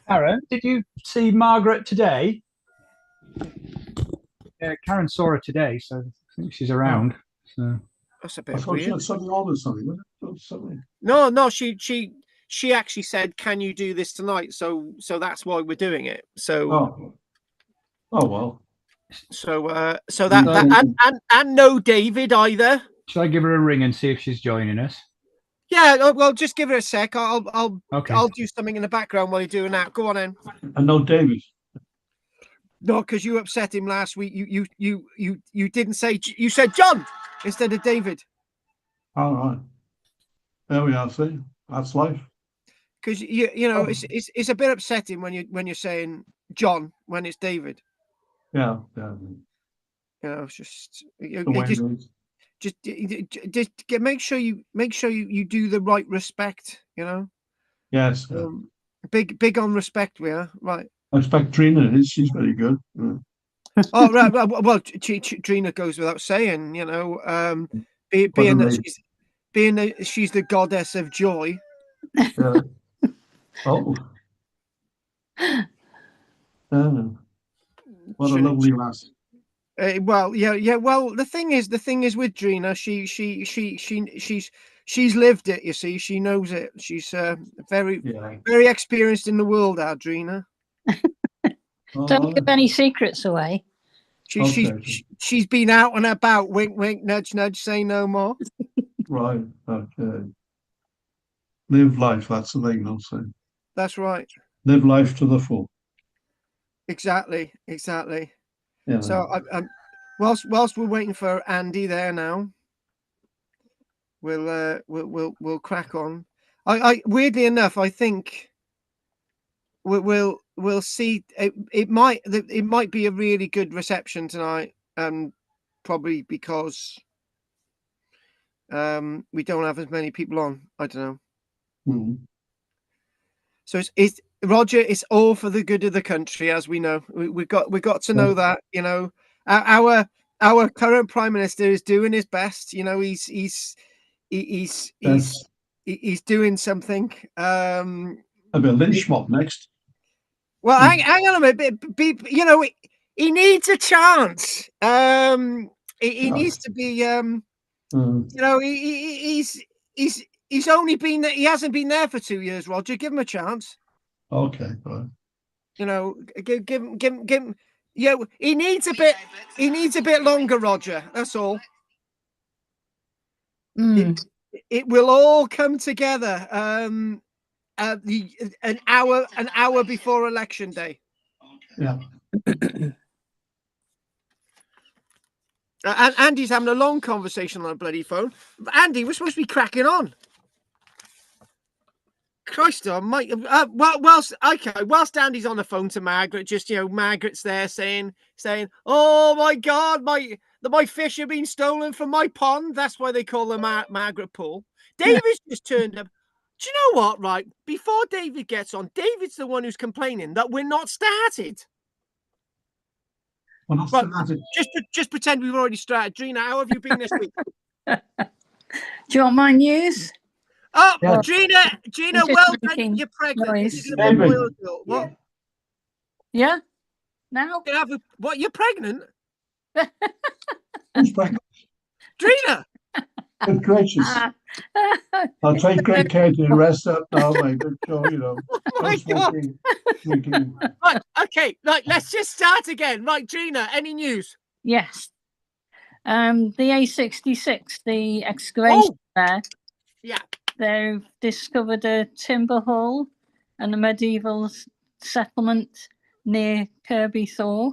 Karen, did you see Margaret today? Yeah, Karen saw her today, so I think she's Oh, around. So that's a I bit thought she weird. had something on or something. Something. No, she actually said, "Can you do this tonight?" So that's why we're doing it. Oh well. So that and no David either. shall I give her a ring and see if she's joining us? Yeah, well, just give it a sec. I'll Okay. do something in the background while you're doing that. Go on then. And no David. No, because you upset him last week. You didn't say, you said John instead of David. All right. There we are. See, that's life. Because you know it's a bit upsetting when you're saying John when it's David. Yeah. You know, it's just The way it is. just make sure you do the right respect. You know. Yes. Big on respect. We are right. I expect Trina is. She's very good. Yeah. Oh right. Well, Trina goes without saying. You know, being that she's the goddess of joy. Yeah. Oh. What a lovely lass. Well, yeah. Well, the thing is with Drina, she's lived it. You see, she knows it. She's very experienced in the world, Adrina. Don't give any secrets away. She's been out and about. Wink, wink, nudge, nudge. Say no more. Right. Okay. Live life. That's the thing. I'll say. That's right. Live life to the full. Exactly. Yeah. So, whilst we're waiting for Andy there now, we'll crack on. I weirdly enough, I think we'll see. It might be a really good reception tonight, probably because we don't have as many people on. I don't know. Mm-hmm. So it's Roger. It's all for the good of the country, as we know. We got to know that. You know, our current prime minister is doing his best. You know, he's doing something. I'll be a lynch mob next. Well, hang on a minute. You know, he needs a chance. He needs to be. You know, he's only been there. He hasn't been there for 2 years. Roger, give him a chance. Okay, right. You know, give him. Yeah, he needs a bit. He needs a bit longer, Roger. That's all. It will all come together. An hour before election day. Yeah. And Andy's having a long conversation on a bloody phone. Andy, we're supposed to be cracking on. Christ, Mike. Whilst Andy's on the phone to Margaret, just Margaret's there saying, "Oh my God, my fish have been stolen from my pond." That's why they call them Margaret Pool. David's just turned up. Do you know what? Right before David gets on, David's the one who's complaining that we're not started. Well, just pretend we've already started. Drina, how have you been this week? Do you want my news? Oh, yeah. Gina, well done. You're pregnant. What? Yeah. Now? What? You're pregnant? Who's pregnant? Drina. Good gracious. I'll take great care to rest up now, mate. So, oh my God. Right, okay, let's just start again. Right, Gina, any news? Yes. The A66, the excavation there. Yeah. They've discovered a timber hole and a medieval settlement near Kirby Thor.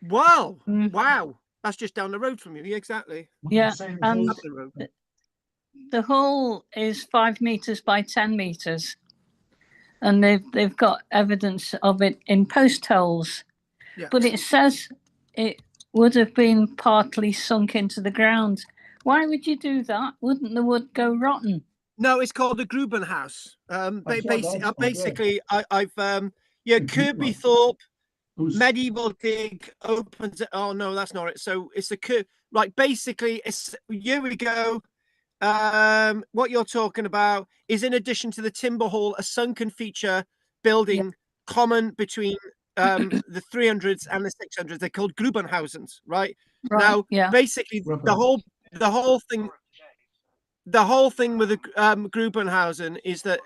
Wow. Wow. That's just down the road from you. Yeah, exactly. Yeah. And the hole is 5 meters by 10 meters. And they've got evidence of it in post holes. Yeah. But it says it would have been partly sunk into the ground. Why would you do that? Wouldn't the wood go rotten? No, it's called the Grubenhaus. Basically, I've Kirby Thorpe medieval dig opens. Oh no, that's not it. So it's the right. Basically, here we go. What you're talking about is, in addition to the timber hall, a sunken feature building common between the 300s and the 600s. They're called Grubenhausens, right? Now, basically, the whole thing with the Grubenhausen is that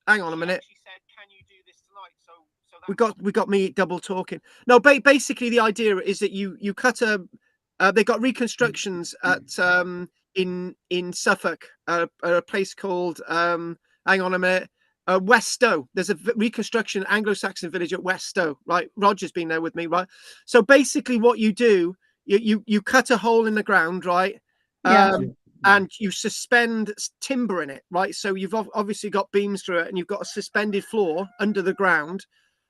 hang on a minute. We got me double talking. No, basically the idea is that you cut a. They got reconstructions at in Suffolk, a place called hang on a minute, West Stow. There's a reconstruction Anglo-Saxon village at West Stow, right? Roger's been there with me, right? So basically, what you do, you cut a hole in the ground, right? And you suspend timber in it, right? So you've obviously got beams through it, and you've got a suspended floor under the ground.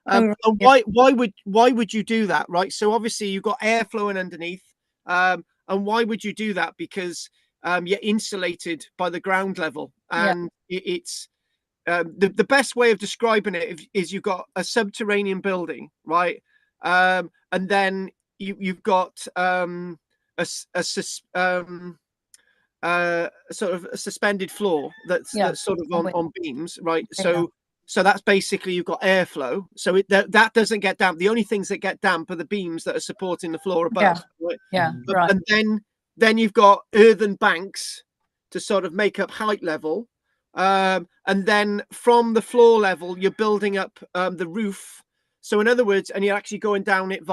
And why would you do that, right? So obviously you've got air flowing underneath, and why would you do that? Because you're insulated by the ground level, and it's the best way of describing it is you've got a subterranean building, right? And then you've got sort of a suspended floor that's sort of on beams, right? So that's basically you've got airflow, so that doesn't get damp. The only things that get damp are the beams that are supporting the floor above. Right? And then you've got earthen banks to sort of make up height level, and then from the floor level you're building up the roof. So in other words, and you're actually going down it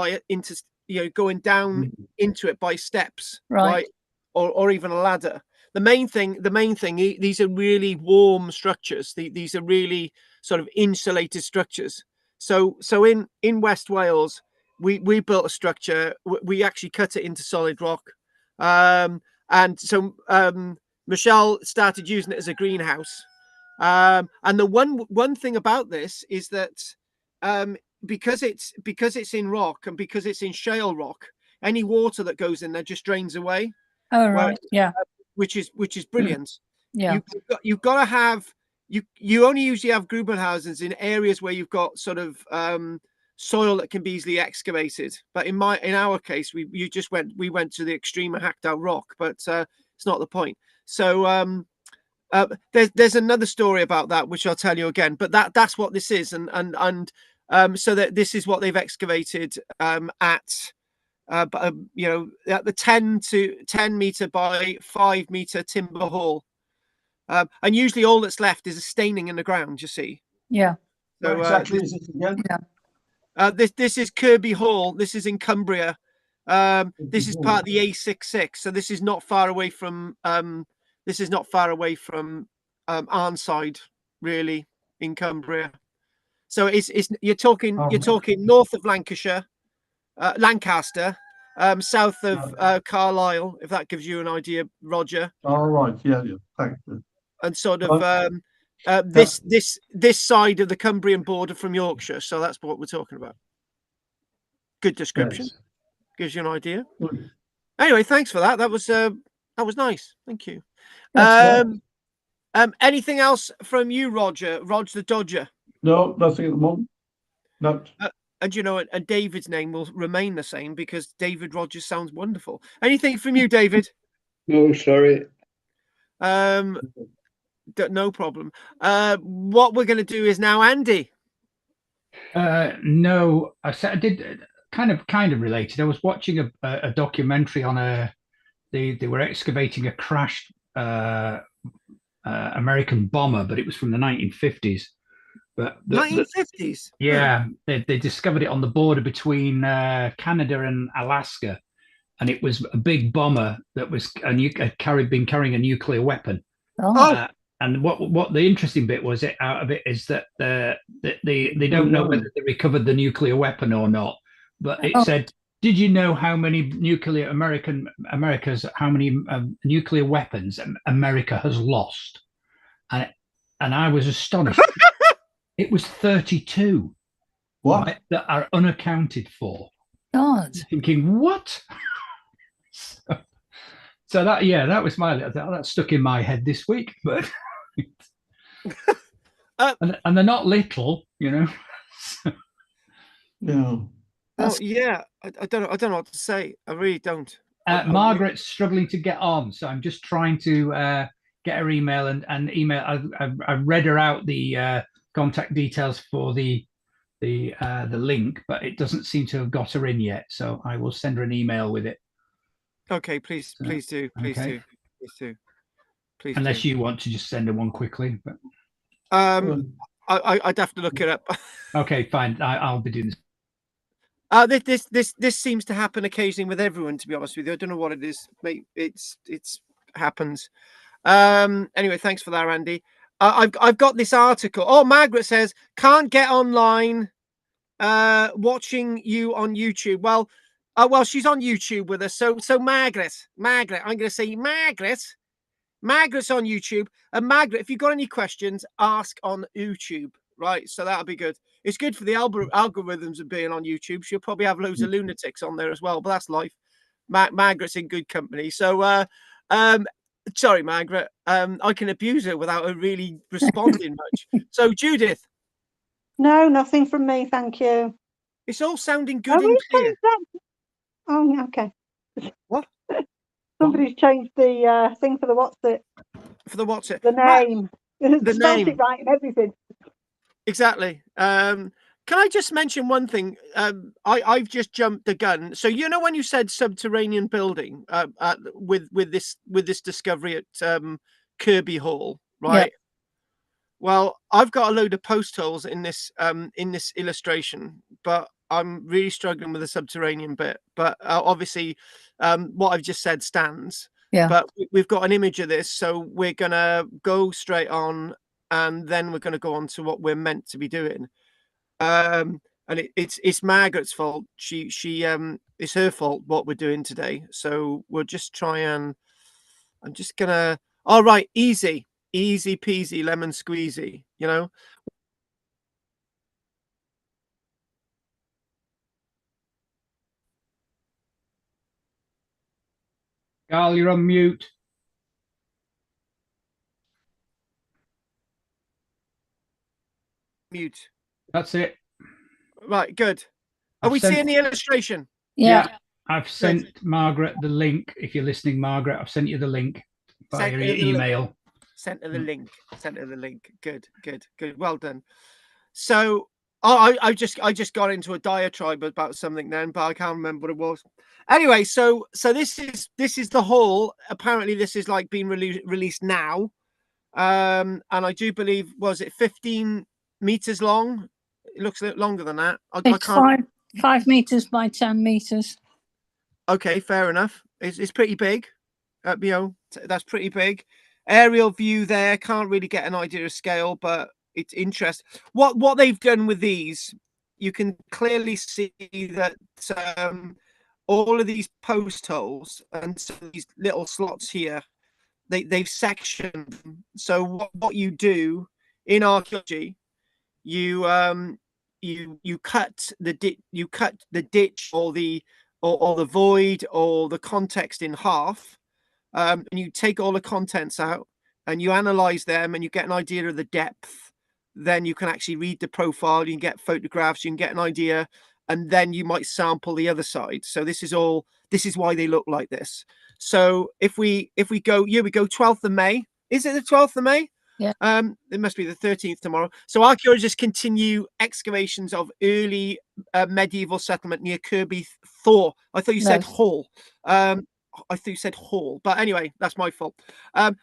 going down into it by steps, right? Or even a ladder. The main thing, these are really warm structures. These are really sort of insulated structures. So in West Wales, we built a structure. We actually cut it into solid rock, and so Michelle started using it as a greenhouse. And the one thing about this is that because it's in rock and because it's in shale rock, any water that goes in there just drains away. Oh, right. Which is brilliant. You've got to have you only usually have Grubenhausens in areas where you've got sort of soil that can be easily excavated. But in our case, we went to the extreme and hacked out rock, but it's not the point. So there's another story about that which I'll tell you again. But that's what this is, and so that this is what they've excavated at. At the 10 meter by 5 meter timber hall, and usually all that's left is a staining in the ground. You see, So exactly is it again? This is Kirby Hall. This is in Cumbria. This is part of the A66, so this is not far away from Arnside, really, in Cumbria. So you're talking north of Lancashire. Lancaster, south of Carlisle, if that gives you an idea, Roger. All right, yeah, thank you. And sort of this side of the Cumbrian border from Yorkshire. So that's what we're talking about. Good description. Yes. Gives you an idea. Good. Anyway, thanks for that. That was nice. Thank you. Anything else from you, Roger? Roger the Dodger? No, nothing at the moment. No. And and David's name will remain the same because David Rogers sounds wonderful. Anything from you, David? No, sorry. No problem. What we're going to do is now Andy. No, I did kind of related. I was watching a documentary on they were excavating a crashed American bomber, but it was from the 1950s. But 1950s. Yeah, they discovered it on the border between Canada and Alaska, and it was a big bomber that was been carrying a nuclear weapon. And what the interesting bit was out of it is that they don't know whether they recovered the nuclear weapon or not. But it said, "Did you know how many nuclear nuclear weapons America has lost?" And I was astonished. It was 32. What? Right, that are unaccounted for. God. Thinking, what? So that was that stuck in my head this week. But and they're not little, Yeah. Oh yeah, I don't know what to say. I really don't. Margaret's struggling to get on, so I'm just trying to get her email and email. I've read her out the contact details for the link, but it doesn't seem to have got her in yet. So I will send her an email with it. Okay, please, So, please do, please okay. do, please do, please. Unless you want to just send her one quickly, but I'd have to look it up. Okay, fine. I'll be doing this. This seems to happen occasionally with everyone. To be honest with you, I don't know what it is. It's happens. Anyway, thanks for that, Andy. I've got this article. Oh, Margaret says can't get online. Watching you on YouTube. Well, she's on YouTube with us. So Margaret, I'm going to say Margaret's on YouTube. And Margaret, if you've got any questions, ask on YouTube. Right, so that'll be good. It's good for the algorithms of being on YouTube. She'll probably have loads of lunatics on there as well, but that's life. Margaret's in good company. So, sorry, Margaret. I can abuse her without her really responding much. So, Judith. No, nothing from me, thank you. It's all sounding good and clear. Oh, okay. What? Somebody's changed the thing for the what's it? For the what's it? The name. The spelled name. it right and everything. Exactly. Can I just mention one thing? I've just jumped the gun. So when you said subterranean building with this discovery at Kirby Hall, right? Yeah. Well, I've got a load of post holes in this illustration, but I'm really struggling with the subterranean bit. But obviously, what I've just said stands. Yeah. But we've got an image of this, so we're gonna go straight on, and then we're gonna go on to what we're meant to be doing. And it's Margaret's fault. She it's her fault what we're doing today. So we'll just try and I'm just gonna. All right, easy peasy lemon squeezy, Carl, you're on mute. Mute. That's it. Right, good. Are we seeing the illustration? Yeah. I've sent Margaret the link. If you're listening, Margaret, I've sent you the link via your email. Sent her the link. Sent her the link. Good. Well done. So I just got into a diatribe about something then, but I can't remember what it was. Anyway, so this is the hall. Apparently, this is like being released now, and I do believe was it 15 meters long? It looks a bit longer than that. I can't. 5 meters by 10 meters. Okay, fair enough. It's pretty big. That's pretty big. Aerial view there. Can't really get an idea of scale, but it's interesting. What they've done with these, you can clearly see that all of these post holes and some of these little slots here, they've sectioned. So what you do in archaeology, you cut the ditch or the void or the context in half, and you take all the contents out and you analyze them and you get an idea of the depth. Then you can actually read the profile, you can get photographs, you can get an idea, and then you might sample the other side. So this is why they look like this. So if we go, we go 12th of May. Is it the 12th of May? Yeah. It must be the 13th tomorrow. So archaeologists continue excavations of early medieval settlement near Kirby Thor. I thought you said Hall. I thought you said Hall, but anyway, that's my fault.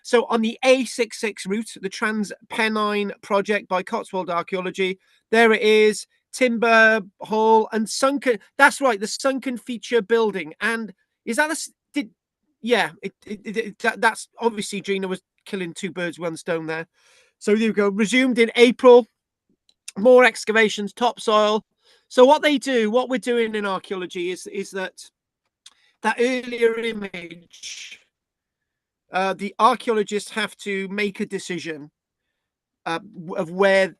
So on the A66 route, the Trans-Pennine project by Cotswold Archaeology, there it is, timber hall and sunken. That's right, the sunken feature building. And is that that's obviously Gina was killing two birds with one stone there. So there you go. Resumed in April. More excavations, topsoil. So what we're doing in archaeology is that earlier image, the archaeologists have to make a decision of where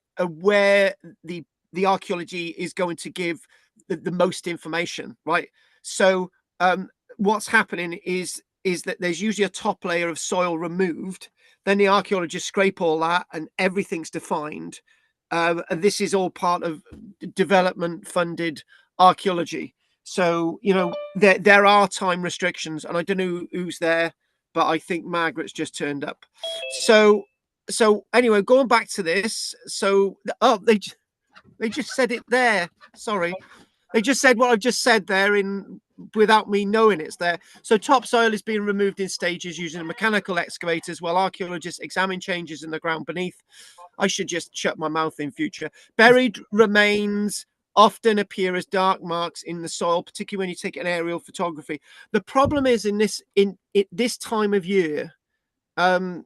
the archaeology is going to give the most information, right? So what's happening is that there's usually a top layer of soil removed. Then the archaeologists scrape all that and everything's defined. And this is all part of development funded archaeology. So, there are time restrictions, and I don't know who's there. but I think Margaret's just turned up. So anyway, going back to this. So they just said it there. Sorry, they just said what I've just said there without me knowing it's there. So topsoil is being removed in stages using mechanical excavators while archaeologists examine changes in the ground beneath. I should just shut my mouth in future. Buried remains often appear as dark marks in the soil, particularly when you take an aerial photography. The problem is in this time of year, the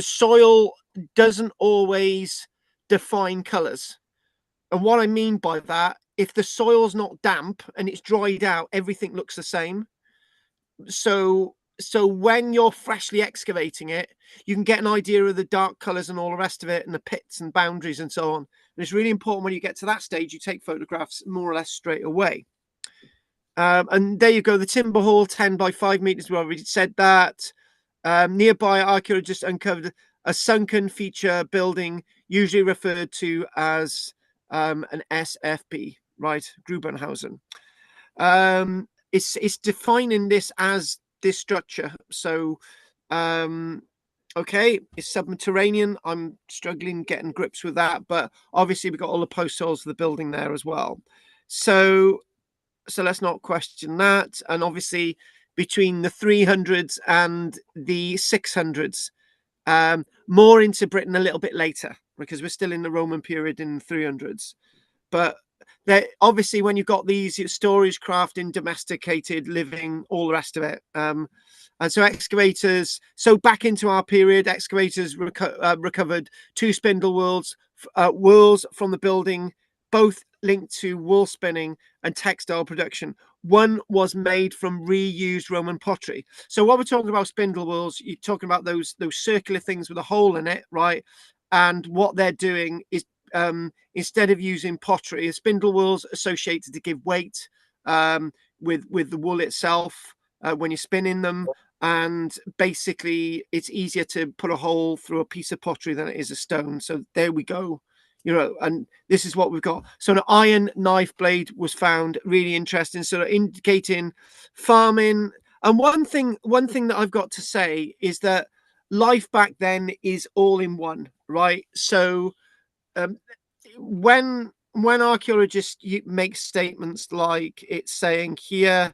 soil doesn't always define colours. And what I mean by that, if the soil's not damp and it's dried out, everything looks the same. So when you're freshly excavating it, you can get an idea of the dark colours and all the rest of it, and the pits and boundaries and so on. And it's really important when you get to that stage, you take photographs more or less straight away. And there you go, the timber hall, 10 by 5 meters. We already said that. Nearby, archaeologists uncovered a sunken feature building, usually referred to as an SFP, right? Grubenhausen. It's defining this as this structure. So, okay, it's subterranean. I'm struggling getting grips with that, but obviously we've got all the post holes of the building there as well. So let's not question that. And obviously between the 300s and the 600s, more into Britain a little bit later, because we're still in the Roman period in the 300s. But obviously when you've got these storage crafting, domesticated living, all the rest of it. And so excavators, so back into our period, excavators recovered 2 spindle wheels from the building, both linked to wool spinning and textile production. One was made from reused Roman pottery. So what we're talking about spindle wheels, you're talking about those circular things with a hole in it, right? And what they're doing is instead of using pottery, a spindle wheels associated to give weight with the wool itself when you're spinning them. And basically it's easier to put a hole through a piece of pottery than it is a stone. So there we go. You know, and this is what we've got. So an iron knife blade was found, really interesting, sort of indicating farming. And one thing that I've got to say is that life back then is all in one, right? So when archaeologists make statements like it's saying here,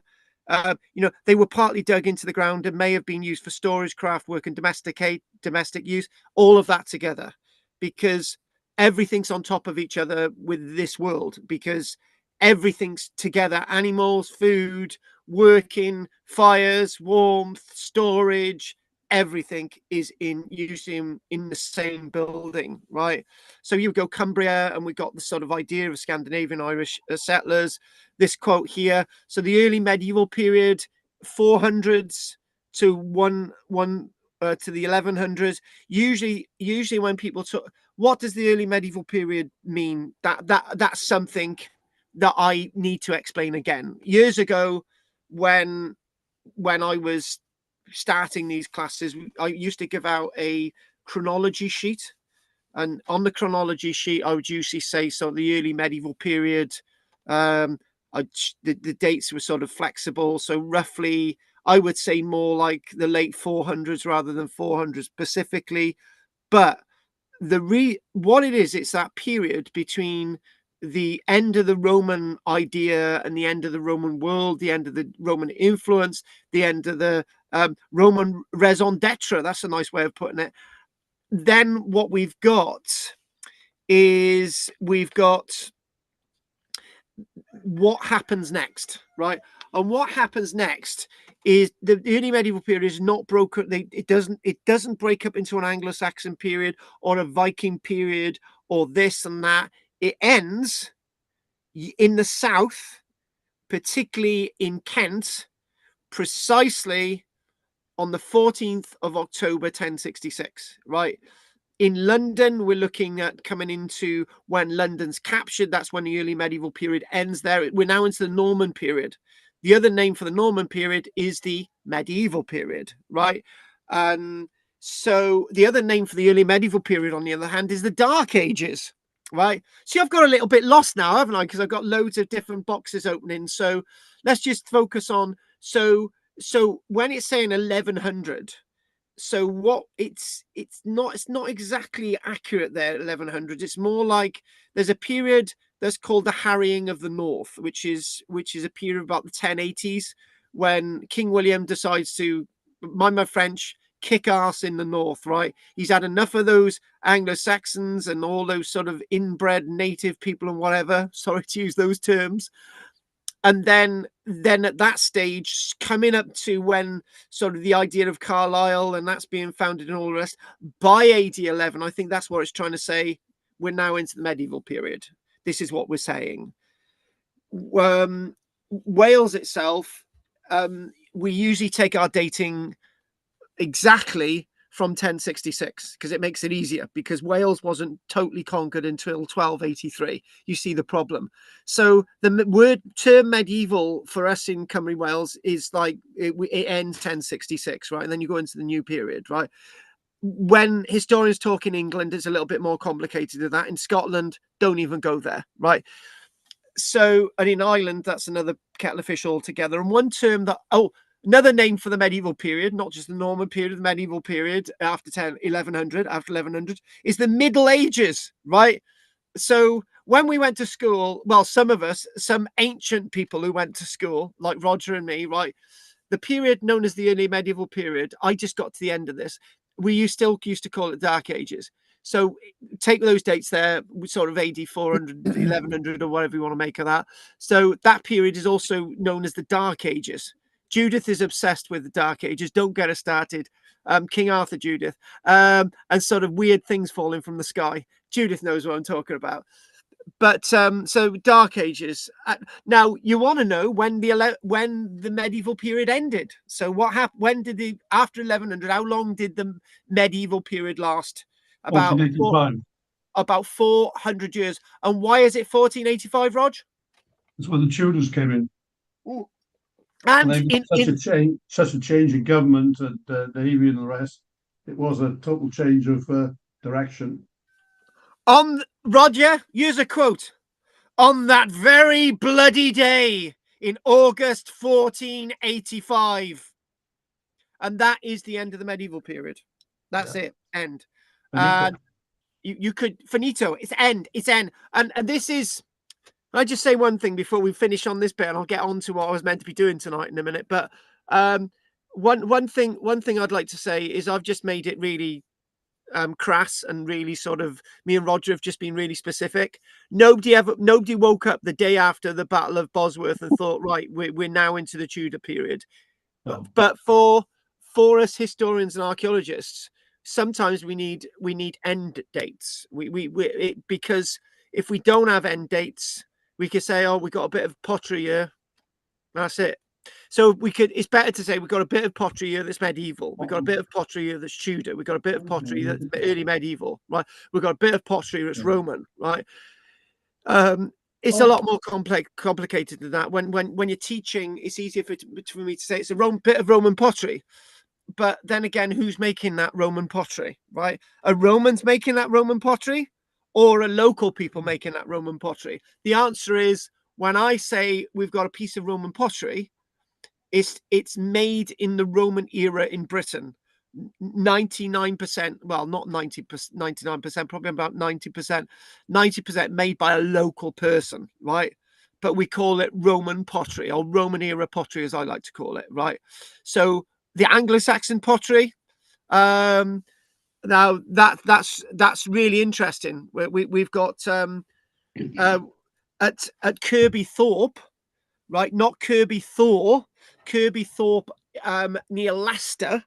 you know, they were partly dug into the ground and may have been used for storage, craft work, and domestic use, all of that together, because everything's on top of each other with this world, because everything's together: animals, food, working, fires, warmth, storage, everything is usually in the same building, right? So you go Cumbria, and we got the sort of idea of Scandinavian Irish settlers. This quote here: so the early medieval period, 400s to to the 1100s. Usually when people talk, what does the early medieval period mean? That's something that I need to explain again. Years ago, when I was starting these classes, I used to give out a chronology sheet, and on the chronology sheet I would usually say, so the early medieval period, the dates were sort of flexible, so roughly I would say more like the late 400s rather than 400s specifically. But what it is, it's that period between the end of the Roman idea and the end of the Roman world, the end of the Roman influence, the end of the Roman raison d'etre. That's a nice way of putting it. Then what we've got is what happens next, right? And what happens next is the early medieval period is not broken. It doesn't break up into an Anglo-Saxon period or a Viking period or this and that. It ends in the south, particularly in Kent, precisely on the 14th of October 1066, right? In London, we're looking at coming into when London's captured. That's when the early medieval period ends there. We're now into the Norman period. The other name for the Norman period is the medieval period, right? And so the other name for the early medieval period, on the other hand, is the Dark Ages, right? See, I've got a little bit lost now, haven't I? Because I've got loads of different boxes opening. So let's just focus on, so So when it's saying 1100, so what it's not exactly accurate there. 1100. It's more like there's a period that's called the harrying of the North, which is a period about the 1080s when King William decides to, mind my French, kick ass in the North. Right, he's had enough of those Anglo-Saxons and all those sort of inbred native people and whatever. Sorry to use those terms. And then at that stage, coming up to when sort of the idea of Carlisle and that's being founded and all the rest, by AD 11, I think that's what it's trying to say. We're now into the medieval period. This is what we're saying. Wales itself, we usually take our dating exactly from 1066 because it makes it easier, because Wales wasn't totally conquered until 1283. You see the problem. So the word term medieval for us in Cymru Wales is like it ends 1066, right? And then you go into the new period, right? When historians talk in England, it's a little bit more complicated than that. In Scotland, don't even go there, right? So, and in Ireland, that's another kettle of fish altogether. And one term that, another name for the medieval period, not just the Norman period, the medieval period after 1100, is the Middle Ages, right? So when we went to school, well, some of us, some ancient people who went to school, like Roger and me, right? The period known as the early medieval period, I just got to the end of this. We still used to call it Dark Ages. So take those dates there, sort of AD 400, 1100, or whatever you want to make of that. So that period is also known as the Dark Ages. Judith is obsessed with the Dark Ages. Don't get her started. King Arthur, Judith, and sort of weird things falling from the sky. Judith knows what I'm talking about. But so Dark Ages. Now you want to know when the medieval period ended. So what happened? When did after 1100? How long did the medieval period last? About 400 years. And why is it 1485, Rog? That's when the Tudors came in. Ooh. And such a change in government and Navy and the rest. It was a total change of direction. Roger, here's a quote. On that very bloody day in August 1485. And that is the end of the medieval period. That's it. End. And you could, finito, it's end. And this is, I just say one thing before we finish on this bit, and I'll get on to what I was meant to be doing tonight in a minute. But one thing I'd like to say is I've just made it really crass and really sort of, me and Roger have just been really specific. Nobody woke up the day after the Battle of Bosworth and thought, right, we're now into the Tudor period. No. But for us historians and archaeologists, sometimes we need end dates. Because if we don't have end dates, we could say, oh, we got a bit of pottery here. That's it. So it's better to say we've got a bit of pottery here that's medieval. We've got a bit of pottery here that's Tudor. We've got a bit of pottery that's early medieval, right? We've got a bit of pottery that's Roman, right? It's a lot more complicated than that. When you're teaching, it's easier for me to say it's a bit of Roman pottery. But then again, who's making that Roman pottery, right? Are Romans making that Roman pottery, or are local people making that Roman pottery? The answer is, when I say we've got a piece of Roman pottery, it's made in the Roman era in Britain. 99%, well, not 90%, 99%, probably about 90% made by a local person, right? But we call it Roman pottery, or Roman era pottery, as I like to call it, right? So the Anglo-Saxon pottery, now that's really interesting. We've got at Kirby Thorpe, right? Not Kirby Thor, Kirby Thorpe near Leicester,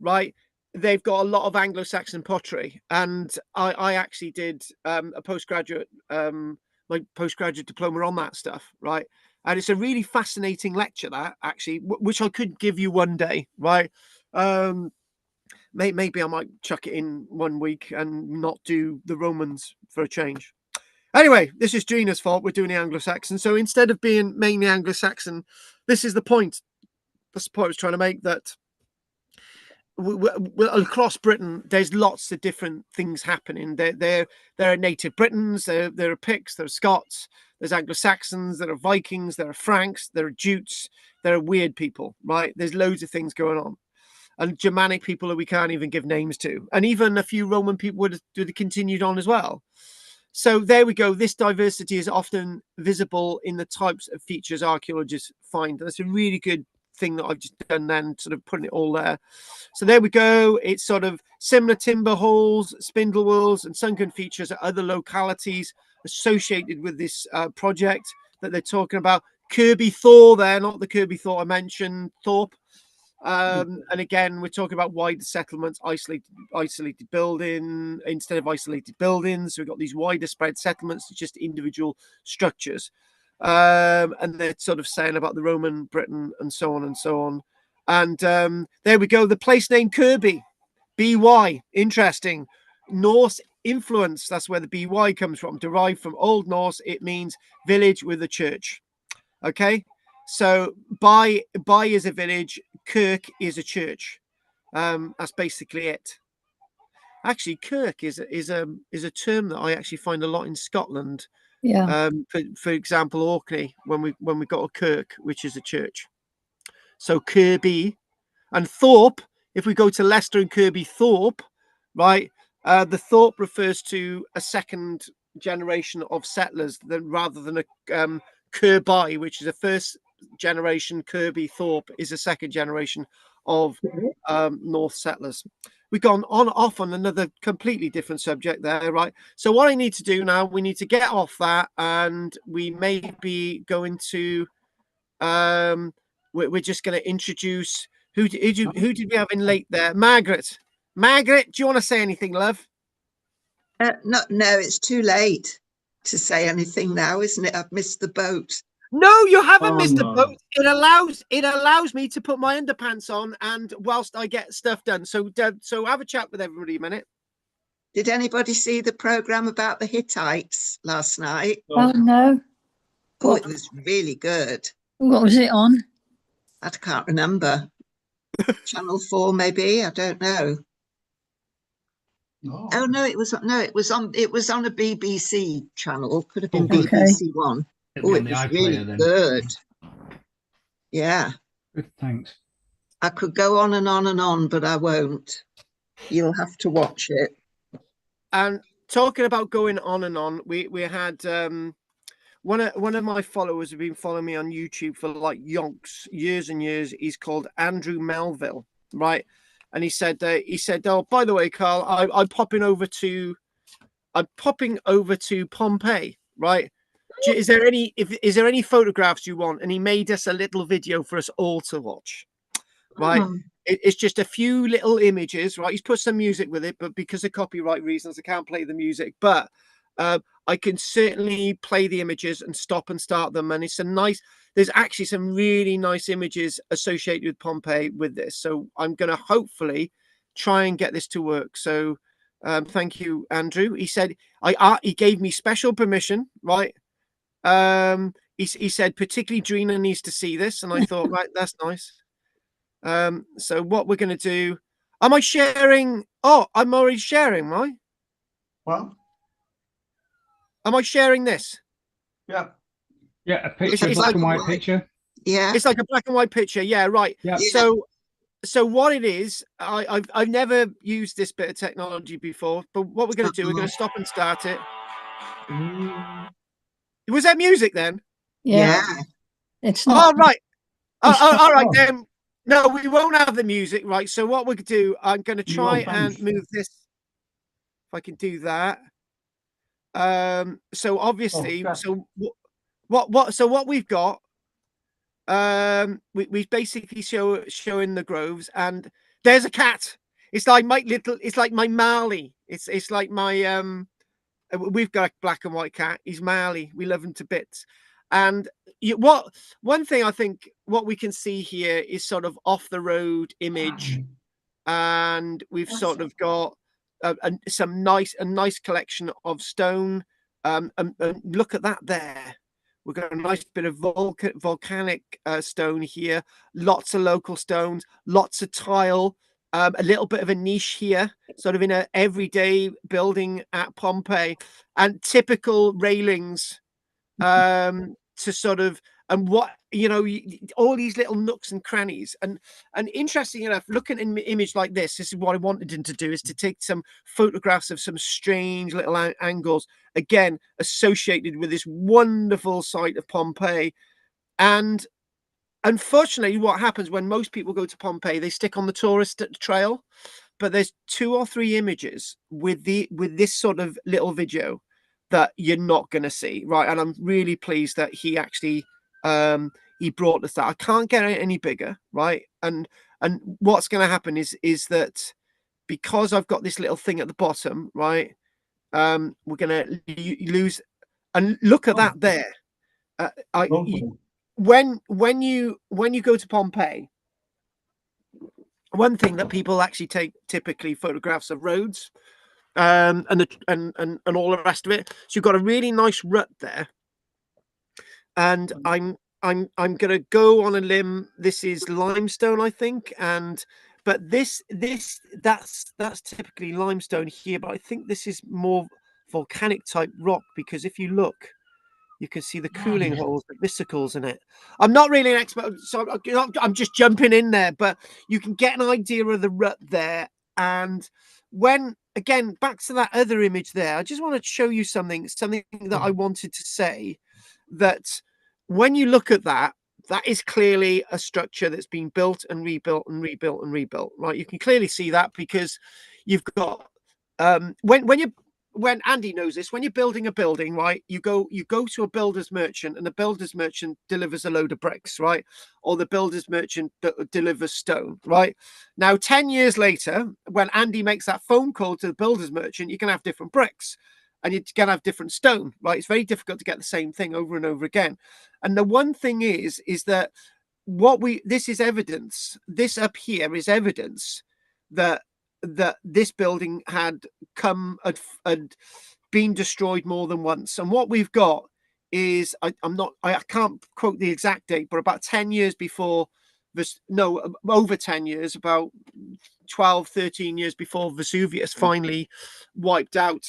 right? They've got a lot of Anglo-Saxon pottery, and I actually did a postgraduate my postgraduate diploma on that stuff, right? And it's a really fascinating lecture, that actually, which I could give you one day, right? Maybe I might chuck it in one week and not do the Romans for a change. Anyway, this is Gina's fault. We're doing the Anglo-Saxon. So instead of being mainly Anglo-Saxon, this is the point. That's the point I was trying to make, that across Britain, there's lots of different things happening. There are native Britons, there are Picts, there are Scots, there's Anglo-Saxons, there are Vikings, there are Franks, there are Jutes, There are weird people, right? There's loads of things going on. And Germanic people that we can't even give names to. And even a few Roman people would have continued on as well. So there we go. This diversity is often visible in the types of features archaeologists find. That's a really good thing that I've just done then, sort of putting it all there. So there we go. It's sort of similar timber halls, spindle whorls, and sunken features at other localities associated with this project that they're talking about. Kirby Thor there, not the Kirby Thor I mentioned, Thorpe. And again, we're talking about wider settlements, isolated building instead of isolated buildings. So we've got these wider spread settlements, just individual structures. And they're sort of saying about the Roman Britain and so on and so on. And there we go. The place name Kirby, BY, interesting. Norse influence. That's where the BY comes from, derived from Old Norse. It means village with a church. Okay. So by is a village, Kirk is a church. That's basically it. Actually, Kirk is a term that I actually find a lot in Scotland. Yeah. For example, Orkney, when we got a kirk, which is a church. So Kirby and Thorpe. If we go to Leicester and Kirby Thorpe, right? The Thorpe refers to a second generation of settlers rather than a Kirby, which is a first generation. Kirby Thorpe is a second generation of North settlers. We've gone off on another completely different subject there, right? So what I need to do now, we need to get off that, and we may be going to we're just going to introduce who did we have in late there? Margaret, do you want to say anything, love? No, it's too late to say anything now, isn't it? I've missed the boat. No, you haven't missed the boat. It allows me to put my underpants on, and whilst I get stuff done. So have a chat with everybody a minute. Did anybody see the program about the Hittites last night? Oh no. Oh, it was really good. What was it on? I can't remember. Channel 4 maybe, I don't know. Oh no, it was on a BBC channel. Could have been BBC One. Oh, it was really good. Yeah. Good, thanks. I could go on and on and on, but I won't. You'll have to watch it. And talking about going on and on, we had one of my followers have been following me on YouTube for like yonks, years and years. He's called Andrew Melville, right? And he said, oh, by the way, Carl, I'm popping over to Pompeii, right? Is there any photographs you want? And he made us a little video for us all to watch, right? It's just a few little images, right? He's put some music with it, but because of copyright reasons, I can't play the music. But I can certainly play the images and stop and start them. And there's actually some really nice images associated with Pompeii with this. So I'm going to hopefully try and get this to work. So thank you, Andrew. He said, he gave me special permission, right? He said, particularly Drina needs to see this. And I thought, right, that's nice. So what we're going to do, am I sharing? Oh, I'm already sharing, right? Well, am I sharing this? Yeah. Yeah, a picture, black and white picture. Yeah. It's like a black and white picture. Yeah, right. Yeah. So what it is, I've never used this bit of technology before, but what we're going to do, we're going to stop and start it. Was that music then? Yeah. It's not. Oh, right. All right then. No, we won't have the music, right? So what we could do, I'm going to try and move this. If I can do that. So obviously, so what we've got, we basically showing the groves, and there's a cat. It's like my Marley. It's like my we've got a black and white cat. He's Marley. We love him to bits. And one thing I think what we can see here is sort of off the road image, and we've sort of got a nice collection of stone. And look at that there. We've got a nice bit of volcanic stone here. Lots of local stones, lots of tile. A little bit of a niche here, sort of in an everyday building at Pompeii, and typical railings to sort of what, you know, all these little nooks and crannies. And interesting enough, looking at an image like this is what I wanted him to do, is to take some photographs of some strange little angles, again associated with this wonderful site of Pompeii. And unfortunately, what happens when most people go to Pompeii, they stick on the tourist trail, but there's 2 or 3 images with this sort of little video that you're not going to see, right? And I'm really pleased that he actually he brought us that. I can't get it any bigger, right? And what's going to happen is that because I've got this little thing at the bottom, right? We're going to lose. And look at that there. When you go to Pompeii, one thing that people actually take typically photographs of roads, and all the rest of it. So you've got a really nice rut there, and I'm gonna go on a limb. This is limestone, I think, but that's typically limestone here, but I think this is more volcanic type rock, because if you look, you can see the cooling holes, the vesicles in it. I'm not really an expert, so I'm just jumping in there, but you can get an idea of the rut there. And when, again, back to that other image there, I just want to show you something that I wanted to say, that when you look at that, that is clearly a structure that's been built and rebuilt and rebuilt and rebuilt, right? You can clearly see that, because you've got, when Andy knows this, when you're building a building, right, you go to a builder's merchant, and the builder's merchant delivers a load of bricks, right? Or the builder's merchant delivers stone, right? Now, 10 years later, when Andy makes that phone call to the builder's merchant, you can have different bricks and you're going to have different stone, right? It's very difficult to get the same thing over and over again. And the one thing is that this is evidence, this up here is evidence that this building had been destroyed more than once. And what we've got is, I can't quote the exact date, but about 10 years before this, no, over 10 years, about 12, 13 years before Vesuvius finally wiped out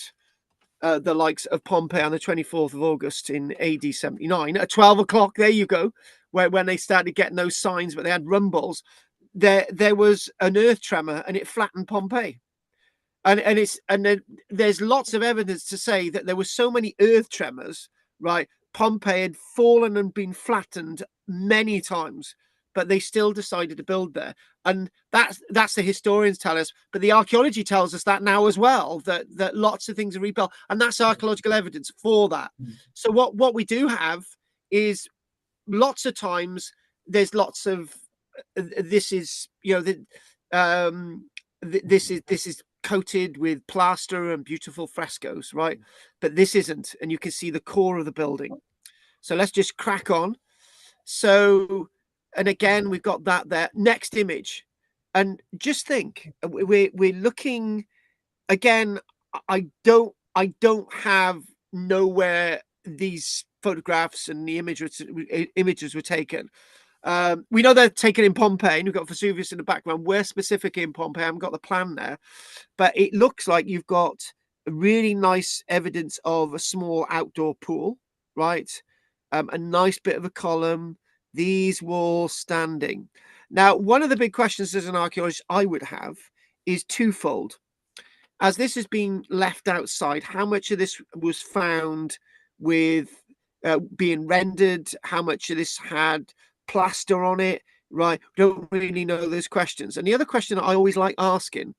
the likes of Pompeii on the 24th of August in AD 79 at 12 o'clock. There you go, when they started getting those signs, but they had rumbles. There was an earth tremor, and it flattened Pompeii, and there's lots of evidence to say that there were so many earth tremors, right? Pompeii had fallen and been flattened many times, but they still decided to build there. And that's the historians tell us, but the archaeology tells us that now as well, that lots of things are rebuilt, and that's archaeological evidence for that. So what we do have is, lots of times there's lots of this is, you know, this is coated with plaster and beautiful frescoes, right? But this isn't, and you can see the core of the building. So let's just crack on. So, and again, we've got that there. Next image, and just think, we're looking again. I don't have nowhere these photographs and the images were taken. We know they're taken in Pompeii, and we've got Vesuvius in the background. We're specifically in Pompeii. I haven't got the plan there, but it looks like you've got really nice evidence of a small outdoor pool, right? A nice bit of a column, these walls standing. Now, one of the big questions as an archaeologist I would have is twofold. As this has been left outside, how much of this was found with being rendered? How much of this had plaster on it, right? Don't really know those questions. And the other question that I always like asking,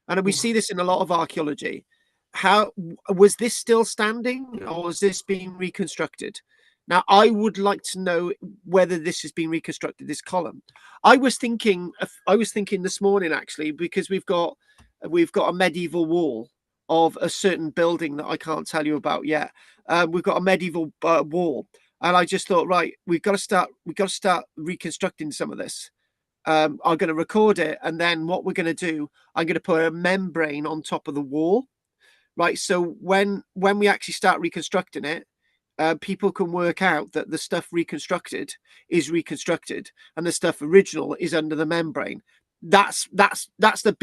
and we see this in a lot of archaeology, how was this still standing, or is this being reconstructed? Now, I would like to know whether this has been reconstructed, this column. I was thinking this morning, actually, because we've got a medieval wall of a certain building that I can't tell you about yet. We've got a medieval wall. And I just thought, right, we've got to start reconstructing some of this. I'm going to record it, and then what we're going to do, I'm going to put a membrane on top of the wall, right? So when we actually start reconstructing it, people can work out that the stuff reconstructed is reconstructed, and the stuff original is under the membrane. that's the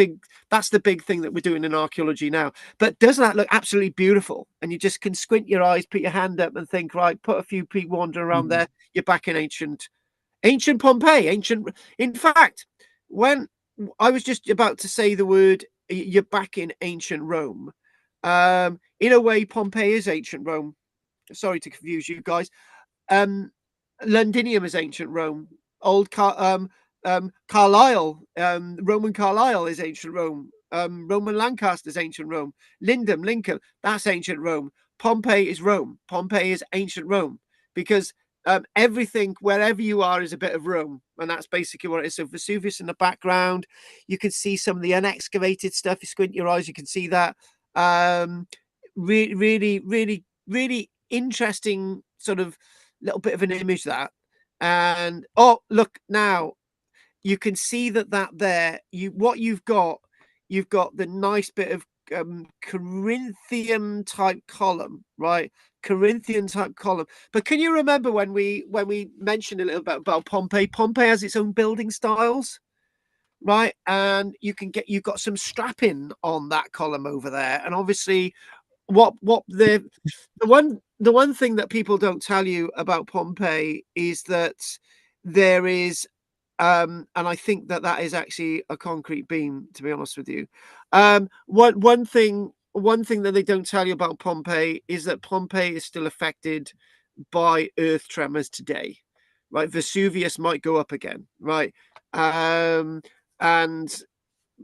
big thing that we're doing in archaeology now. But doesn't that look absolutely beautiful? And you just can squint your eyes, put your hand up, and think, right, put a few people wandering around there. You're back in ancient Pompeii. In fact, when I was just about to say the word, you're back in ancient Rome. In a way, Pompeii is ancient Rome. Sorry to confuse you guys. Londinium is ancient Rome. Carlisle, Roman Carlisle is ancient Rome. Roman Lancaster is ancient Rome. Lincoln, that's ancient Rome. Pompeii is Rome. Pompeii is ancient Rome, because everything, wherever you are, is a bit of Rome, and that's basically what it is. So Vesuvius in the background, you can see some of the unexcavated stuff. You squint your eyes, you can see that. Really interesting sort of little bit of an image, that. And oh, look, now you can see that there, you've got the nice bit of Corinthian type column, right? Corinthian type column. But can you remember when we mentioned a little bit about Pompeii? Pompeii has its own building styles, right? And you've got some strapping on that column over there. And obviously the one thing that people don't tell you about Pompeii is that there is and I think that is actually a concrete beam, to be honest with you. One thing that they don't tell you about Pompeii is that Pompeii is still affected by earth tremors today, right? Vesuvius might go up again, right? And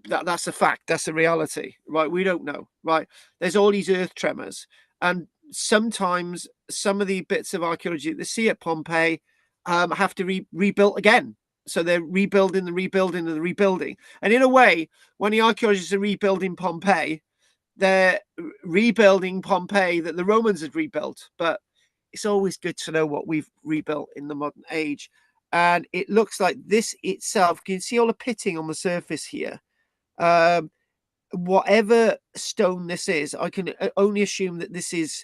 that's a fact, that's a reality, right? We don't know, right? There's all these earth tremors, and sometimes some of the bits of archaeology that they see at Pompeii have to be rebuilt again. So they're rebuilding and rebuilding. And in a way, when the archaeologists are rebuilding Pompeii, they're rebuilding Pompeii that the Romans had rebuilt. But it's always good to know what we've rebuilt in the modern age. And it looks like this itself, you can see all the pitting on the surface here. Whatever stone this is, I can only assume that this is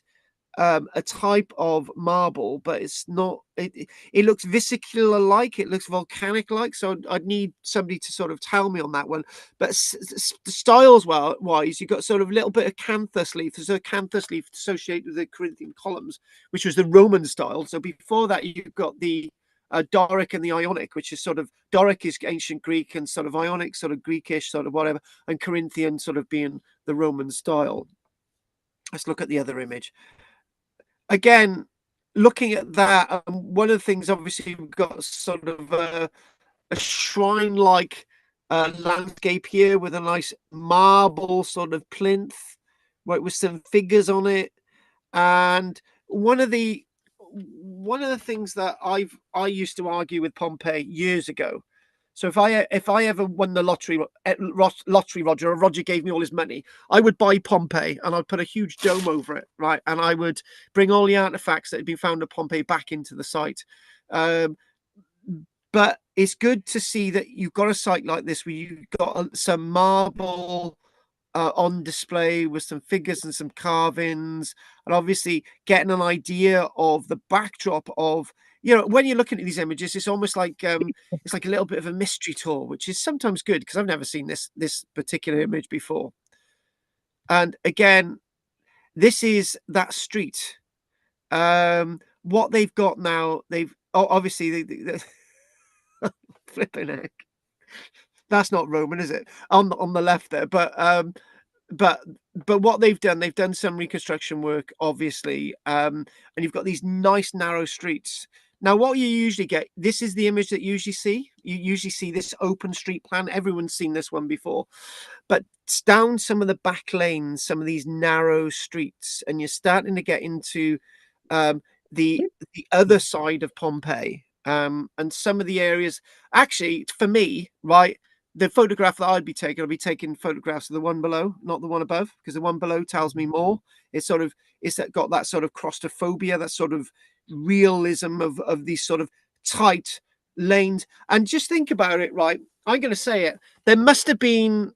a type of marble, but it's not. It looks vesicular like, it looks volcanic like. So I'd need somebody to sort of tell me on that one. But styles wise, you've got sort of a little bit of canthus leaf. There's a canthus leaf associated with the Corinthian columns, which was the Roman style. So before that, you've got the Doric and the Ionic, which is sort of, Doric is ancient Greek and sort of Ionic, sort of Greekish, sort of whatever, and Corinthian sort of being the Roman style. Let's look at the other image. Again, looking at that, one of the things, obviously, we've got sort of a shrine-like landscape here with a nice marble sort of plinth, right, with some figures on it. And one of the things that I used to argue with Pompeii years ago. So if I ever won the lottery, Roger, or Roger gave me all his money, I would buy Pompeii and I'd put a huge dome over it, right? And I would bring all the artifacts that had been found at Pompeii back into the site. But it's good to see that you've got a site like this where you've got some marble on display with some figures and some carvings, and obviously getting an idea of the backdrop of, you know, when you're looking at these images, it's almost like it's like a little bit of a mystery tour, which is sometimes good because I've never seen this particular image before. And again, this is that street. What they've got now, they've obviously they flipping heck. That's not Roman, is it? On the left there, but what they've done some reconstruction work, obviously, and you've got these nice narrow streets. Now, what you usually get, this is the image that you usually see this open street plan. Everyone's seen this one before, but it's down some of the back lanes, some of these narrow streets, and you're starting to get into the other side of Pompeii, and some of the areas. Actually, for me, right, the photograph that I'll be taking photographs of the one below, not the one above, because the one below tells me more. It's got that sort of claustrophobia, that sort of realism of these sort of tight lanes. And just think about it, right? I'm going to say it. There must have been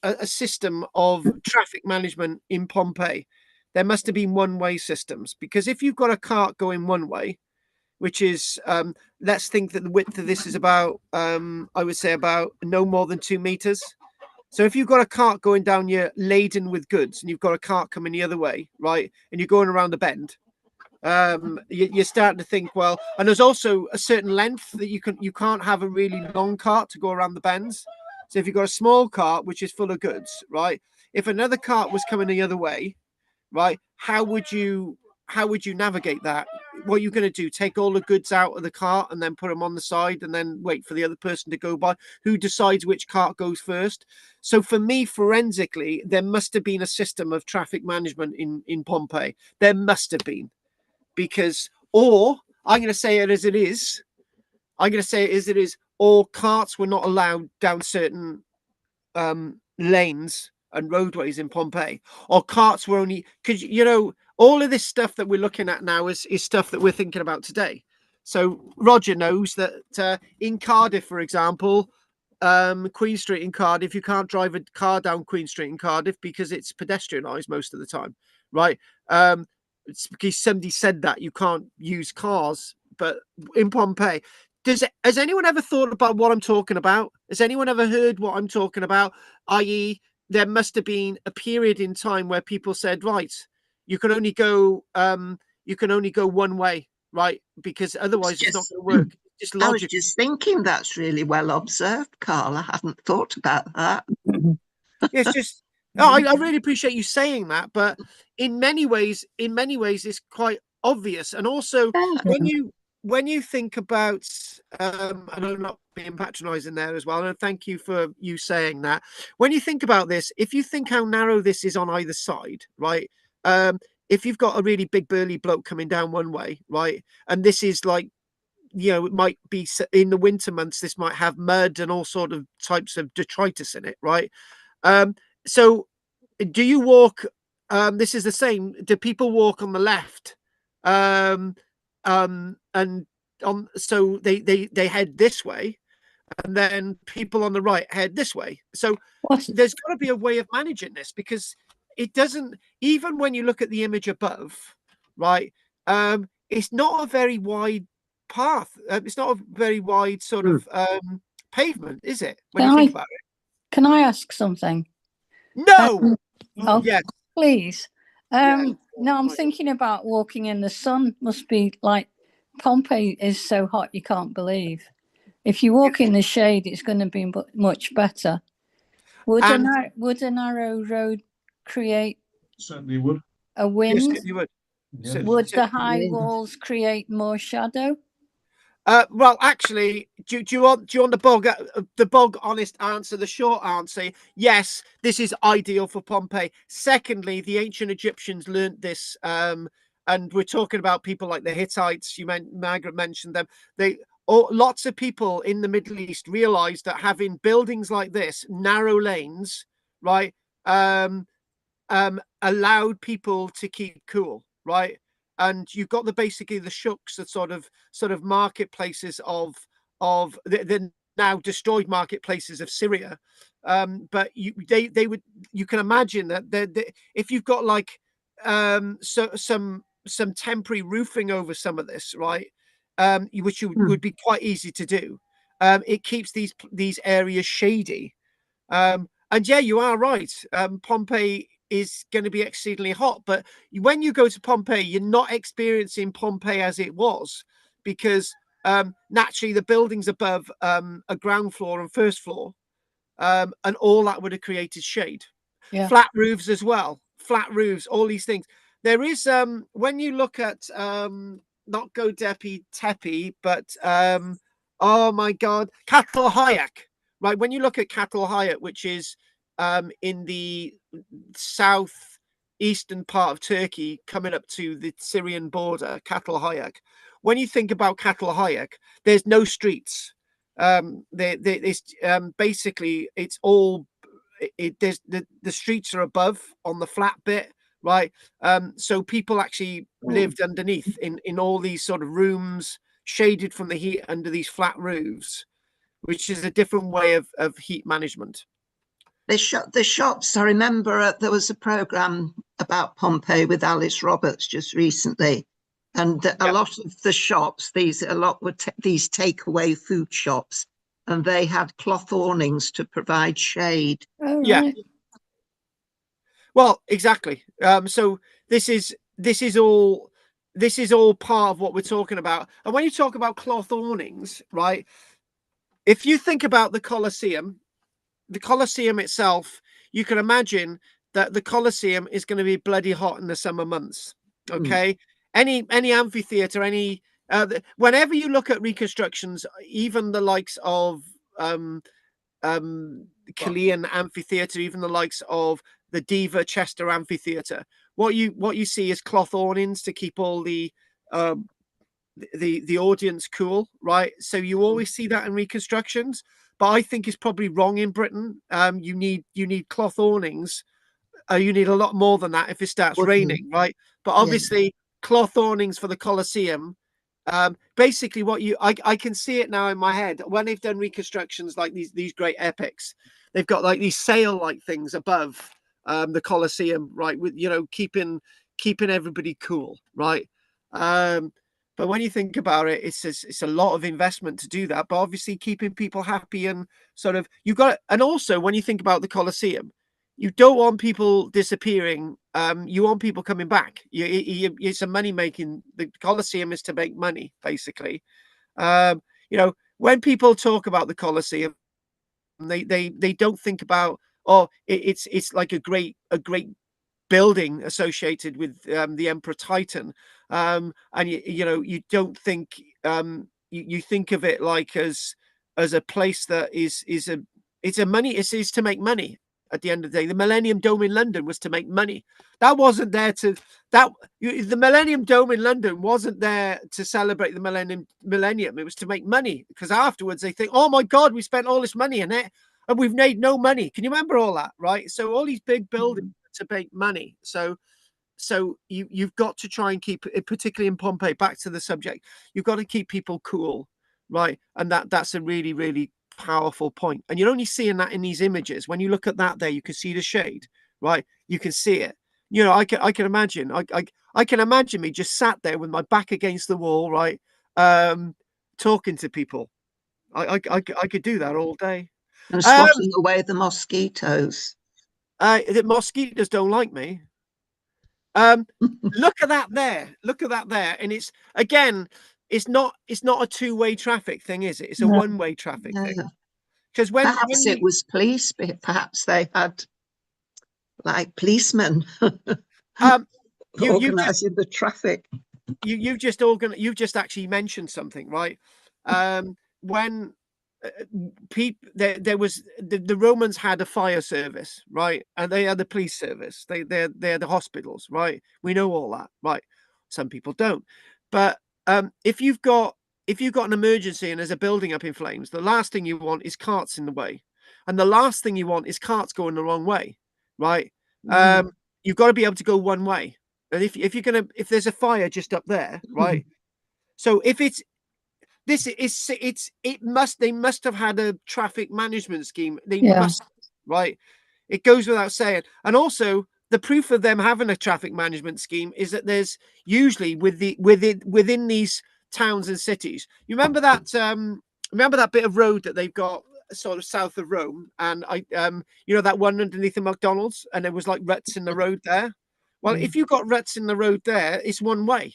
a system of traffic management in Pompeii. There must have been one-way systems, because if you've got a cart going one way, which is let's think that the width of this is about I would say about no more than 2 meters. So if you've got a cart going down, you're laden with goods, and you've got a cart coming the other way, right, and you're going around the bend, you're starting to think, well, and there's also a certain length that you can't have a really long cart to go around the bends. So if you've got a small cart which is full of goods, right, if another cart was coming the other way, right, how would you navigate that? What are you going to do? Take all the goods out of the cart and then put them on the side and then wait for the other person to go by? Who decides which cart goes first? So for me, forensically, there must have been a system of traffic management in Pompeii. There must have been, because, or I'm going to say it as it is. Or carts were not allowed down certain lanes and roadways in Pompeii, or carts were only, because all of this stuff that we're looking at now is stuff that we're thinking about today. So Roger knows that in Cardiff, for example, Queen Street in Cardiff, you can't drive a car down Queen Street in Cardiff because it's pedestrianised most of the time, right? It's because somebody said that you can't use cars, but in Pompeii, has anyone ever thought about what I'm talking about? Has anyone ever heard what I'm talking about? I.e., there must have been a period in time where people said, right, you can only go one way, right? Because otherwise it's not going to work. Just logic. I was just thinking that's really well observed, Carl. I hadn't thought about that. It's just, I really appreciate you saying that, but in many ways, it's quite obvious. And also, when you think about, and I'm not being patronising there as well, and thank you for you saying that. When you think about this, if you think how narrow this is on either side, right? If you've got a really big burly bloke coming down one way, right, and this is like, it might be in the winter months, this might have mud and all sort of types of detritus in it, right? So do you walk, this is the same, do people walk on the left? And so they head this way, and then people on the right head this way. So there's got to be a way of managing this, because it doesn't, even when you look at the image above, right, it's not a very wide path. It's not a very wide sort of pavement, is it, when you think about it? Can I ask something? No. Yes, please. No, I'm thinking about walking in the sun. Must be like, Pompeii is so hot you can't believe. If you walk in the shade, it's going to be much better. Would a narrow road create? Certainly would. A wind? Yes, you would. Yes. Would the high walls create more shadow? Well, actually, do you want the bog honest answer? The short answer: yes, this is ideal for Pompeii. Secondly, the ancient Egyptians learnt this, and we're talking about people like the Hittites. Margaret mentioned them. Lots of people in the Middle East realized that having buildings like this, narrow lanes, right, allowed people to keep cool, right? And you've got basically the shuks, the sort of marketplaces of the now destroyed marketplaces of Syria. But you can imagine that if you've got like some temporary roofing over some of this, right, which would be quite easy to do. It keeps these areas shady. And yeah, you are right. Pompeii is going to be exceedingly hot, but when you go to Pompeii, you're not experiencing Pompeii as it was, because naturally the buildings above a ground floor and first floor, and all that would have created shade. Flat roofs as well, flat roofs, all these things. There is when you look at not Göbekli Tepe, but oh my god, Cattle Hayek, right? When you look at Cattle Hayek, which is in the southeastern part of Turkey, coming up to the Syrian border, Cattle Hayek. When you think about Cattle Hayek, there's no streets. Basically it's all there's the streets are above on the flat bit, right? So people actually lived underneath in all these sort of rooms, shaded from the heat under these flat roofs, which is a different way of heat management. They shut the shops. I remember there was a program about Pompeii with Alice Roberts just recently, And a lot of the shops, these takeaway food shops, and they had cloth awnings to provide shade. Oh, Yeah. right. Well, exactly. So this is all part of what we're talking about. And when you talk about cloth awnings, right? If you think about the Colosseum itself, you can imagine that the Colosseum is going to be bloody hot in the summer months. Okay, any amphitheater, whenever you look at reconstructions, even the likes of Chilean Amphitheatre, even the likes of the Diva Chester Amphitheatre, what you see is cloth awnings to keep all the audience cool, right? So you always see that in reconstructions, but I think it's probably wrong in Britain. You need cloth awnings. You need a lot more than that if it starts raining, right? But obviously, cloth awnings for the Colosseum. Basically, I can see it now in my head when they've done reconstructions like these great epics. They've got like these sail-like things above the Colosseum, right? With keeping everybody cool, right? But when you think about it, it's a lot of investment to do that. But obviously, keeping people happy and sort of and also when you think about the Colosseum, you don't want people disappearing. You want people coming back. It's a money making. The Colosseum is to make money, basically. When people talk about the Colosseum, they don't think about it's like a great building associated with the Emperor Titan, and you don't think you think of it like as a place that is to make money. At the end of the day, the Millennium Dome in London was to make money. That wasn't there the Millennium Dome in London wasn't there to celebrate the millennium. It was to make money, because afterwards they think, oh my God, we spent all this money in it and we've made no money. Can you remember all that? Right. So all these big buildings to make money. So you've got to try and keep it, particularly in Pompeii, back to the subject, you've got to keep people cool. Right. And that's a really, really powerful point. And you're only seeing that in these images. When you look at that there, you can see the shade, right? You can see it. I can imagine. I can imagine me just sat there with my back against the wall, right? Talking to people. I could do that all day. And swatting away the mosquitoes. The mosquitoes don't like me. Look at that there. Look at that there. And it's not a two-way traffic thing, is it? It's a one-way traffic thing. Because perhaps it was police, but perhaps they had like policemen organizing the traffic. You've just actually mentioned something, right? When there was the Romans had a fire service, right? And they had the police service. They're the hospitals, right? We know all that, right? Some people don't. But if you've got an emergency and there's a building up in flames, the last thing you want is carts in the way, and the last thing you want is carts going the wrong way, right? You've got to be able to go one way. And if there's a fire just up there, right? So if they must have had a traffic management scheme. They must, right? It goes without saying. And also, the proof of them having a traffic management scheme is that there's usually within these towns and cities. You remember that bit of road that they've got sort of south of Rome, and that one underneath the McDonald's, and there was like ruts in the road there. Well, if you've got ruts in the road there, it's one way.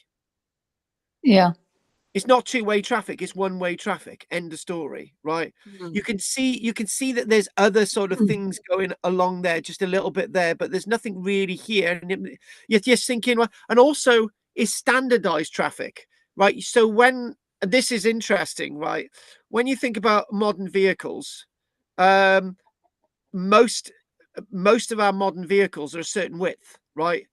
Yeah. It's not two-way traffic, it's one-way traffic. End of story, right? You can see that there's other sort of things going along there, just a little bit there, but there's nothing really here. And you're just thinking, and also it's standardized traffic, right? So this is interesting, right? When you think about modern vehicles, most of our modern vehicles are a certain width, right?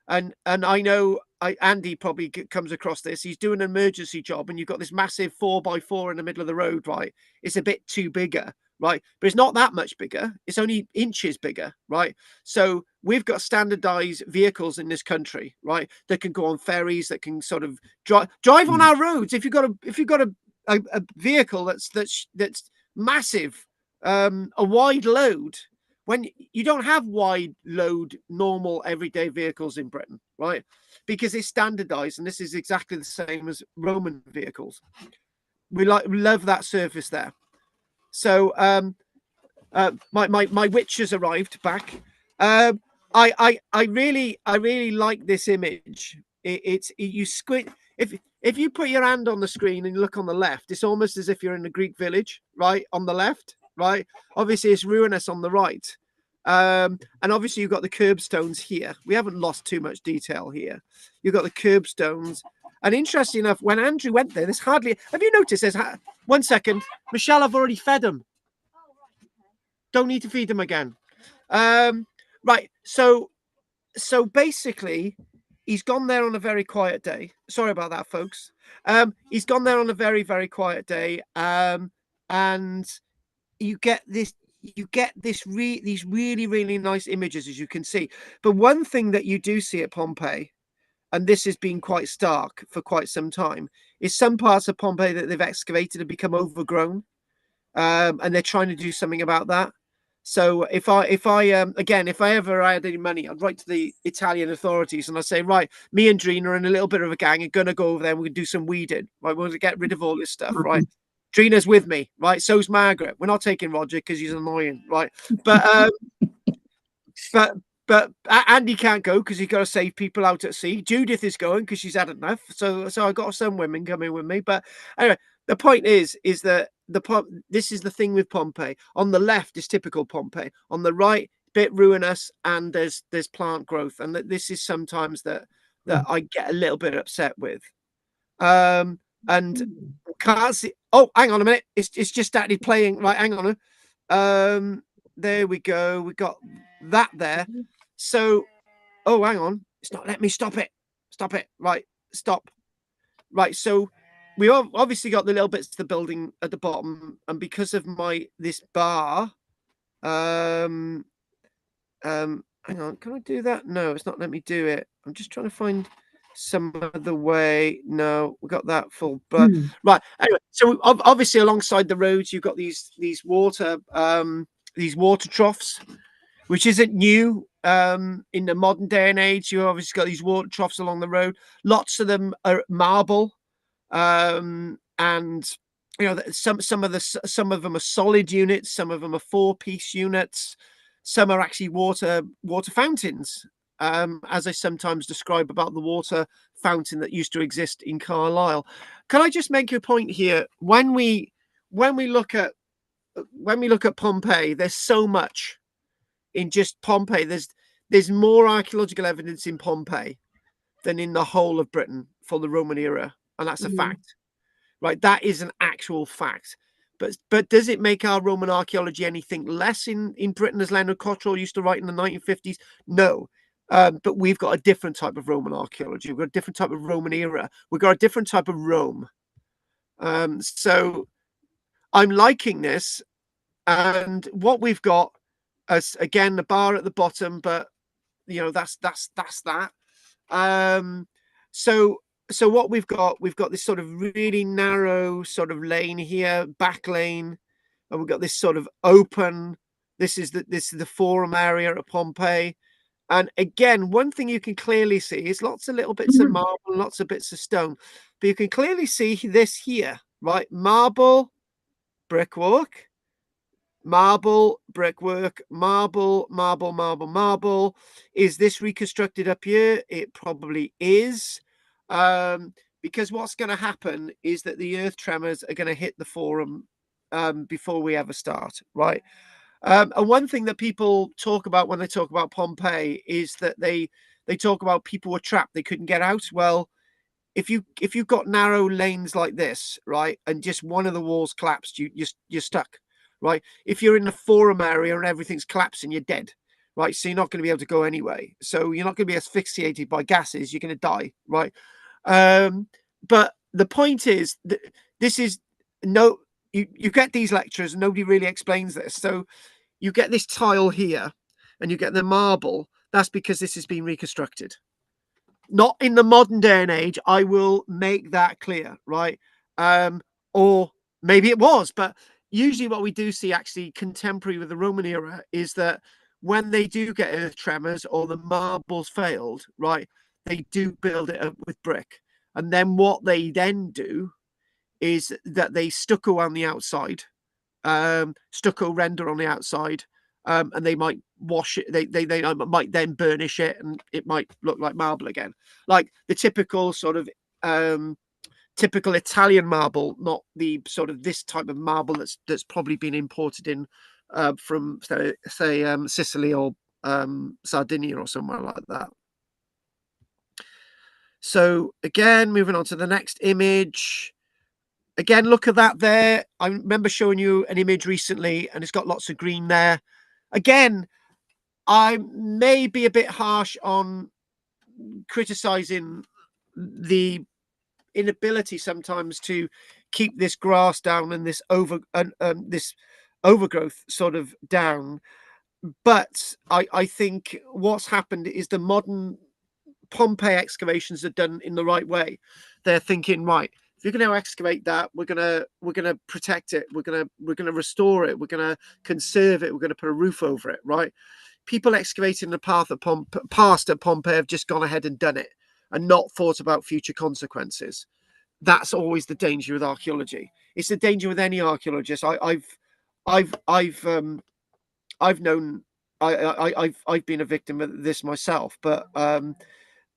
And I know Andy probably comes across this. He's doing an emergency job, and you've got this massive 4x4 in the middle of the road, right? It's a bit too bigger, right? But it's not that much bigger. It's only inches bigger, right? So we've got standardized vehicles in this country, right? That can go on ferries, that can sort of drive on our roads. If you've got a vehicle that's massive, a wide load. When you don't have wide load, normal everyday vehicles in Britain, right? Because it's standardized, and this is exactly the same as Roman vehicles. We love that surface there. So my witch has arrived back. I really like this image. You squint. If you put your hand on the screen and you look on the left, it's almost as if you're in a Greek village, right? On the left, right? Obviously, it's ruinous on the right. And obviously, you've got the curbstones here. We haven't lost too much detail here. You've got the curbstones. And interesting enough, when Andrew went there, there's hardly... Have you noticed there's... 1 second. Michelle, I've already fed him. Don't need to feed him again. Right. So basically, he's gone there on a very quiet day. Sorry about that, folks. He's gone there on a very, very quiet day. And you get these really, really nice images, as you can see. But one thing that you do see at Pompeii, and this has been quite stark for quite some time, is some parts of Pompeii that they've excavated have become overgrown. And they're trying to do something about that. So if I ever had any money, I'd write to the Italian authorities and I'd say, right, me and Drina and a little bit of a gang are gonna go over there and we're gonna do some weeding. Right, we're gonna get rid of all this stuff, right? Drina's with me, right? So's Margaret. We're not taking Roger because he's annoying, right? But but Andy can't go because he's got to save people out at sea. Judith is going because she's had enough. So I got some women coming with me. But anyway, the point is that this is the thing with Pompeii. On the left is typical Pompeii. On the right, bit ruinous, and there's plant growth, and this is sometimes that I get a little bit upset with. And can't see. Oh, hang on a minute. It's just started playing. Right, hang on. There we go. We got that there. So, oh, hang on. It's not letting me stop it. Stop it. Right, stop. Right, so we obviously got the little bits of the building at the bottom, and because of this bar, hang on, can I do that? No, it's not letting me do it. I'm just trying to find some other way. No, we got that full, but right. Anyway, so obviously alongside the roads, you've got these water troughs, which isn't new. In the modern day and age, you obviously got these water troughs along the road. Lots of them are marble, and you know some of them are solid units. Some of them are 4-piece units. Some are actually water fountains, as I sometimes describe about the water fountain that used to exist in Carlisle. Can I just make a point here? When we look at Pompeii, there's so much in just Pompeii. There's more archaeological evidence in Pompeii than in the whole of Britain for the Roman era, and that's a fact, right? That is an actual fact. But does it make our Roman archaeology anything less in Britain, as Leonard Cottrell used to write in the 1950s? No. But we've got a different type of Roman archaeology. We've got a different type of Roman era. We've got a different type of Rome. So I'm liking this. And what we've got as, again, the bar at the bottom, but you know, that's that. So what we've got this sort of really narrow sort of lane here, back lane, and we've got this sort of open. This is the forum area at Pompeii. And again, one thing you can clearly see is lots of little bits of marble, lots of bits of stone. But you can clearly see this here, right? Marble, brickwork, marble, brickwork, marble, marble, marble, marble. Is this reconstructed up here? It probably is. Because what's going to happen is that the earth tremors are going to hit the forum before we ever start, right? And one thing that people talk about when they talk about Pompeii is that they talk about people were trapped, they couldn't get out. Well, if you've got narrow lanes like this, right, and just one of the walls collapsed, you're stuck, right? If you're in the forum area and everything's collapsing, you're dead, right? So you're not going to be able to go anyway. So you're not going to be asphyxiated by gases. You're going to die, right? But the point is that this is you get these lectures and nobody really explains this. So you get this tile here and you get the marble. That's because this has been reconstructed. Not in the modern day and age. I will make that clear, right? Or maybe it was, but usually what we do see actually contemporary with the Roman era is that when they do get earth tremors or the marbles failed, right, they do build it up with brick. And then what they then do is that they stucco on the outside, stucco render on the outside, and they might wash it. They might then burnish it, and it might look like marble again, like the typical sort of typical Italian marble, not the sort of this type of marble that's probably been imported in from say Sicily or Sardinia or somewhere like that. So again, moving on to the next image. Again, look at that there. I remember showing you an image recently, and it's got lots of green there. Again, I may be a bit harsh on criticizing the inability sometimes to keep this grass down and this this overgrowth sort of down. But I think what's happened is the modern Pompeii excavations are done in the right way. They're thinking, right, if you're going to excavate that, we're gonna protect it, we're gonna restore it, we're gonna conserve it, we're gonna put a roof over it, right? People excavating the past at Pompeii have just gone ahead and done it and not thought about future consequences. That's always the danger with archaeology. It's the danger with any archaeologist. I've known, I've been a victim of this myself, but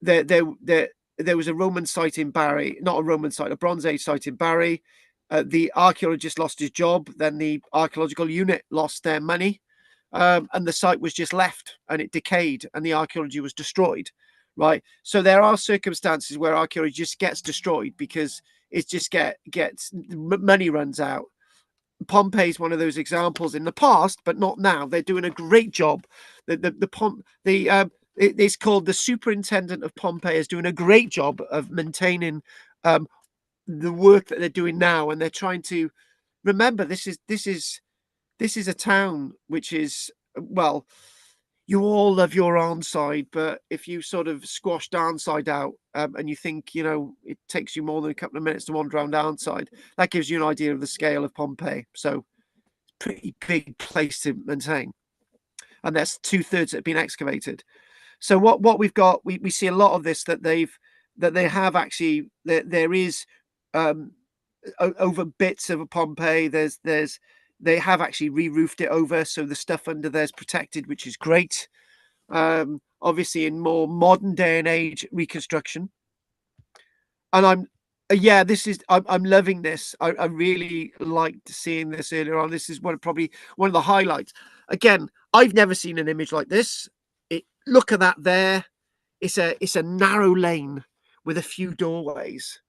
there was a Roman site in Barry, not a Roman site, a Bronze Age site in Barry. The archaeologist lost his job, then the archaeological unit lost their money, and the site was just left, and it decayed, and the archaeology was destroyed. Right, so there are circumstances where archaeology just gets destroyed because it just gets money runs out. Pompeii is one of those examples in the past, but not now. They're doing a great job. It's called the superintendent of Pompeii is doing a great job of maintaining the work that they're doing now, and they're trying to remember this is a town which is, well, you all love your Arnside, but if you sort of squash Arnside out and you think, you know, it takes you more than a couple of minutes to wander around Arnside, that gives you an idea of the scale of Pompeii. So pretty big place to maintain, and that's 2/3 that have been excavated. So what we've got, we see a lot of this that they have actually, there is over bits of a Pompeii. They have actually re-roofed it over, so the stuff under there's protected, which is great. Obviously, in more modern day and age reconstruction, and I'm loving this. I really liked seeing this earlier on. This is probably one of the highlights. Again, I've never seen an image like this. Look at that there. It's a narrow lane with a few doorways,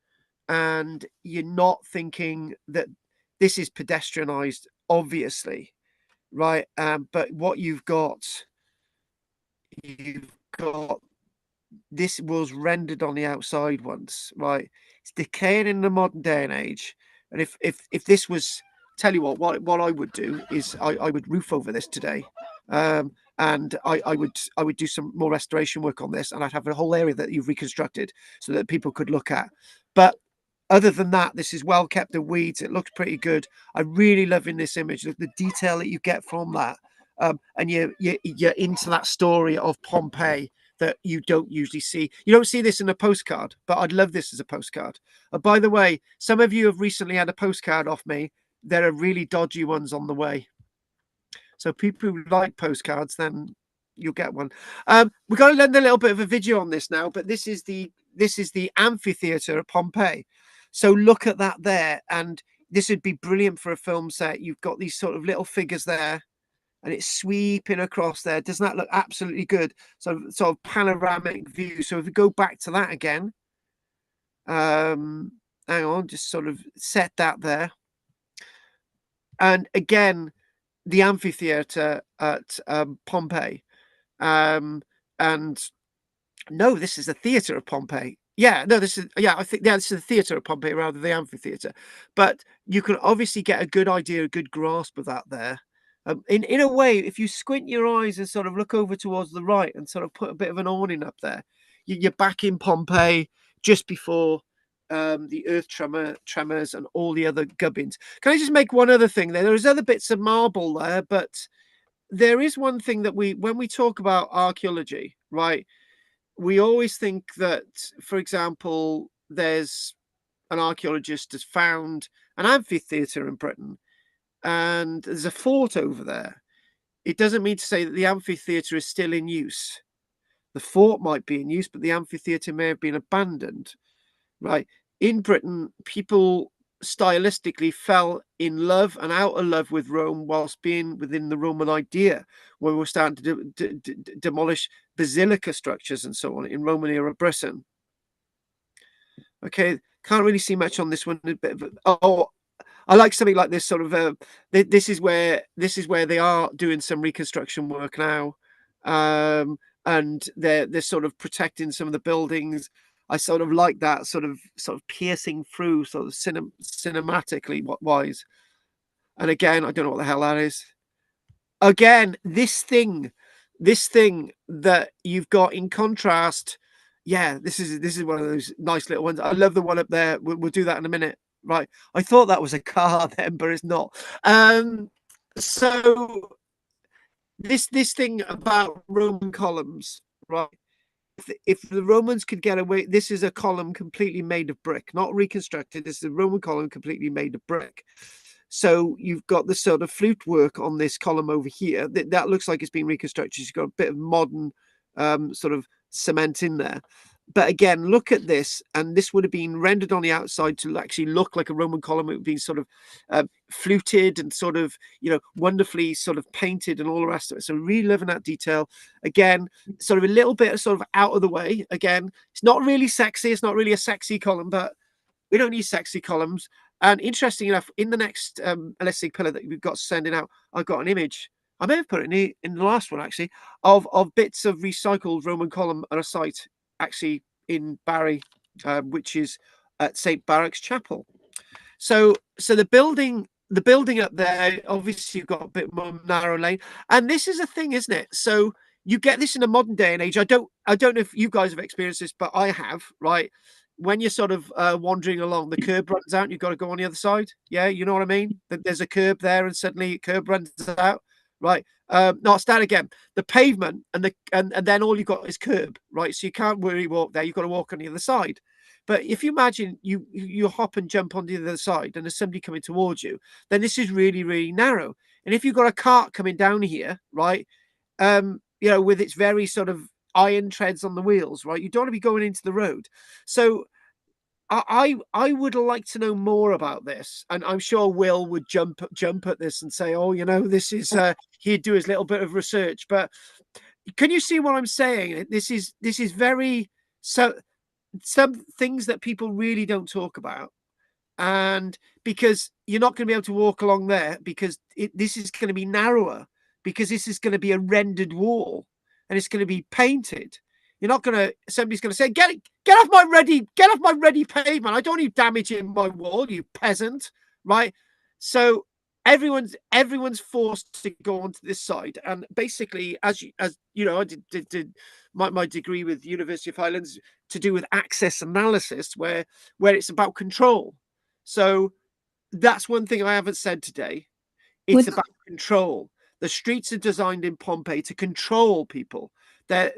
and you're not thinking that this is pedestrianized, obviously, right? But what you've got this was rendered on the outside once, right? It's decaying in the modern day and age, and if this was, tell you what I would do is I would roof over this today, and I would do some more restoration work on this, and I'd have a whole area that you've reconstructed so that people could look at. But other than that, this is well kept of weeds. It looks pretty good. I'm really loving this image. The detail that you get from that, and you're into that story of Pompeii that you don't usually see. You don't see this in a postcard, but I'd love this as a postcard. By the way, some of you have recently had a postcard off me. There are really dodgy ones on the way. So people who like postcards, then you'll get one. We're going to learn a little bit of a video on this now, but this is the amphitheater at Pompeii. So look at that there, and this would be brilliant for a film set. You've got these sort of little figures there, and it's sweeping across there. Doesn't that look absolutely good? So sort of panoramic view. So if we go back to that again, hang on, just sort of set that there. And again, the amphitheater at Pompeii. And no, this is the theater of Pompeii. Yeah, no, this is, this is the theater of Pompeii rather than the amphitheater. But you can obviously get a good idea, a good grasp of that there. In a way, if you squint your eyes and sort of look over towards the right and sort of put a bit of an awning up there, you're back in Pompeii just before the earth tremors and all the other gubbins. Can I just make one other thing there? There's other bits of marble there, but there is one thing that when we talk about archaeology, right, we always think that, for example, there's an archaeologist has found an amphitheatre in Britain and there's a fort over there. It doesn't mean to say that the amphitheatre is still in use. The fort might be in use, but the amphitheatre may have been abandoned, right? In Britain, people stylistically fell in love and out of love with Rome whilst being within the Roman idea, when we were starting to demolish basilica structures and so on in Roman era Britain. Okay, can't really see much on this one. Oh, I like something like this sort of. This is where they are doing some reconstruction work now, and they're sort of protecting some of the buildings. I sort of like that sort of piercing through, sort of cinematically wise. And again, I don't know what the hell that is. Again, this thing that you've got in contrast. Yeah, this is one of those nice little ones. I love the one up there. We'll do that in a minute. Right. I thought that was a car then, but it's not. So this thing about Roman columns, right? If the Romans could get away, this is a column completely made of brick, not reconstructed. This is a Roman column completely made of brick. So you've got the sort of flute work on this column over here. That looks like it's been reconstructed. You've got a bit of modern sort of cement in there. But again, look at this, and this would have been rendered on the outside to actually look like a Roman column. It would be sort of fluted and sort of, wonderfully sort of painted and all the rest of it. So really loving that detail. Again, sort of a little bit of sort of out of the way. Again, it's not really sexy. It's not really a sexy column, but we don't need sexy columns. And interesting enough, in the next Elystic pillar that we've got sending out, I've got an image. I may have put it in the last one, actually, of bits of recycled Roman column at a site, actually in Barry, which is at St. Barrack's Chapel. So the building up there, obviously you've got a bit more narrow lane, and this is a thing, isn't it? So you get this in a modern day and age. I don't know if you guys have experienced this, but I have. Right, when you're sort of wandering along, the curb runs out, and you've got to go on the other side. Yeah, you know what I mean? There's a curb there, and suddenly curb runs out. Right. No, I'll start again. The pavement and then all you've got is curb, right? So you can't really walk there. You've got to walk on the other side. But if you imagine you hop and jump on the other side and there's somebody coming towards you, then this is really, really narrow. And if you've got a cart coming down here, right, with its very sort of iron treads on the wheels, right, you don't want to be going into the road. So I would like to know more about this, and I'm sure Will would jump at this and say, "Oh, this is." He'd do his little bit of research, but can you see what I'm saying? This is very some things that people really don't talk about, and because you're not going to be able to walk along there because this is going to be narrower, because this is going to be a rendered wall and it's going to be painted. You're not going to, somebody's going to say, get off my ready pavement. I don't need damage in my wall, you peasant, right? So everyone's forced to go onto this side. And basically, as you know, I did my degree with University of Highlands to do with access analysis, where it's about control. So that's one thing I haven't said today. It's about control. The streets are designed in Pompeii to control people. They're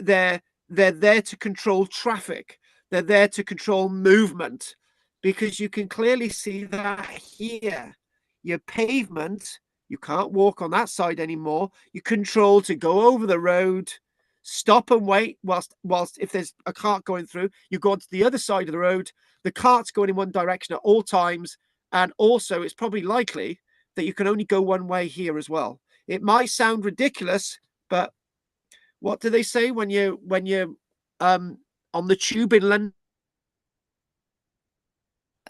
there to control traffic. They're there to control movement, because you can clearly see that here. Your pavement, you can't walk on that side anymore. You control to go over the road, stop and wait whilst if there's a cart going through, you go onto the other side of the road. The cart's going in one direction at all times. And also, it's probably likely that you can only go one way here as well. It might sound ridiculous, but what do they say when you're on the tube in London?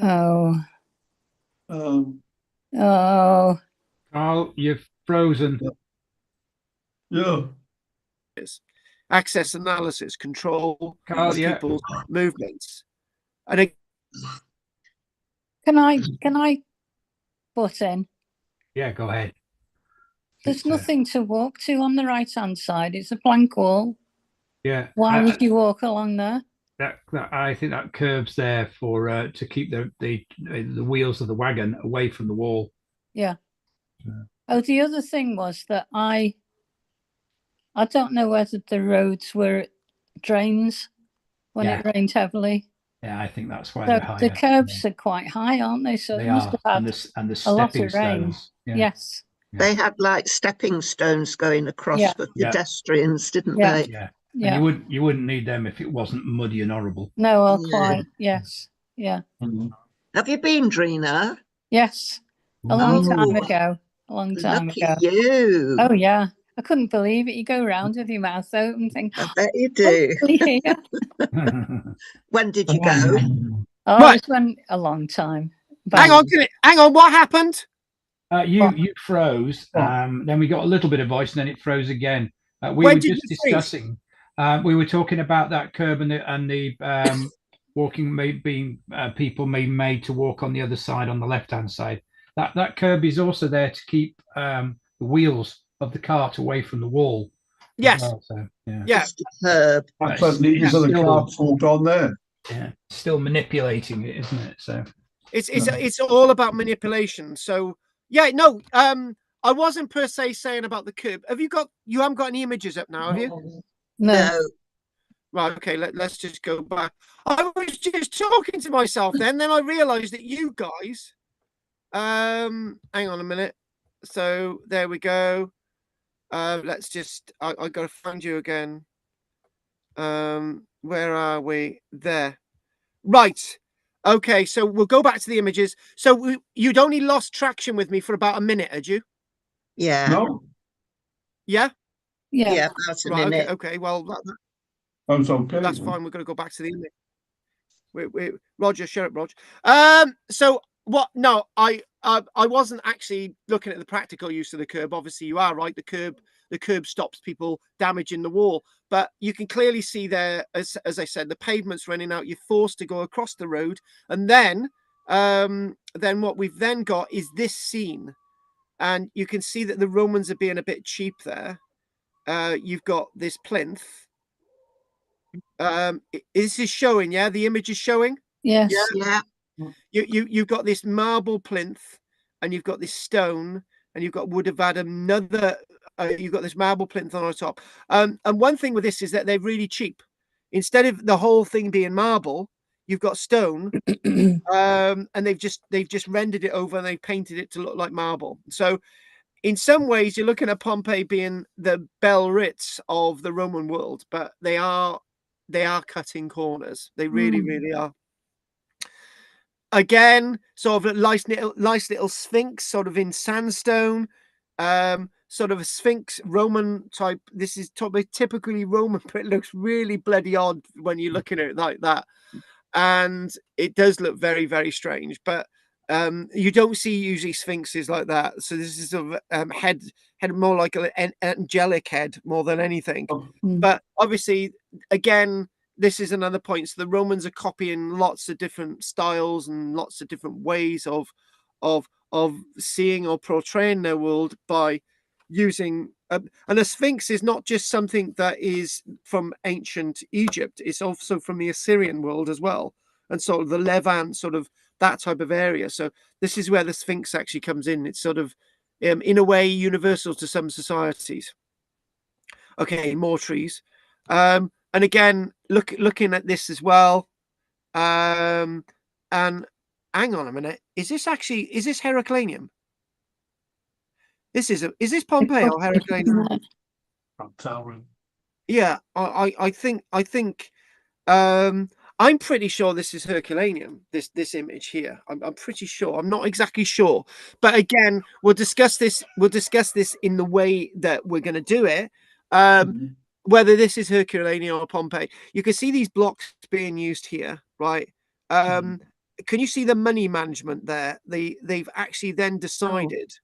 Oh. Carl, you've frozen. Yeah. Access analysis, control Carl, people's movements. And can I butt in? Yeah, go ahead. There's nothing to walk to on the right-hand side. It's a blank wall. Yeah. Why would you walk along there? That I think that curb's there for to keep the wheels of the wagon away from the wall. Yeah. Oh, the other thing was that I don't know whether the roads were drains when it rained heavily. Yeah, I think that's why so they're higher. The curbs are quite high, aren't they? So they it must have had and the a lot stepping of rain. stones. Yeah. Yes. Yeah. They had like stepping stones going across for pedestrians, didn't they? Yeah. And you wouldn't need them if it wasn't muddy and horrible. No, well, quite. Yes. Yeah. Have you been, Drina? Yes. A long time ago. A long time Lucky ago. you. Oh yeah. I couldn't believe it. You go around with your mouth open and think, I bet you do. When did you go? Oh, it's been a long time. Hang on. What happened? You froze. Then we got a little bit of voice, and then it froze again. We were just discussing. We were talking about that curb and the walking being people made to walk on the other side, on the left-hand side. That curb is also there to keep the wheels of the cart away from the wall. Yes. Well, so, yeah. Just a curb. Absolutely. So the carts walked on there. Yeah. Still manipulating it, isn't it? So it's all about manipulation. So yeah, no. I wasn't per se saying about the curb. You haven't got any images up now, have you? No. Right, okay, let's just go back. I was just talking to myself then I realized that you guys, hang on a minute. So there we go. Let's just, I gotta find you again. Where are we? There. Right. Okay, so we'll go back to the images. So you'd only lost traction with me for about a minute, had you? Yeah. No. Yeah? Yeah, about a minute. Okay, well, That's okay. That's fine. We're going to go back to the image. Roger, shut up, Roger. So what? No, I wasn't actually looking at the practical use of the curb. Obviously, you are right. The curb stops people damaging the wall, but you can clearly see there, as I said, the pavement's running out. You're forced to go across the road, and then what we've then got is this scene, and you can see that the Romans are being a bit cheap there. You've got this plinth. This is showing, yeah, the image is showing. Yes. Yeah. You've got this marble plinth, and you've got this stone, and would have had another. You've got this marble plinth on top. And one thing with this is that they're really cheap. Instead of the whole thing being marble, you've got stone, and they've just rendered it over and they've painted it to look like marble. So in some ways, you're looking at Pompeii being the Bell Ritz of the Roman world, but they are cutting corners. They really, really are. Again, sort of a nice little sphinx, sort of in sandstone, sort of a sphinx Roman type. This is typically Roman, but it looks really bloody odd when you're looking at it like that, and it does look very, very strange. But you don't see usually sphinxes like that. So this is sort of head more like an angelic head more than anything. But obviously, again, this is another point. So the Romans are copying lots of different styles and lots of different ways of seeing or portraying their world by using. And a sphinx is not just something that is from ancient Egypt. It's also from the Assyrian world as well, and sort of the Levant, sort of that type of area. So this is where the sphinx actually comes in. It's sort of, in a way, universal to some societies. Okay, more trees. And again, looking at this as well. And hang on a minute. Is this Heracleum? Is this Pompeii or Heracleum? Yeah, I think I'm pretty sure this is Herculaneum, this image here. I'm pretty sure. I'm not exactly sure. But again, we'll discuss this in the way that we're going to do it. Whether this is Herculaneum or Pompeii. You can see these blocks being used here, right? Can you see the money management there? They've actually then decided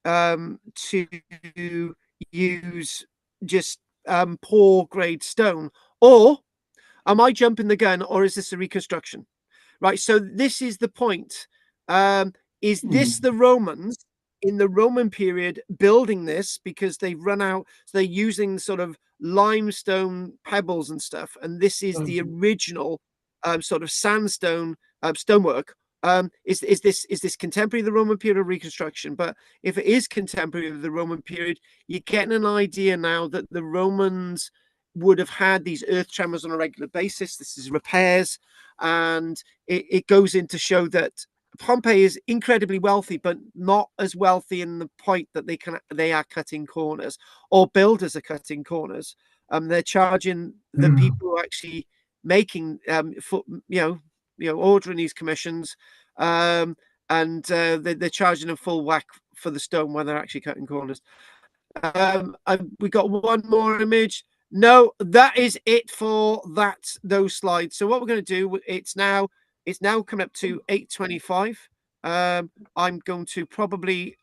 to use just poor grade stone. Or am I jumping the gun, or is this a reconstruction? Right, so this is the point. Is this the Romans in the Roman period building this because they've run out? So they're using sort of limestone pebbles and stuff, and this is the original sort of sandstone stonework. Is this contemporary of the Roman period or reconstruction? But if it is contemporary of the Roman period, you're getting an idea now that the Romans would have had these earth tremors on a regular basis. This is repairs, and it goes in to show that Pompeii is incredibly wealthy, but not as wealthy in the point that they are cutting corners, or builders are cutting corners. They're charging the people who are actually making, ordering these commissions, and they're charging them full whack for the stone when they're actually cutting corners. We got one more image. No, that is it for those slides. So what we're going to do, it's now coming up to 8:25. I'm going to probably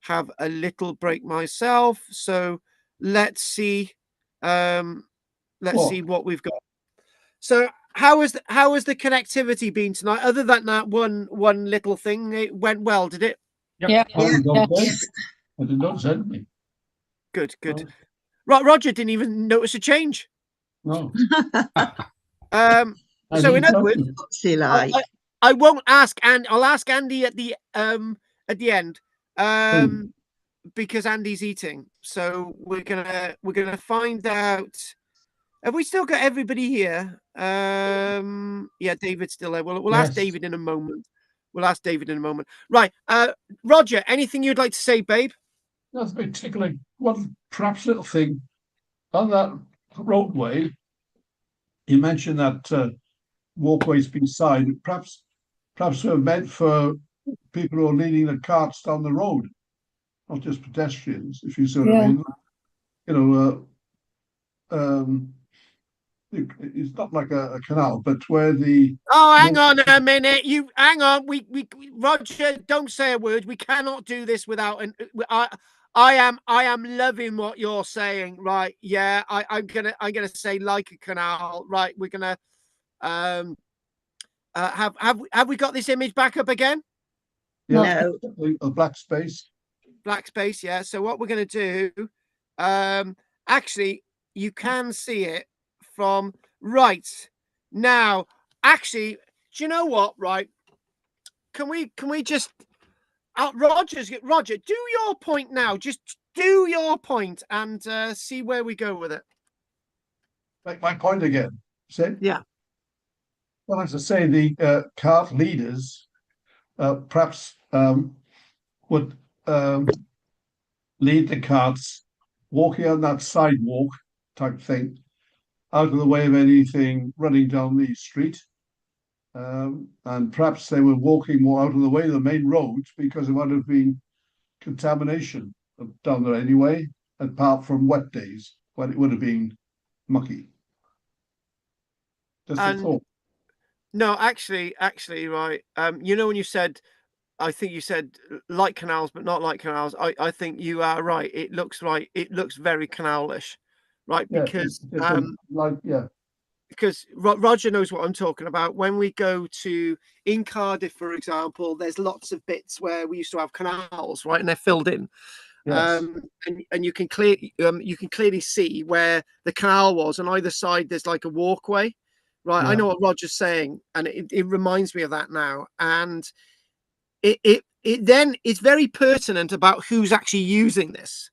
have a little break myself. So let's see see what we've got. So how has the connectivity been tonight? Other than that one little thing, it went well, did it? Yep. I did not send me. Good. Roger didn't even notice a change. No. So in other words, I won't ask, and I'll ask Andy at the end, because Andy's eating. So we're gonna find out. Have we still got everybody here? Yeah, David's still there. We'll ask David in a moment. Right. Roger, anything you'd like to say, babe? Nothing particularly. One perhaps little thing on that roadway. You mentioned that walkways beside. Perhaps they're meant for people who are leading the carts down the road, not just pedestrians. If you see what I mean, it's not like a canal, but where the. Oh, hang on a minute. Hang on. We Roger, don't say a word. We cannot do this without I am loving what you're saying. Right. Yeah. I'm gonna say like a canal. Right. We're gonna have we got this image back up again? Yeah. No. A black space. Black space. Yeah. So what we're gonna do, actually, you can see it from right now. Actually, do you know what? Right. Can we just Roger, do your point now. Just do your point and see where we go with it. Make my point again. See? Yeah. Well, as I say, the cart leaders perhaps would lead the carts walking on that sidewalk type thing, out of the way of anything running down the street. And perhaps they were walking more out of the way of the main roads because there would have been contamination down there anyway, apart from wet days when it would have been mucky. Just a thought. No, actually, right. When you said, I think you said like canals, but not like canals. I think you are right. It looks right. It looks very canalish, right? Because because Roger knows what I'm talking about. When we go in Cardiff, for example, there's lots of bits where we used to have canals, right, and they're filled in. Yes. And you can clearly see where the canal was, and either side there's like a walkway, right? Yeah. I know what Roger's saying, and it reminds me of that now. And it then it's very pertinent about who's actually using this.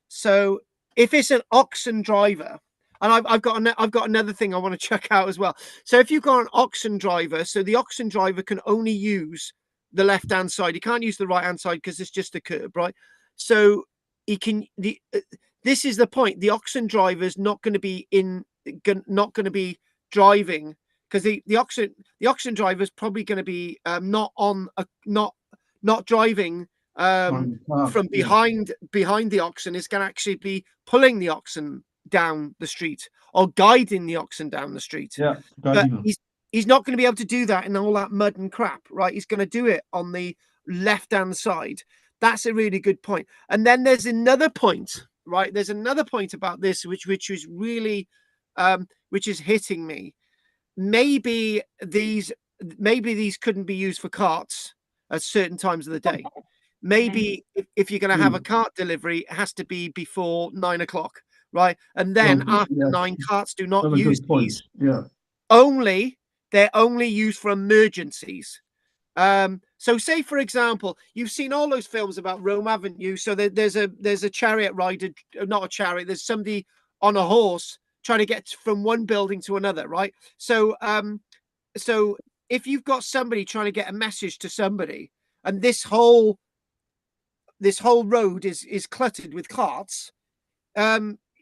So if it's an oxen driver, and I've got another thing I want to check out as well. So if you've got an oxen driver, so the oxen driver can only use the left-hand side. He can't use the right-hand side because it's just a curb, right? So he can. This is the point. The oxen driver is not going to be driving, because the oxen driver is probably going to be not driving from behind the oxen. Is going to actually be pulling the oxen down the street or guiding the oxen down the street. Yeah, but he's not going to be able to do that in all that mud and crap, right? He's going to do it on the left-hand side. That's a really good point. And then there's another point, right? There's another point about this which is really which is hitting me. Maybe these couldn't be used for carts at certain times of the day. Maybe if you're going to have a cart delivery, it has to be before 9 o'clock, right? And then after 9, carts do not use these. Yeah. They're only used for emergencies. So say, for example, you've seen all those films about Rome, haven't you? So there's a chariot rider, not a chariot. There's somebody on a horse trying to get from one building to another, right? So so if you've got somebody trying to get a message to somebody, and this whole road is cluttered with carts,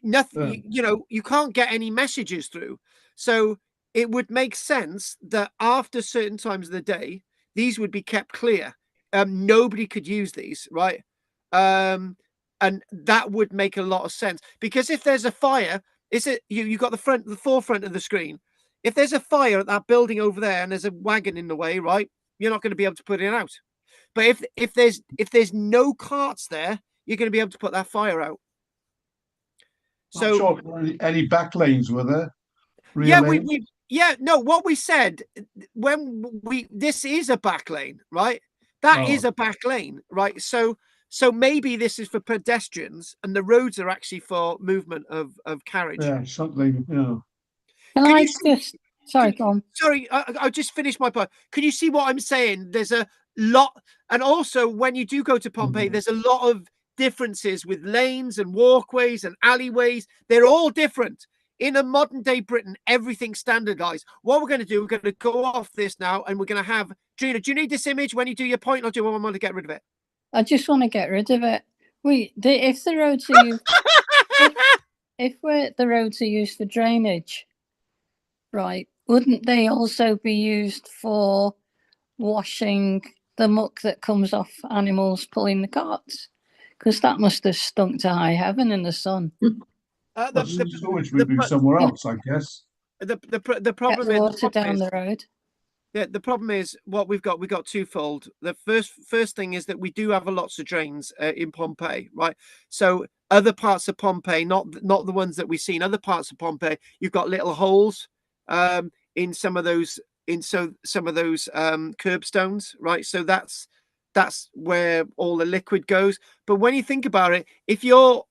nothing, you can't get any messages through. So it would make sense that after certain times of the day, these would be kept clear. Nobody could use these, right? And that would make a lot of sense, because if there's a fire, you got the forefront of the screen. If there's a fire at that building over there and there's a wagon in the way, right, you're not going to be able to put it out. But if there's no carts there, you're going to be able to put that fire out. So, sure any back lanes were there? What we said this is a back lane, right? That is a back lane, right? So maybe this is for pedestrians, and the roads are actually for movement of carriage. Yeah, something. Sorry, go on. Sorry, I'll just finish my point. Can you see what I'm saying? There's a lot, and also when you do go to Pompeii, there's a lot of differences with lanes and walkways and alleyways. They're all different. In a modern day Britain, everything's standardized. What we're going to do, we're going to go off this now, and we're going to have Gina. Do you need this image when you do your point, or do you want to get rid of it? I just want to get rid of it. If the roads are used, if the roads are used for drainage, right? Wouldn't they also be used for washing the muck that comes off animals pulling the carts? Because that must have stunk to high heaven in the sun. Which would be somewhere else, I guess. The problem is water down the road. Yeah, the problem is what we've got twofold. The first thing is that we do have lots of drains in Pompeii, right? So other parts of Pompeii, not the ones that we've seen, other parts of Pompeii, you've got little holes in some of those curbstones, right? So that's where all the liquid goes. But when you think about it, if you're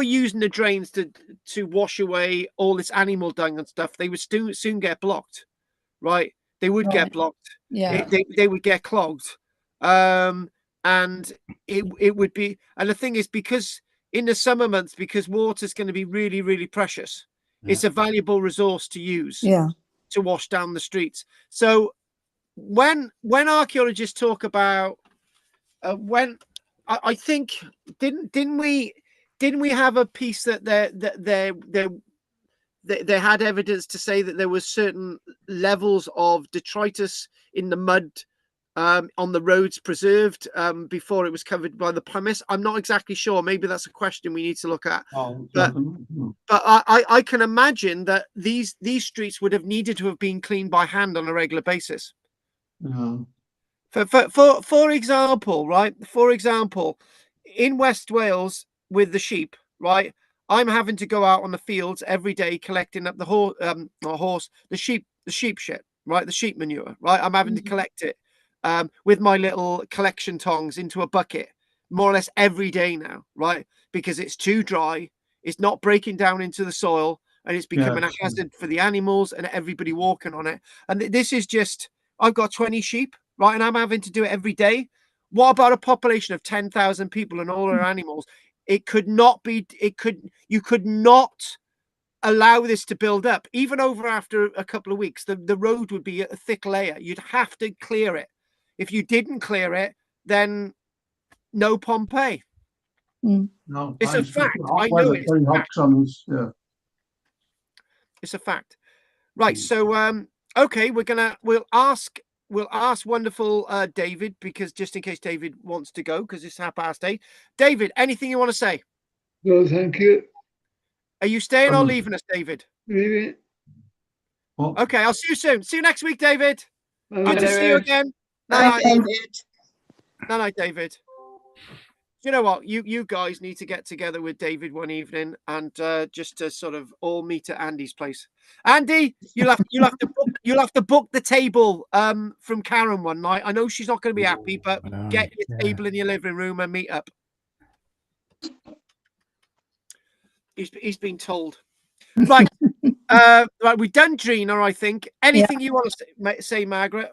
using the drains to wash away all this animal dung and stuff, they would soon get blocked, right? They would get blocked. Yeah, they would get clogged, and it would be. And the thing is, because in the summer months, because water is going to be really, really precious, it's a valuable resource to use. To wash down the streets. So when archaeologists talk about I think didn't we have a piece that they had evidence to say that there was certain levels of detritus in the mud on the roads preserved before it was covered by the pumice. I'm not exactly sure. Maybe that's a question we need to look at. But I can imagine that these streets would have needed to have been cleaned by hand on a regular basis. For example, right? For example, in West Wales with the sheep, right? I'm having to go out on the fields every day collecting up the sheep shit, right? The sheep manure, right? I'm having to collect it with my little collection tongs into a bucket more or less every day now, right? Because it's too dry, it's not breaking down into the soil, and it's becoming a hazard for the animals and everybody walking on it. And this is just, I've got 20 sheep, right? And I'm having to do it every day. What about a population of 10,000 people and all their animals? You could not allow this to build up. Even after a couple of weeks, the road would be a thick layer. You'd have to clear it. If you didn't clear it, then no Pompeii. No, it's a fact. I know it's a fact. It's a fact. Right. So okay, we'll ask wonderful David, because just in case David wants to go, because it's 8:30. David, anything you want to say? No, thank you. Are you staying or leaving us, David? Leaving. Okay, I'll see you soon. See you next week, David. Good to see you again. Bye, David. Night, David. You know what? You guys need to get together with David one evening and just to sort of all meet at Andy's place. Andy, you'll have to book the table from Karen one night. I know she's not going to be happy, but get your table in your living room and meet up. He's been told. Right. Right, we've done Gina, I think. Anything you want to say, Margaret?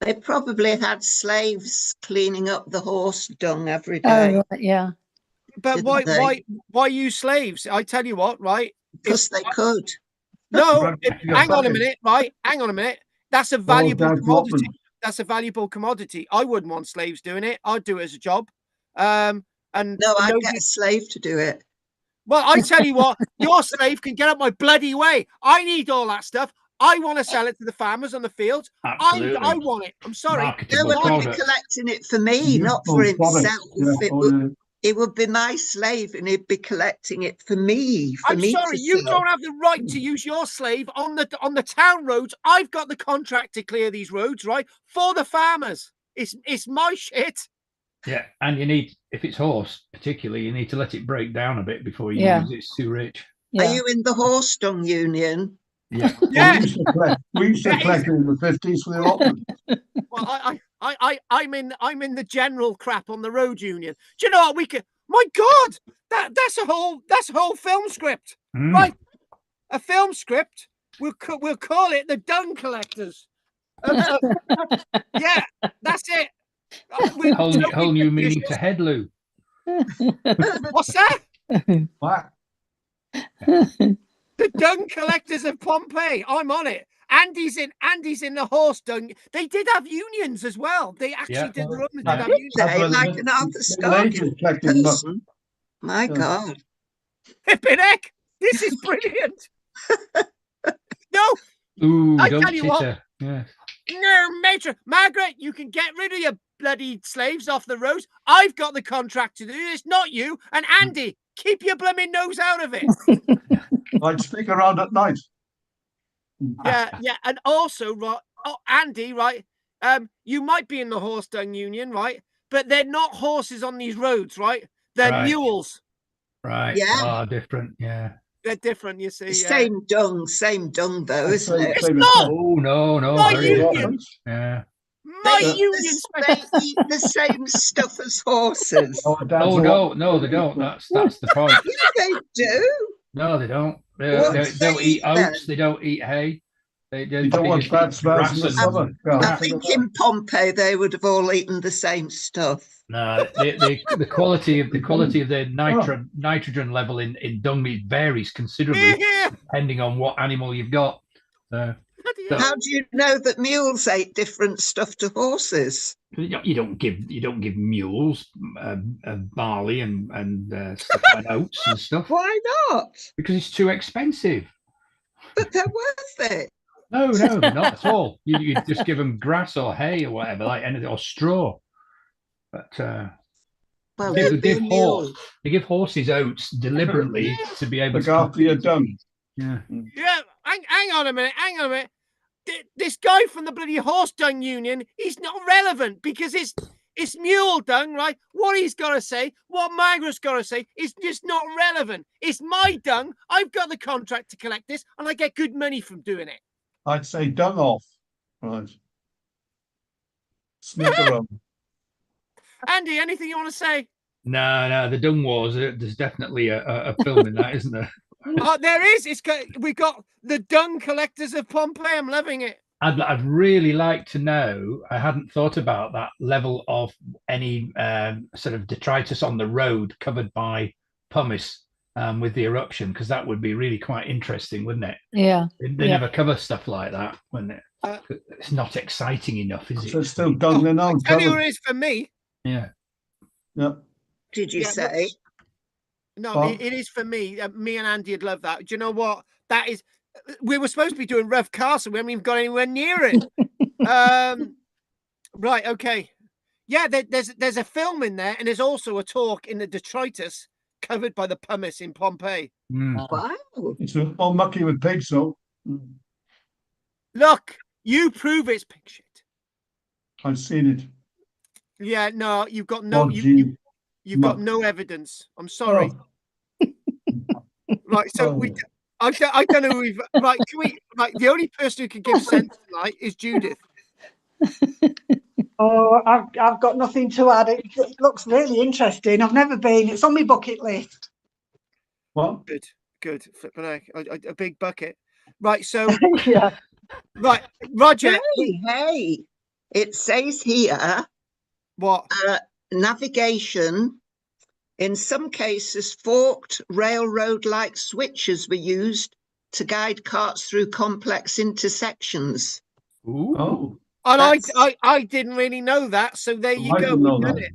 They probably had slaves cleaning up the horse dung every day. Oh, right, yeah. But why use slaves? I tell you what, right? Because they could. No, hang on a minute, right? Hang on a minute. That's a valuable commodity. That's a valuable commodity. I wouldn't want slaves doing it. I'd do it as a job. And no, I'd get a slave to do it. Well, I tell you what, your slave can get up my bloody way. I need all that stuff. I want to sell it to the farmers on the fields. I want it. I'm sorry. No one would be collecting it for me, not for himself. It would be my slave, and he'd be collecting it for me. I'm sorry, you don't have the right to use your slave on the town roads. I've got the contract to clear these roads, right, for the farmers. It's my shit. Yeah, and you need, if it's horse particularly, you need to let it break down a bit before you use it. It's too rich. Are you in the horse dung union? Yeah. Yeah. We used to collect in the 50s for the allotment. Well, I'm in the general crap on the road union. Do you know what we could? My God, that's a whole film script, right? A film script. We'll call it the dung collectors. Yeah, that's it. Whole new meaning to headloo. What's that? What? The dung collectors of Pompeii. I'm on it. Andy's in the horse dung. They did have unions as well. They actually did their own. Have unions. Like an Arthur Stark person. My God. Flippin' heck, this is brilliant. No. Ooh, I tell you what. Yeah. No, Major Margaret, you can get rid of your bloody slaves off the roads. I've got the contract to do this, not you. And Andy, keep your blooming nose out of it. I'd sneak around at night. Yeah, and also, right, Andy, right? You might be in the horse dung union, right? But they're not horses on these roads, right? They're mules. Right. Yeah. Oh, different. Yeah. They're different, you see. Same dung though, isn't it? It's not. Oh no. My union. Yeah. My union. They eat the same stuff as horses. Oh no, they don't. That's the point. Yeah, they do. No, they don't. They'll eat oats. They don't eat hay. They don't want bad smells in the summer. I think in Pompeii they would have all eaten the same stuff. No, the quality of the nitrogen level in dung meat varies considerably depending on what animal you've got. So how do you know that mules ate different stuff to horses? You don't give mules barley and stuff like oats and stuff. Why not? Because it's too expensive. But they're worth it. No, not at all. You just give them grass or hay or whatever, like anything, or straw. But well, they give horses oats deliberately to be able to after you're done. Yeah. Hang on a minute. This guy from the bloody horse dung union, he's not relevant because it's mule dung, right? What he's got to say, what Margaret's got to say, is just not relevant. It's my dung. I've got the contract to collect this, and I get good money from doing it. I'd say dung off. Right. Sneak around. Andy, anything you want to say? No, the Dung Wars. There's definitely a film in that, isn't there? There is. We've got the Dung Collectors of Pompeii. I'm loving it. I'd really like to know. I hadn't thought about that level of any sort of detritus on the road covered by pumice with the eruption, because that would be really quite interesting, wouldn't it? Yeah. They never cover stuff like that, wouldn't it? It's not exciting enough, is it? So it's still dung and I'll tell you what it is for me. Yeah. Yep. Did you say? No, it is for me. Me and Andy would love that. Do you know what? That is. We were supposed to be doing Rev Castle. We haven't even got anywhere near it. Right. Okay. Yeah. There's a film in there, and there's also a talk in the detritus covered by the pumice in Pompeii. Wow. It's all mucky with pigs, though. Look, you prove it's pig shit. I've seen it. Yeah. No, you've got no. You've got no evidence. I'm sorry. Right. So I don't know. Right. Can we? Right. The only person who can give sense tonight is Judith. Oh, I've got nothing to add. It looks really interesting. I've never been. It's on my bucket list. What? Good. Flipping heck. A big bucket. Right. So. Yeah. Right, Roger. Hey. It says here, what? Navigation. In some cases, forked railroad-like switches were used to guide carts through complex intersections. Ooh. Oh. And I didn't really know that. So there you go. We've done it.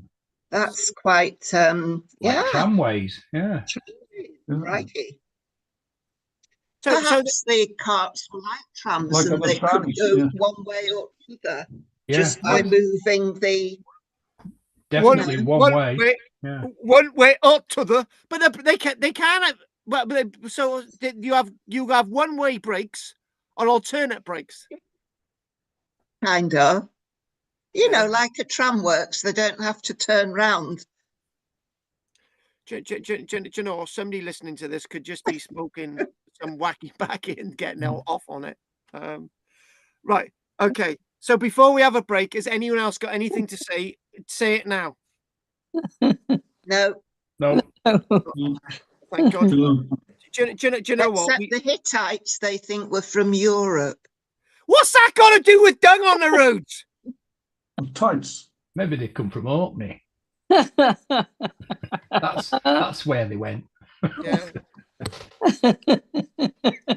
That's quite, like tramways. Yeah. Righty. So Perhaps the carts were like trams, like and they trams, could go one way or the other, just by moving the definitely one way. Yeah. One way up to the, but they can't. But so you have one way brakes or alternate brakes. Kind of, you know, like a tram works. They don't have to turn round. Do you know, somebody listening to this could just be smoking some wacky backy and getting off on it. Right. Okay. So before we have a break, has anyone else got anything to say? Say it now. No. Thank God. Do you know what? Except the Hittites, they think we're from Europe. What's that got to do with dung on the roads? Tights. Maybe they come from Orkney. That's where they went. Yeah.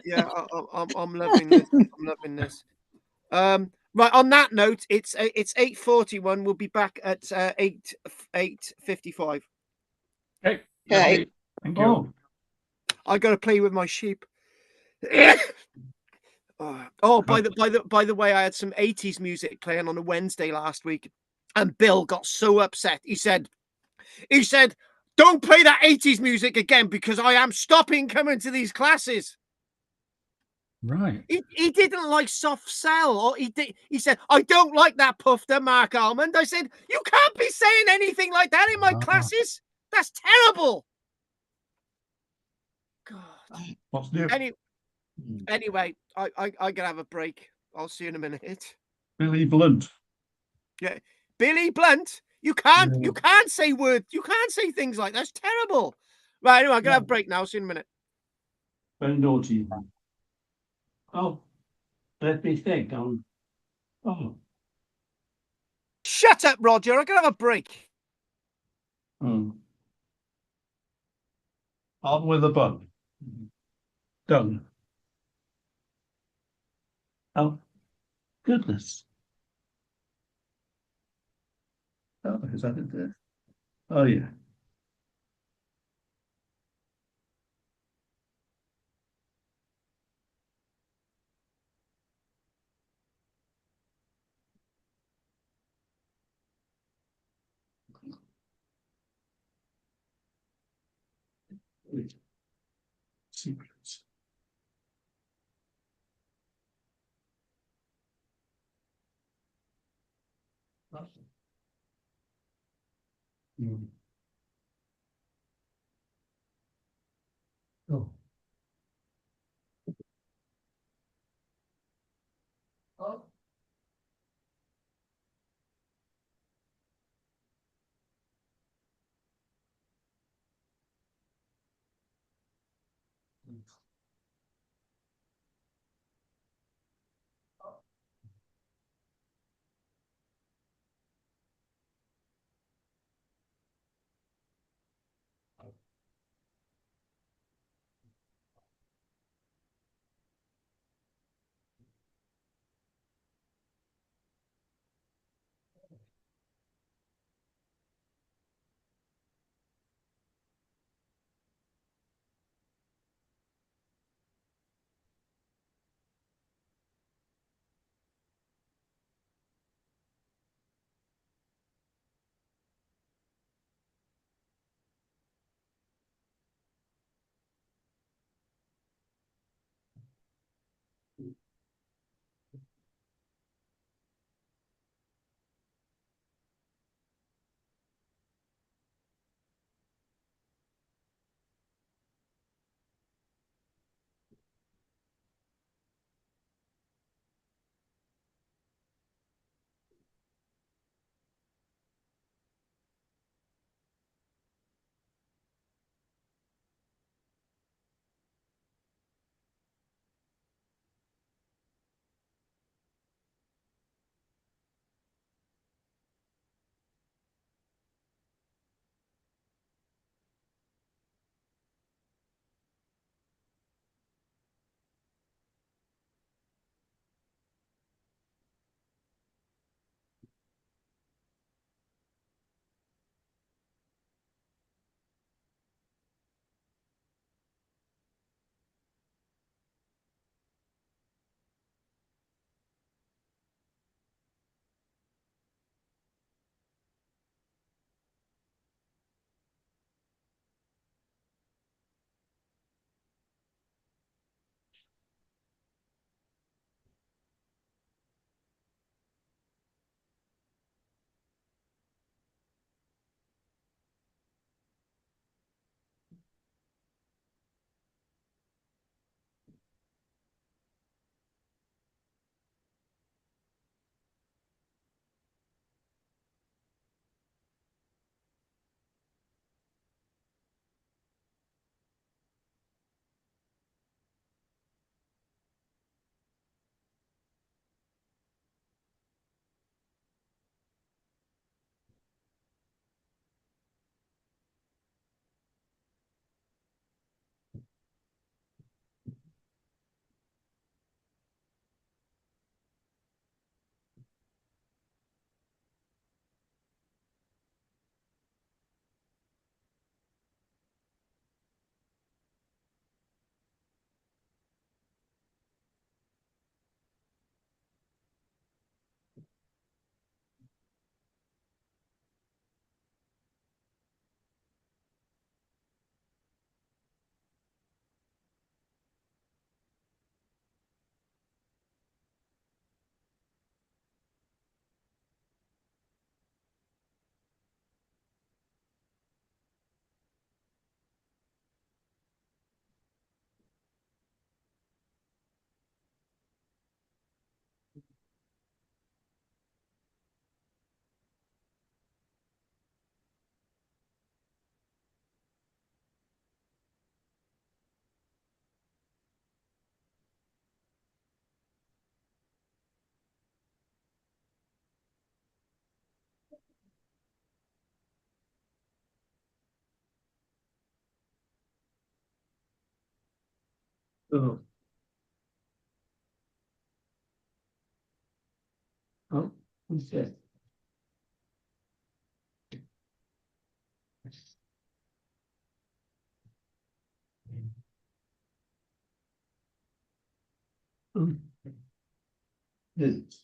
Yeah, I'm loving this. I'm loving this. Right, on that note, it's 8:41. We'll be back at 8:55. Okay. Okay. Thank you. I got to play with my sheep. By the way, I had some 80s music playing on a Wednesday last week, and Bill got so upset. He said, "Don't play that 80s music again because I am stopping coming to these classes." Right. He didn't like Soft Cell, or he said, "I don't like that Pufter, Mark Almond." I said, "You can't be saying anything like that in my classes. That's terrible." God. What's new? Anyway, I gotta have a break. I'll see you in a minute. Billy Blunt. Yeah, Billy Blunt. You can't say words. You can't say things like that. That's terrible. Right, anyway, I'm gonna have a break now. See you in a minute. Ben Doughty. Oh, let me think. Shut up, Roger. I gotta have a break. On with the bun. Done. Oh, goodness. Oh, is that it there? Oh, yeah. Secrets. Oh. Oh. Oh. Oh, who's that? This.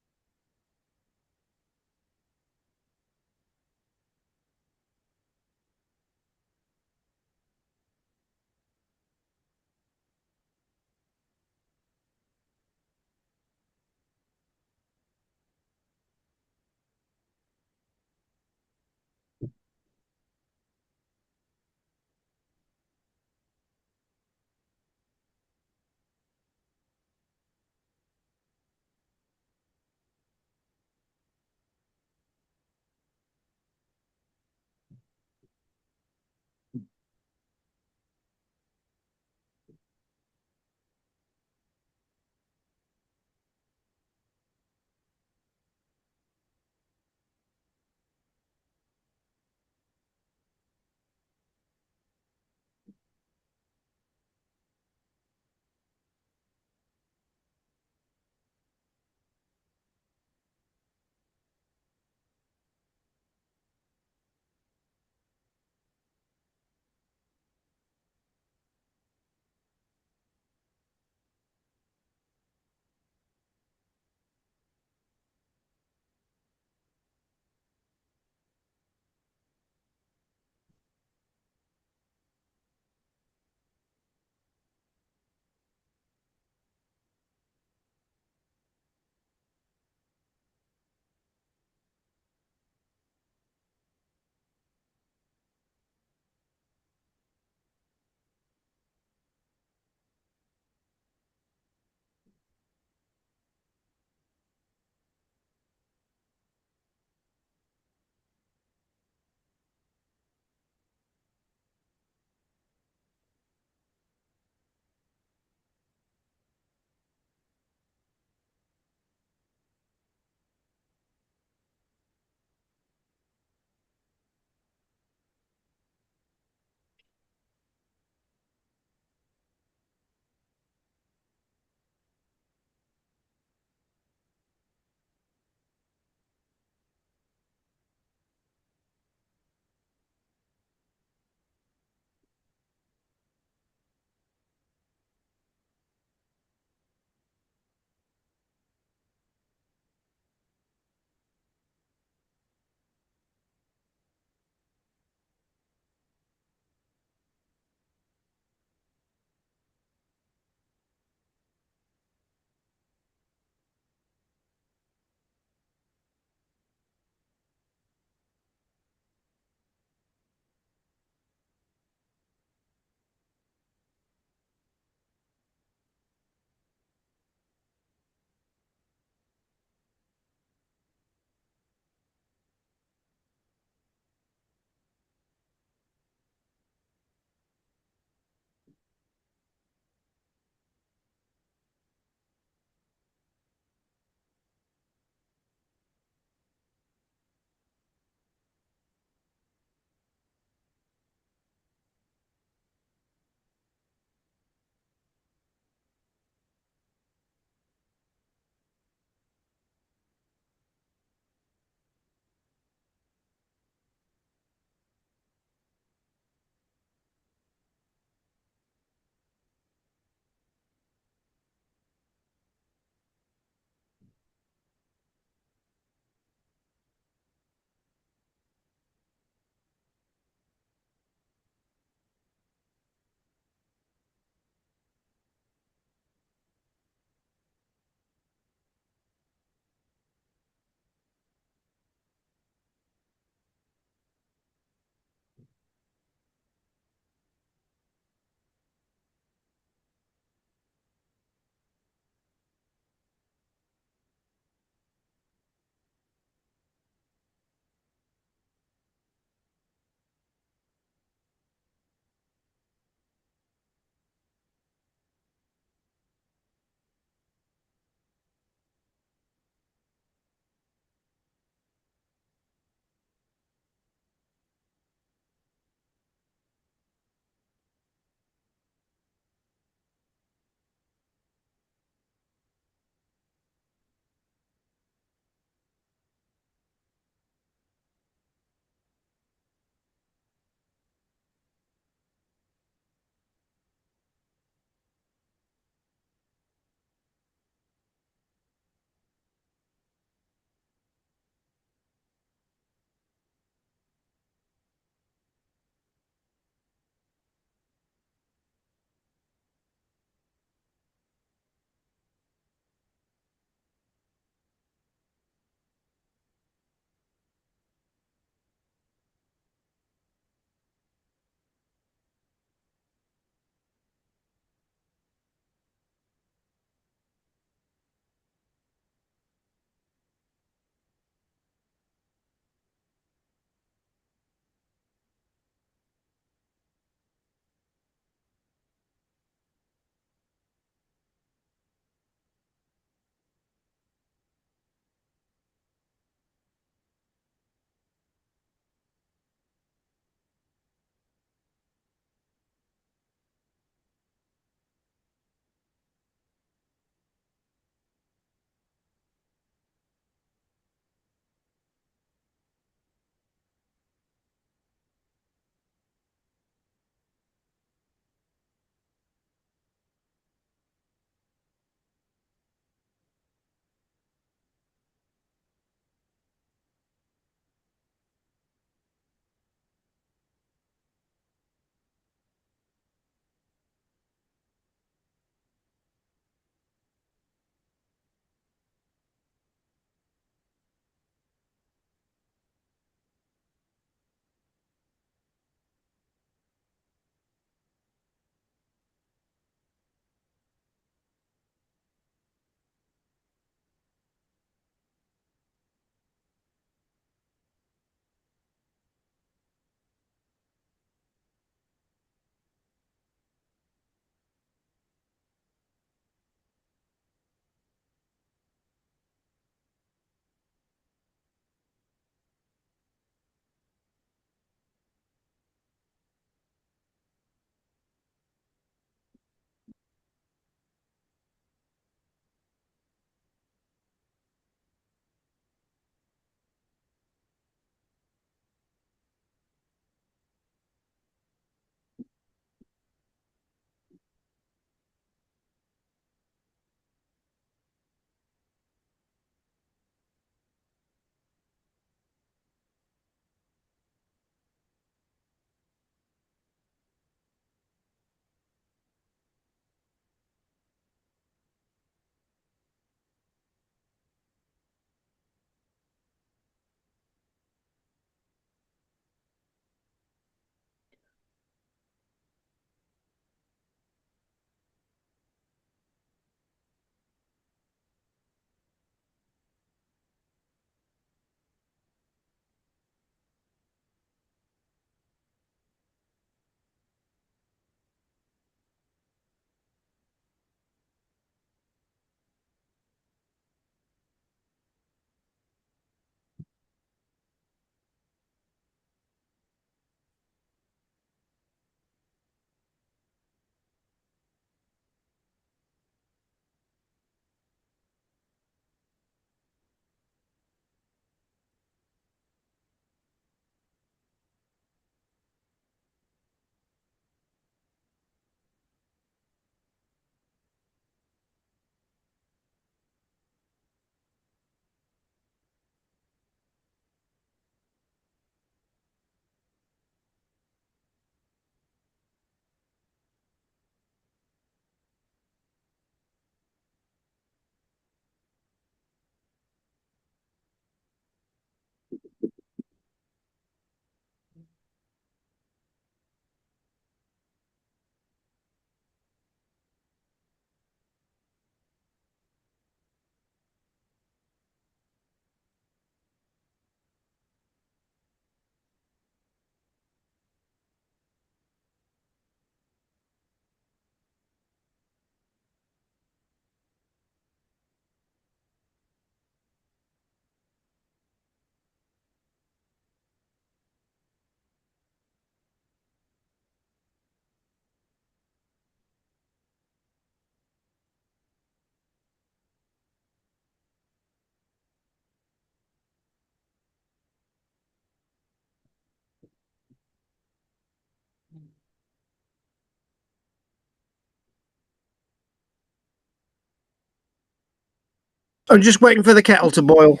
I'm just waiting for the kettle to boil.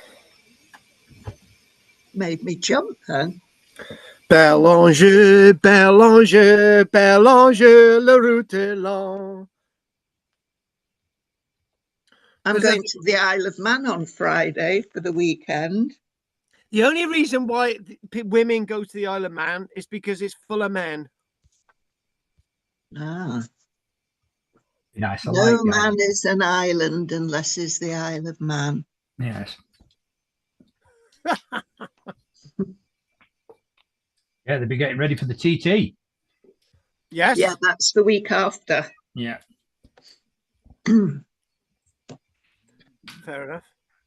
Made me jump then. Belanger, Belanger, Belanger, la route est longue. I'm going to the Isle of Man on Friday for the weekend. The only reason why women go to the Isle of Man is because it's full of men. Ah. Nice. No man is an island unless it's the Isle of Man. Yes. Yeah, they'll be getting ready for the TT. Yes. Yeah, that's the week after. Yeah. Fair enough.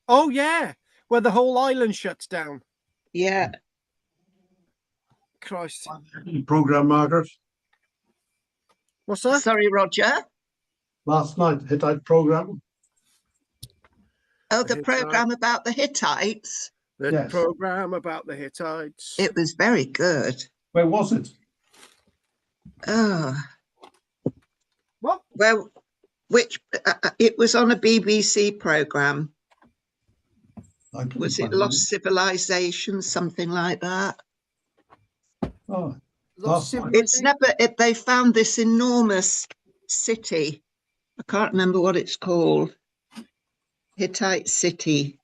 Oh, yeah. Where the whole island shuts down. Yeah. Christ. Program, Margaret. What's that? Sorry, Roger. Last night, Hittite program. Oh, the program about the Hittites. The program about the Hittites. It was very good. Where was it? Oh. What? Well, it was on a BBC program. Was it Lost Civilization, something like that? Oh, it's never. They found this enormous city. I can't remember what it's called. Hittite city,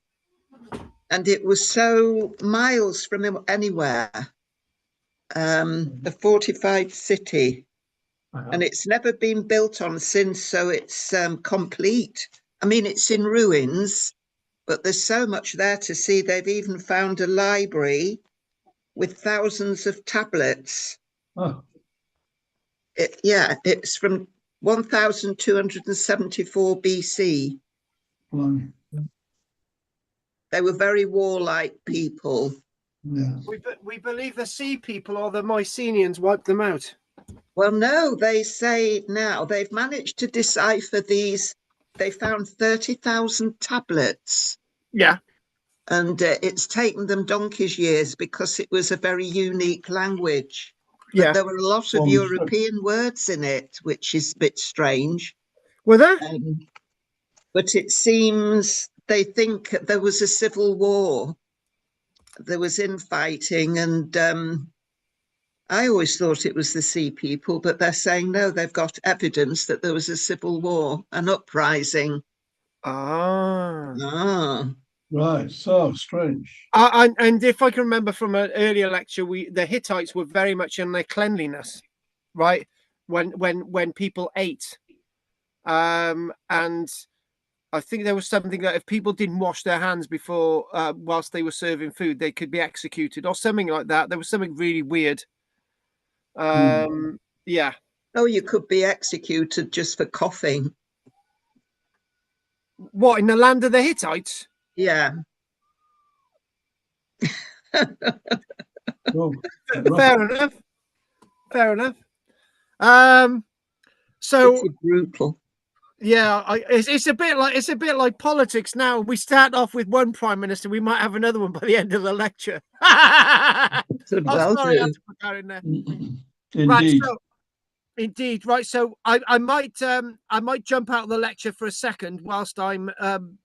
and it was so miles from anywhere. A fortified city, and it's never been built on since. So it's complete. I mean, it's in ruins, but there's so much there to see. They've even found a library with thousands of tablets. Oh. It's from 1274 BC. They were very warlike people. Yeah. We believe the sea people or the Mycenaeans wiped them out. Well, no, they say now they've managed to decipher these. They found 30,000 tablets. Yeah. And it's taken them donkey's years because it was a very unique language. But there were a lot of European words in it, which is a bit strange. Were there? But it seems they think there was a civil war. There was infighting, and I always thought it was the sea people, but they're saying no, they've got evidence that there was a civil war, an uprising. Right, so strange. And if I can remember from an earlier lecture, the Hittites were very much in their cleanliness, right? When people ate, and I think there was something that if people didn't wash their hands before whilst they were serving food, they could be executed or something like that. There was something really weird. Yeah. Oh, you could be executed just for coughing. What, in the land of the Hittites? Yeah. Fair enough. Fair enough. So it's brutal. Yeah, it's a bit like politics now. We start off with one prime minister, we might have another one by the end of the lecture. Sorry, I had to put that in there. Indeed. Indeed, right. So I might jump out of the lecture for a second whilst I'm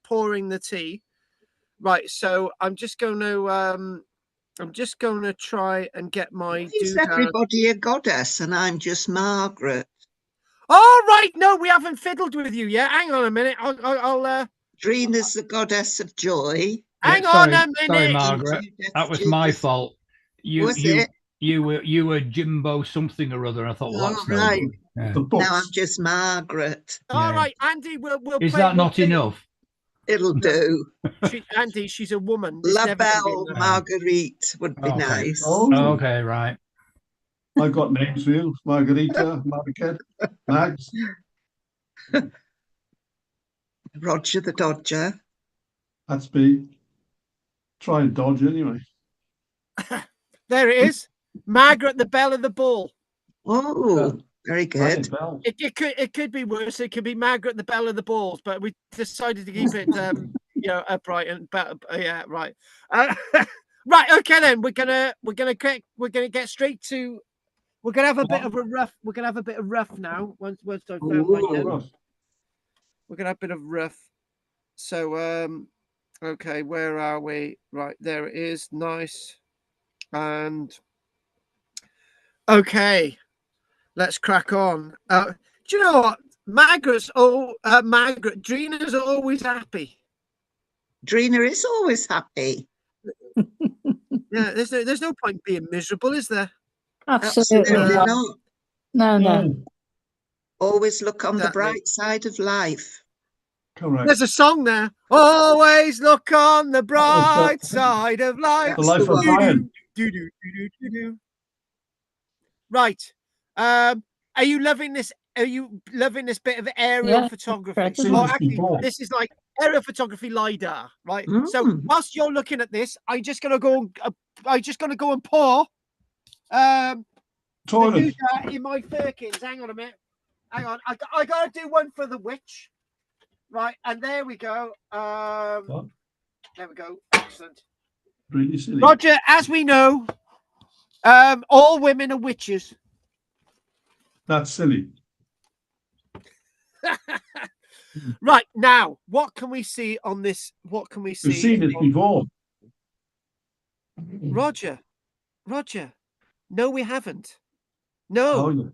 pouring the tea. Right. So I'm just going to try and get my. Is everybody a goddess, and I'm just Margaret? Oh, right. No, we haven't fiddled with you yet. Hang on a minute. I'll Dreena's the goddess of joy. Hang on a minute. Sorry, Margaret. That was my fault. You were Jimbo something or other. I thought, well, that's right. No. Yeah. Now I'm just Margaret. All right, Andy. We'll. Is that not enough? It'll do. Andy, she's a woman. La Belle Marguerite would be nice. Oh, okay, right. I've got names for you: Margarita, Margaret, Mags. Roger the Dodger. That's me. Try and dodge anyway. There it is. Margaret, the belle of the ball. Oh, very good. It could be worse. It could be Margaret, the belle of the balls, but we decided to keep it upright and better. Yeah, right. Right. Okay, then we're gonna get straight to. We're gonna have a bit of a rough. We're gonna have a bit of rough now. Once I found my notes. We're gonna have a bit of rough. So okay, where are we? Right, there it is. Nice. And okay, let's crack on. Do you know what? Margaret's Drina's always happy. Drina is always happy. Yeah, there's no point being miserable, is there? Absolutely not. No. Always look on the bright side of life. Correct. There's a song there. Always look on the bright side of life. The Life of Brian. Right. Are you loving this? Are you loving this bit of aerial photography? Well, actually, this is like aerial photography LiDAR, right? So whilst you're looking at this, I'm just gonna go and pour toilet in my firkins. Hang on a minute. Hang on. I gotta do one for the witch. Right, and there we go. There we go. Excellent. Really silly. Roger, as we know, all women are witches. That's silly. Right, now, what can we see on this? What can we see? We've seen it before. Roger. No, we haven't. No. Oh, yes.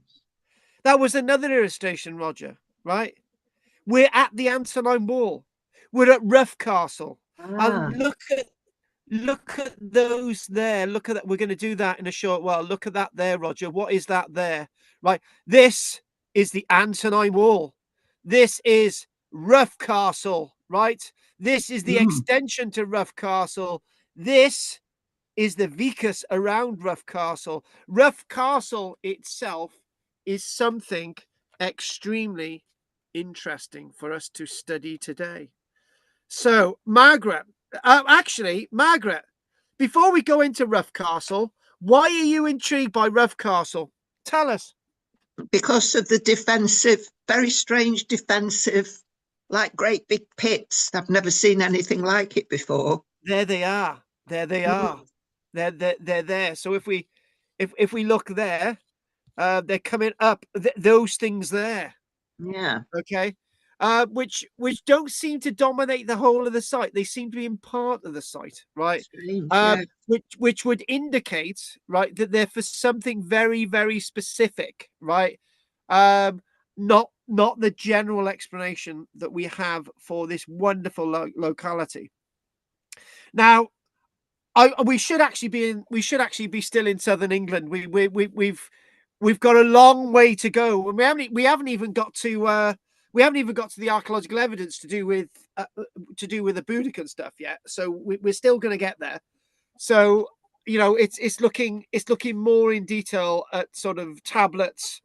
That was another illustration, Roger, right? We're at the Antonine Wall. We're at Rough Castle. And look at those there. Look at that. We're going to do that in a short while. Look at that there, Roger. What is that there? Right. This is the Antonine Wall. This is Rough Castle, right? This is the extension to Rough Castle. This is the vicus around Rough Castle. Rough Castle itself is something extremely interesting for us to study today. So, Margaret, before we go into Rough Castle, why are you intrigued by Rough Castle? Tell us. Because of the defensive, very strange defensive, like great big pits. I've never seen anything like it before. There they are. There they are. They're there. So if we look there, they're coming up. Those things there. Yeah. Okay. Which don't seem to dominate the whole of the site. They seem to be in part of the site, right? Strange, which would indicate, right, that they're for something very, very specific, right? Not the general explanation that we have for this wonderful locality. Now, we should actually be still in southern England. We've got a long way to go, and we haven't even got to the archaeological evidence to do with the Boudican stuff yet. So we're still going to get there. So it's looking more in detail at sort of tablets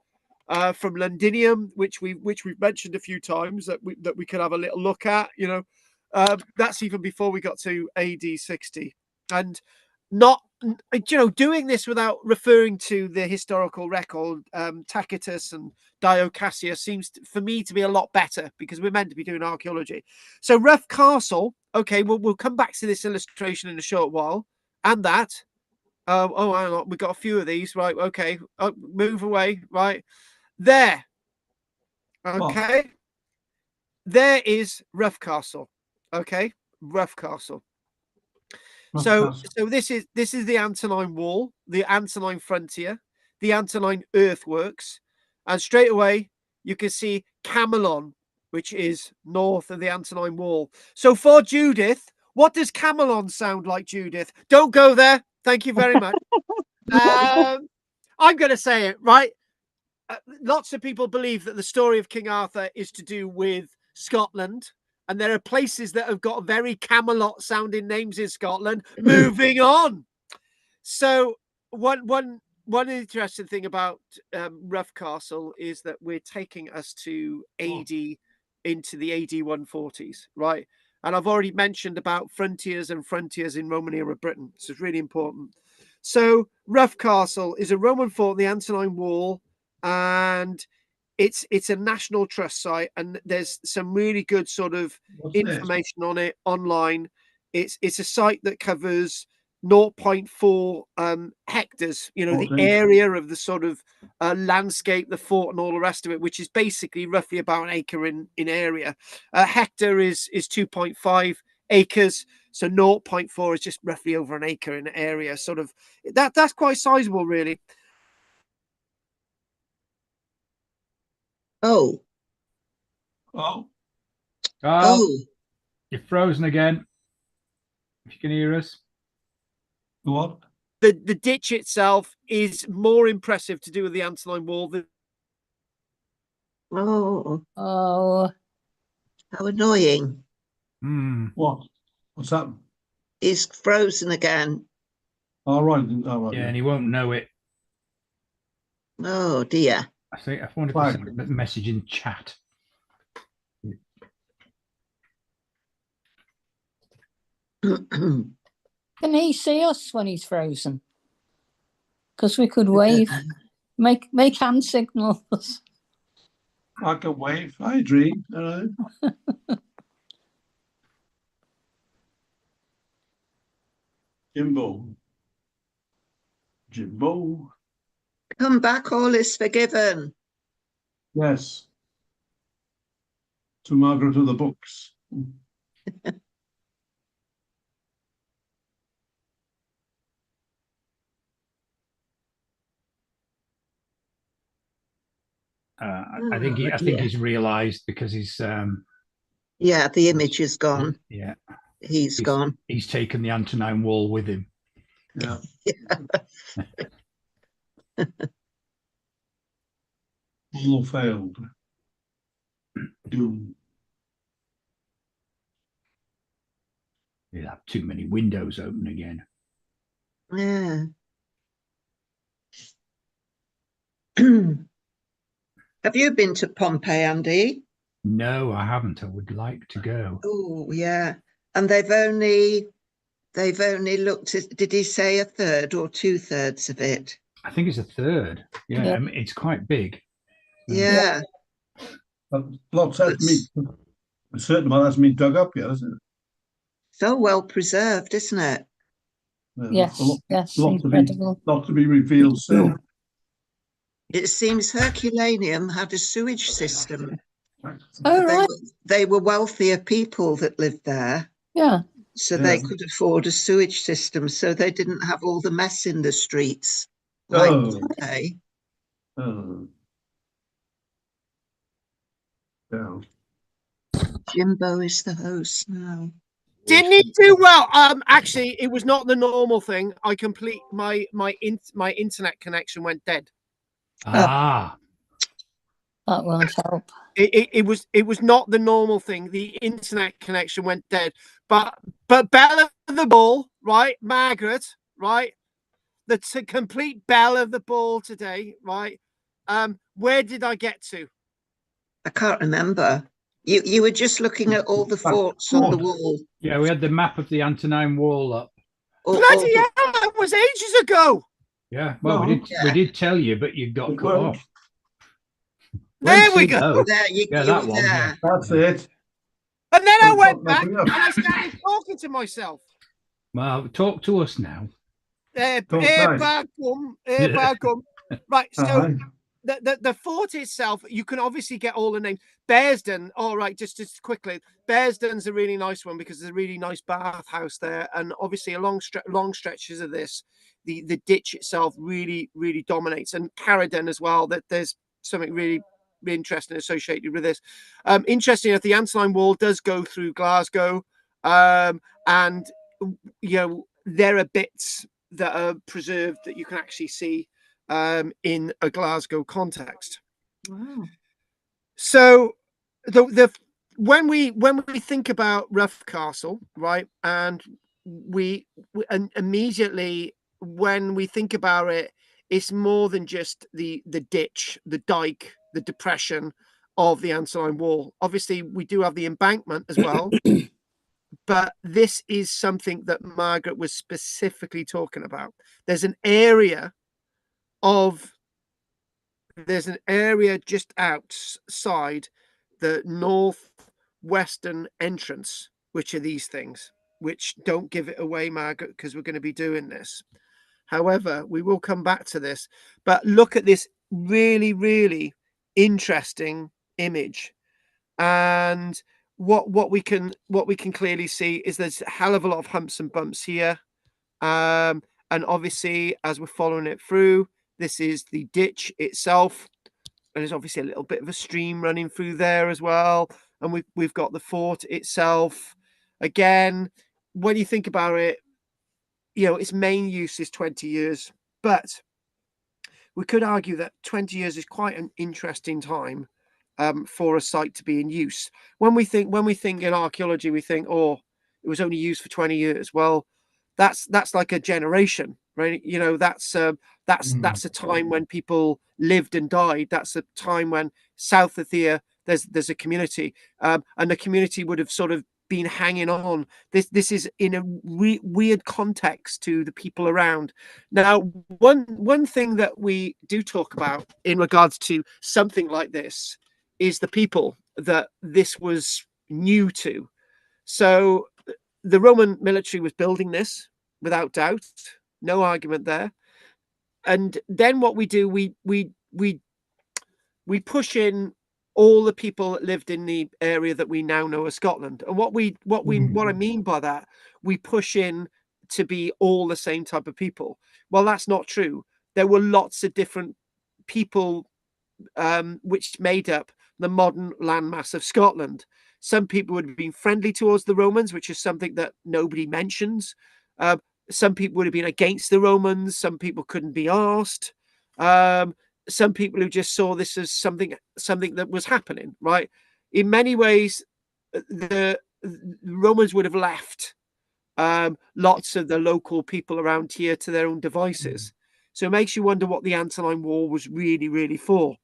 from Londinium, which we've mentioned a few times that we could have a little look at. That's even before we got to AD 60, and not doing this without referring to the historical record. Tacitus and Dio Cassius seems for me to be a lot better, because we're meant to be doing archaeology. So Rough Castle, okay, we'll come back to this illustration in a short while, and that hang on, we've got a few of these, right? Okay, move away, right there. Okay, there is Rough Castle. Okay, Rough Castle. So this is the Antonine Wall, the Antonine Frontier, the Antonine Earthworks, and straight away you can see Camelon, which is north of the Antonine Wall. So for Judith, what does Camelon sound like, Judith? Don't go there. Thank you very much. I'm going to say it, right? Lots of people believe that the story of King Arthur is to do with Scotland. And there are places that have got very Camelot sounding names in Scotland. Moving on. So one interesting thing about Rough Castle is that we're taking us to AD into the AD 140s, right? And I've already mentioned about frontiers in Roman era Britain. So it's really important. So Rough Castle is a Roman fort, the Antonine Wall, and it's a National Trust site, and there's some really good sort of information on it online. It's a site that covers 0.4 hectares, you know, the 14. area of the sort of landscape, the fort and all the rest of it, which is basically roughly about an acre in area. A hectare is 2.5 acres, so 0.4 is just roughly over an acre in area. Sort of that's quite sizable, really. Oh. Oh, Carl, Oh. you're frozen again. If you can hear us. go on. The ditch itself is more impressive to do with the Antonine Wall than. Oh. Oh, How annoying. What? What's that? He's frozen again. All right. All right. Yeah, and he won't know it. Oh dear. I wonder if he sent a message in chat. can he see us when he's frozen? Because we could wave, make hand signals. I can wave. I dream. Jimbo. Jimbo. Come back, all is forgiven. Yes. To Margaret of the Books. I think he's realised because he's yeah, the image is gone. Yeah, he's gone. He's taken the Antonine Wall with him. Yeah. All failed. Doom. He'll have too many windows open again. Yeah. Have you been to Pompeii, Andy? No, I haven't. I would like to go. Oh, yeah. And they've only looked at, did he say a third or 2/3 of it? I think it's a third. Yeah, I mean, it's quite big. Yeah. Lots has been, a certain amount hasn't been dug up yet, hasn't it? So well preserved, isn't it? Yes, yes, incredible. Lot to be revealed soon. It seems Herculaneum had a sewage system. Oh, right. They were wealthier people that lived there. Yeah. So they could afford a sewage system, so they didn't have all the mess in the streets. Like Pompeii. Oh. Yeah. Jimbo is the host now. Didn't he do well? Actually, it was not the normal thing. I complete my internet connection went dead. Ah, that won't help. It was not the normal thing. The internet connection went dead. But Belle of the Ball, right? Margaret, right? The complete Belle of the Ball today, right? Where did I get to? I can't remember. You were just looking at all the forts on the wall. Yeah, we had the map of the Antonine Wall up. Bloody hell, that was ages ago. Yeah, well, we did tell you, but you got cut off. There we go. There you go. That one. Yeah. That's it. And then I went back and I started talking to myself. Well, talk to us now. Right, so the fort itself, you can obviously get all the names. Bearsden, all right, just quickly. Bearsden's a really nice one because there's a really nice bathhouse there, and obviously along long stretches of this, the ditch itself really dominates, and Carradine as well. That there's something really interesting associated with this. Interesting enough, the Antonine Wall does go through Glasgow, and you know there are bits that are preserved that you can actually see in a Glasgow context. Wow. So when we think about Rough Castle, right, and we immediately when we think about it, it's more than just the ditch, the dike, the depression of the Antonine Wall. Obviously, we do have the embankment as well. But this is something that Margaret was specifically talking about. There's an area just outside the northwestern entrance, which are these things, which don't give it away, Margaret, because we're going to be doing this. However, we will come back to this. But look at this really, really interesting image. And what we can clearly see is there's a hell of a lot of humps and bumps here. And obviously, as we're following it through, this is the ditch itself. And there's obviously a little bit of a stream running through there as well. And we've got the fort itself. Again, when you think about it, you know, its main use is 20 years. But we could argue that 20 years is quite an interesting time for a site to be in use. When we think in archaeology, we think, oh, it was only used for 20 years. Well, that's like a generation, right? You know, that's a time when people lived and died. That's a time when south of here there's a community, and the community would have sort of been hanging on. This is in a weird context to the people around. Now, one thing that we do talk about in regards to something like this is the people that this was new to. So the Roman military was building this without doubt, no argument there. And then what we do, we push in all the people that lived in the area that we now know as Scotland. And what I mean by that, we push in to be all the same type of people. Well, that's not true. There were lots of different people which made up the modern landmass of Scotland. Some people would have been friendly towards the Romans, which is something that nobody mentions. Some people would have been against the Romans. Some people couldn't be asked. Some people who just saw this as something that was happening, right? In many ways, the Romans would have left lots of the local people around here to their own devices. So it makes you wonder what the Antonine War was really, really for.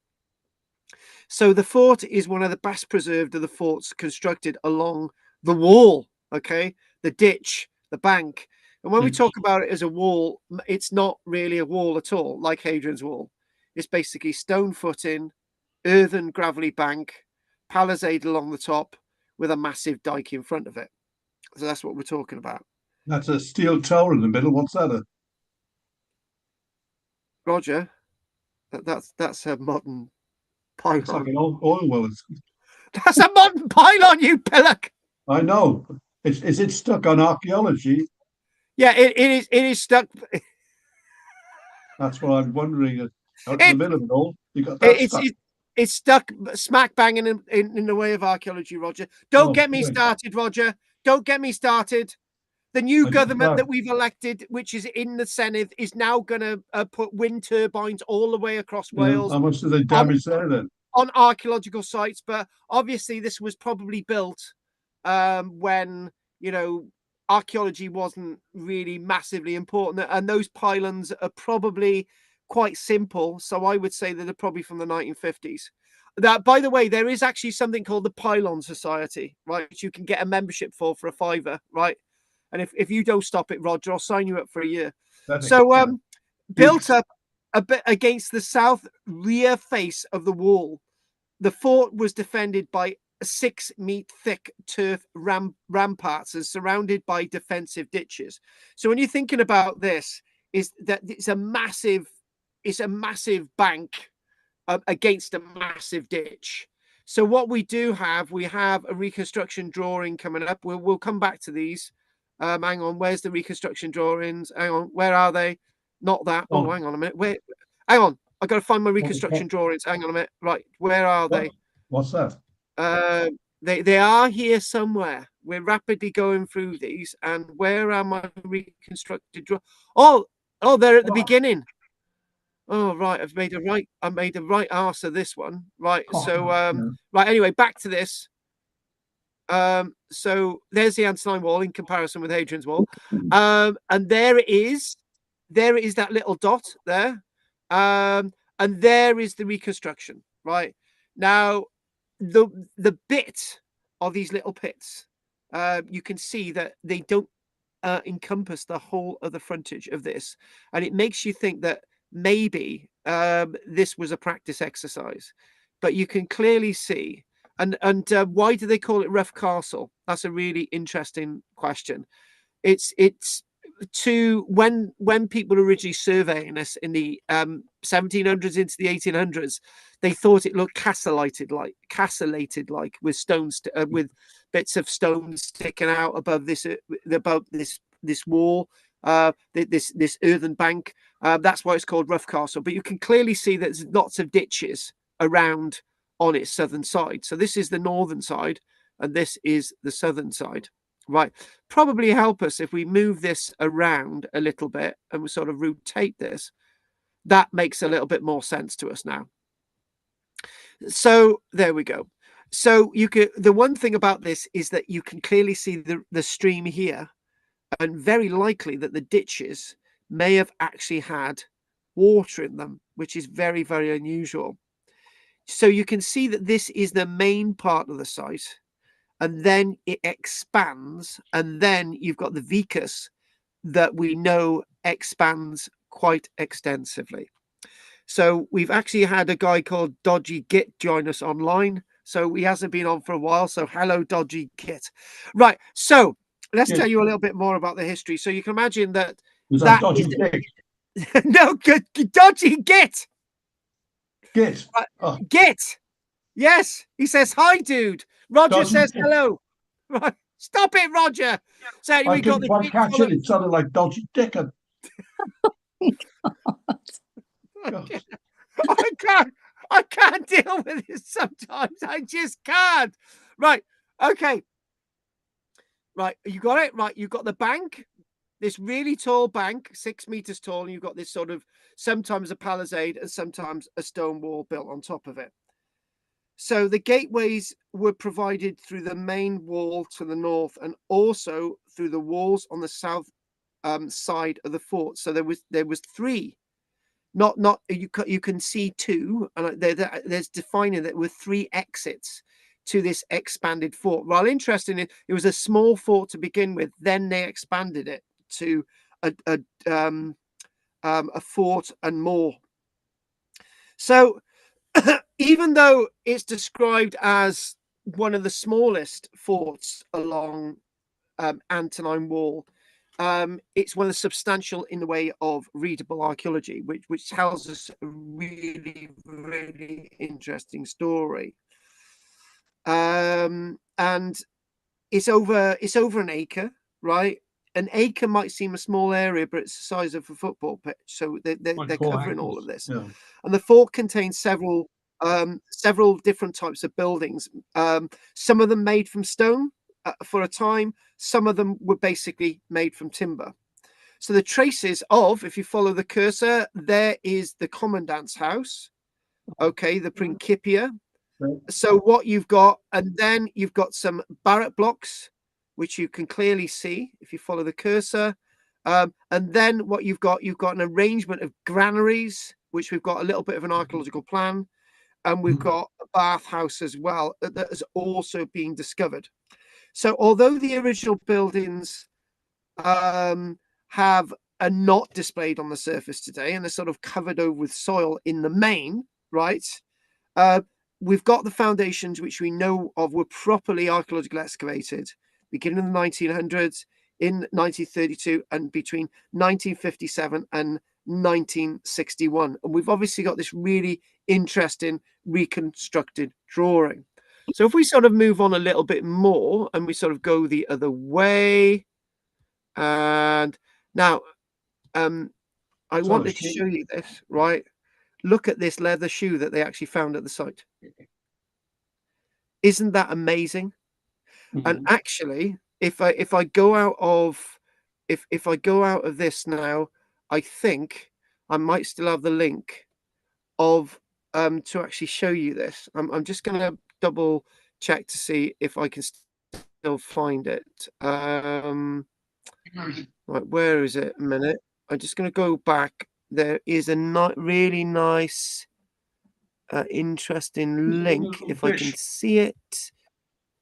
So the fort is one of the best preserved of the forts constructed along the wall, okay? The ditch, the bank. And when we talk about it as a wall, it's not really a wall at all, like Hadrian's Wall. It's basically stone footing, earthen gravelly bank, palisade along the top with a massive dike in front of it. So that's what we're talking about. That's a steel tower in the middle. What's that? Roger, that's a modern pylon. It's like an oil well. That's a modern pylon, you pillock. I know. Is it stuck on archaeology? Yeah, it is stuck. That's what I'm wondering. Out in the middle of it all, you got that stuck. It's stuck smack bang in the way of archaeology, Roger. Don't get me started, Roger. Don't get me started. The new government that we've elected, which is in the Senedd, is now going to put wind turbines all the way across Wales. How much do they damage there then? On archaeological sites, but obviously this was probably built when, you know, archaeology wasn't really massively important, and those pylons are probably quite simple. So I would say that they're probably from the 1950s. That, by the way, there is actually something called the Pylon Society, right? Which you can get a membership for a £5, right? And if you don't stop it, Roger, I'll sign you up for a year. So built up a bit against the south rear face of the wall, the fort was defended by 6-meter thick turf ramparts and surrounded by defensive ditches. So when you're thinking about this, is that it's a massive bank against a massive ditch. So what we have a reconstruction drawing coming up. We'll come back to these. Hang on, where's the reconstruction drawings? Hang on, where are they? Not that. Oh, hang on a minute. Wait, hang on. I got to find my reconstruction drawings. Hang on a minute. Right, where are they? What's that? They are here somewhere. We're rapidly going through these. And where are my reconstructed drawings? Oh, they're at the beginning. Oh, right. I made a right arse of this one. Right. So, right. Anyway, back to this. So there's the Antonine Wall in comparison with Hadrian's Wall. And there it is. There is that little dot there. And there is the reconstruction. Right. Now, the bit of these little pits, you can see that they don't encompass the whole of the frontage of this. And it makes you think that maybe this was a practice exercise. But you can clearly see. And why do they call it Rough Castle? That's a really interesting question. it's to when people originally surveying us in the 1700s into the 1800s, they thought it looked castellated like with stones with bits of stone sticking out above this wall, this earthen bank. That's why it's called Rough Castle. But you can clearly see that there's lots of ditches around on its southern side. So this is the northern side, and this is the southern side. Right, probably help us if we move this around a little bit and we sort of rotate this. That makes a little bit more sense to us now. So there we go. So the one thing about this is that you can clearly see the stream here, and very likely that the ditches may have actually had water in them, which is very, very unusual. So you can see that this is the main part of the site. And then it expands, and then you've got the vicus that we know expands quite extensively. So we've actually had a guy called Dodgy Git join us online. So he hasn't been on for a while. So hello, Dodgy Git. Right. So let's tell you a little bit more about the history. So you can imagine that Dodgy Git? No, good, Dodgy Git. Git. Git. Yes. He says, hi, dude. Roger says hello. Right. Stop it, Roger. So I couldn't quite catch it. It sounded like Dodgy Dickon. I can't deal with it sometimes. I just can't. Right. Okay. Right. You got it? Right. You've got the bank. This really tall bank, 6 meters tall. And you've got this sort of sometimes a palisade and sometimes a stone wall built on top of it. So the gateways were provided through the main wall to the north and also through the walls on the south side of the fort. So there was three, not you can see two, and there's defining that there were three exits to this expanded fort. Well, interesting, it was a small fort to begin with. Then they expanded it to a fort and more. So even though it's described as one of the smallest forts along Antonine Wall, it's one of the substantial in the way of readable archaeology, which tells us a really, really interesting story. And it's over an acre, right? An acre might seem a small area, but it's the size of a football pitch. So they're covering all of this. Yeah. And the fort contains several different types of buildings. Some of them made from stone for a time. Some of them were basically made from timber. So the traces of, if you follow the cursor, there is the commandant's house. Okay, the Principia. So what you've got, and then you've got some barrack blocks, which you can clearly see if you follow the cursor. And then what you've got an arrangement of granaries, which we've got a little bit of an archaeological plan. And we've got a bathhouse as well that has also been discovered. So although the original buildings are not displayed on the surface today and they're sort of covered over with soil in the main, right? We've got the foundations, which we know of were properly archaeologically excavated beginning of the 1900s, in 1932, and between 1957 and 1961. And we've obviously got this really interesting reconstructed drawing. So if we sort of move on a little bit more and we sort of go the other way, and now I wanted to show you this, right? Look at this leather shoe that they actually found at the site. Isn't that amazing? Mm-hmm. And actually, if I go out of this now, I think I might still have the link of to actually show you this. I'm just going to double check to see if I can still find it. Right, where is it? A minute. I'm just going to go back. There is a really nice, interesting link. If I can see it.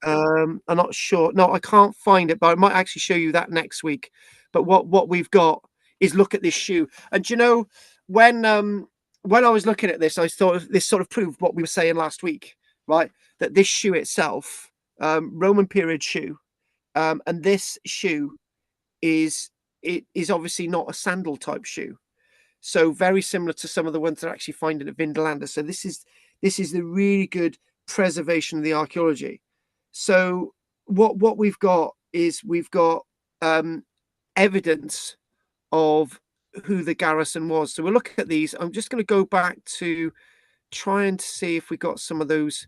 I'm not sure. No, I can't find it, but I might actually show you that next week. But what we've got is, look at this shoe. And you know, when I was looking at this, I thought this sort of proved what we were saying last week, right? That this shoe itself, Roman period shoe, and this shoe is obviously not a sandal type shoe. So very similar to some of the ones that are actually finding at Vindolanda. So this is the really good preservation of the archaeology. So what we've got is evidence of who the garrison was. So we'll look at these. I'm just going to go back to try and see if we got some of those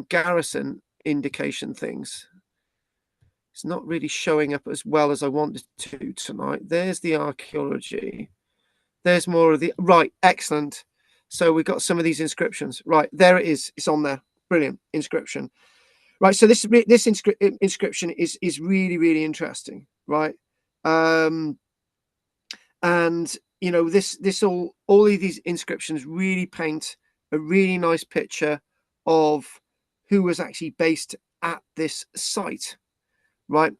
garrison indication things. It's not really showing up as well as I wanted to tonight. There's the archaeology. There's more of the right. Excellent. So we've got some of these inscriptions. Right, there it is. It's on there. Brilliant inscription. Right. So this inscription is really, really interesting. Right. And you know, all of these inscriptions really paint a really nice picture of who was actually based at this site. Right.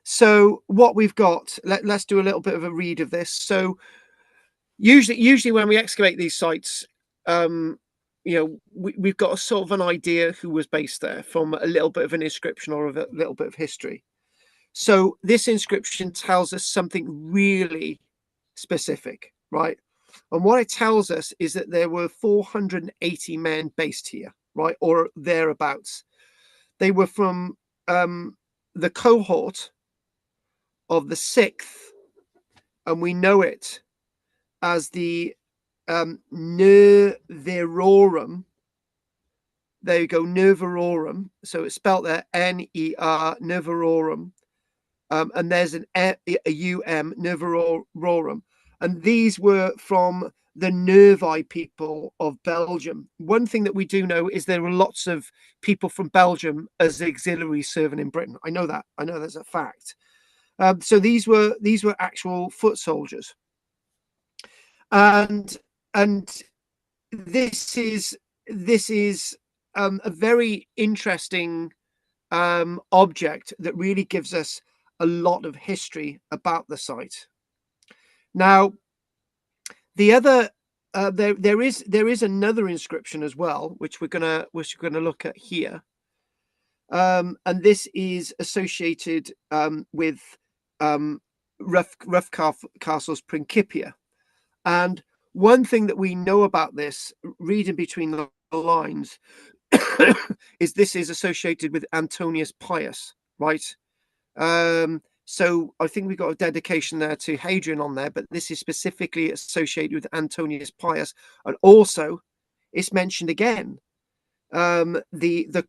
So what we've got, let's do a little bit of a read of this. So usually when we excavate these sites, you know, we've got a sort of an idea who was based there from a little bit of an inscription or a little bit of history. So this inscription tells us something really specific, right? And what it tells us is that there were 480 men based here, right, or thereabouts. They were from the cohort of the 6th, and we know it as the Nervirorum. There you go, Nervirorum. So it's spelled there, N-E-R, Nervirorum. And there's a U-M, Nervirorum. And these were from the Nervi people of Belgium. One thing that we do know is there were lots of people from Belgium as auxiliaries serving in Britain. I know that. I know that's a fact. So these were actual foot soldiers. And this is a very interesting object that really gives us a lot of history about the site. Now, the other there is another inscription as well, which we're gonna look at here, and this is associated with Rough Castle's Principia. And one thing that we know about this, reading between the lines, is this is associated with Antonius Pius, right? So I think we've got a dedication there to Hadrian on there, but this is specifically associated with Antonius Pius, and also it's mentioned again. The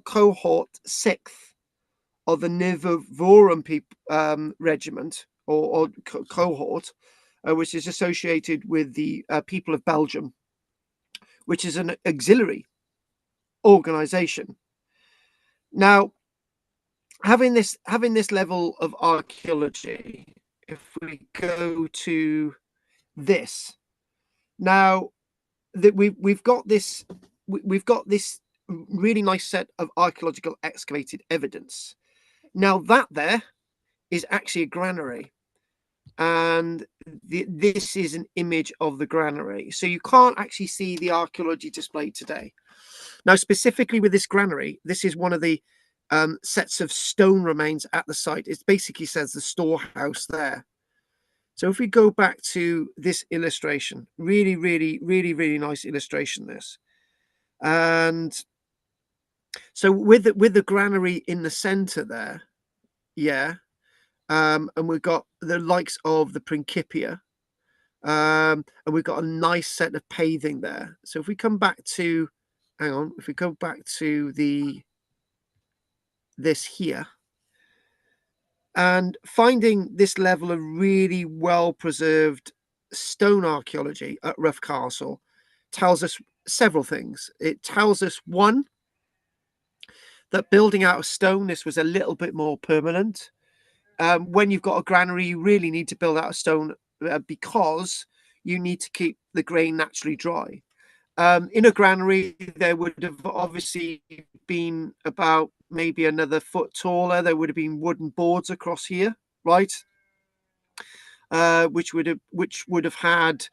cohort 6th of the Nervirorum regiment or cohort, which is associated with the people of Belgium, which is an auxiliary organization. Now, having this level of archaeology, if we go to this, now that we've got this really nice set of archaeological excavated evidence. Now that there is actually a granary, and this is an image of the granary, so you can't actually see the archaeology displayed today. Now, specifically with this granary, this is one of the sets of stone remains at the site. It basically says the storehouse there. So if we go back to this illustration, really nice illustration, this. And so with the granary in the center there, yeah, and we've got the likes of the Principia, and we've got a nice set of paving there. So if we come back to, hang on, if we go back to this here, and finding this level of really well preserved stone archaeology at Rough Castle tells us several things. It tells us, one, that building out of stone, this was a little bit more permanent. When you've got a granary, you really need to build out of stone because you need to keep the grain naturally dry. In a granary, there would have obviously been about maybe another foot taller. There would have been wooden boards across here, right? Which would have had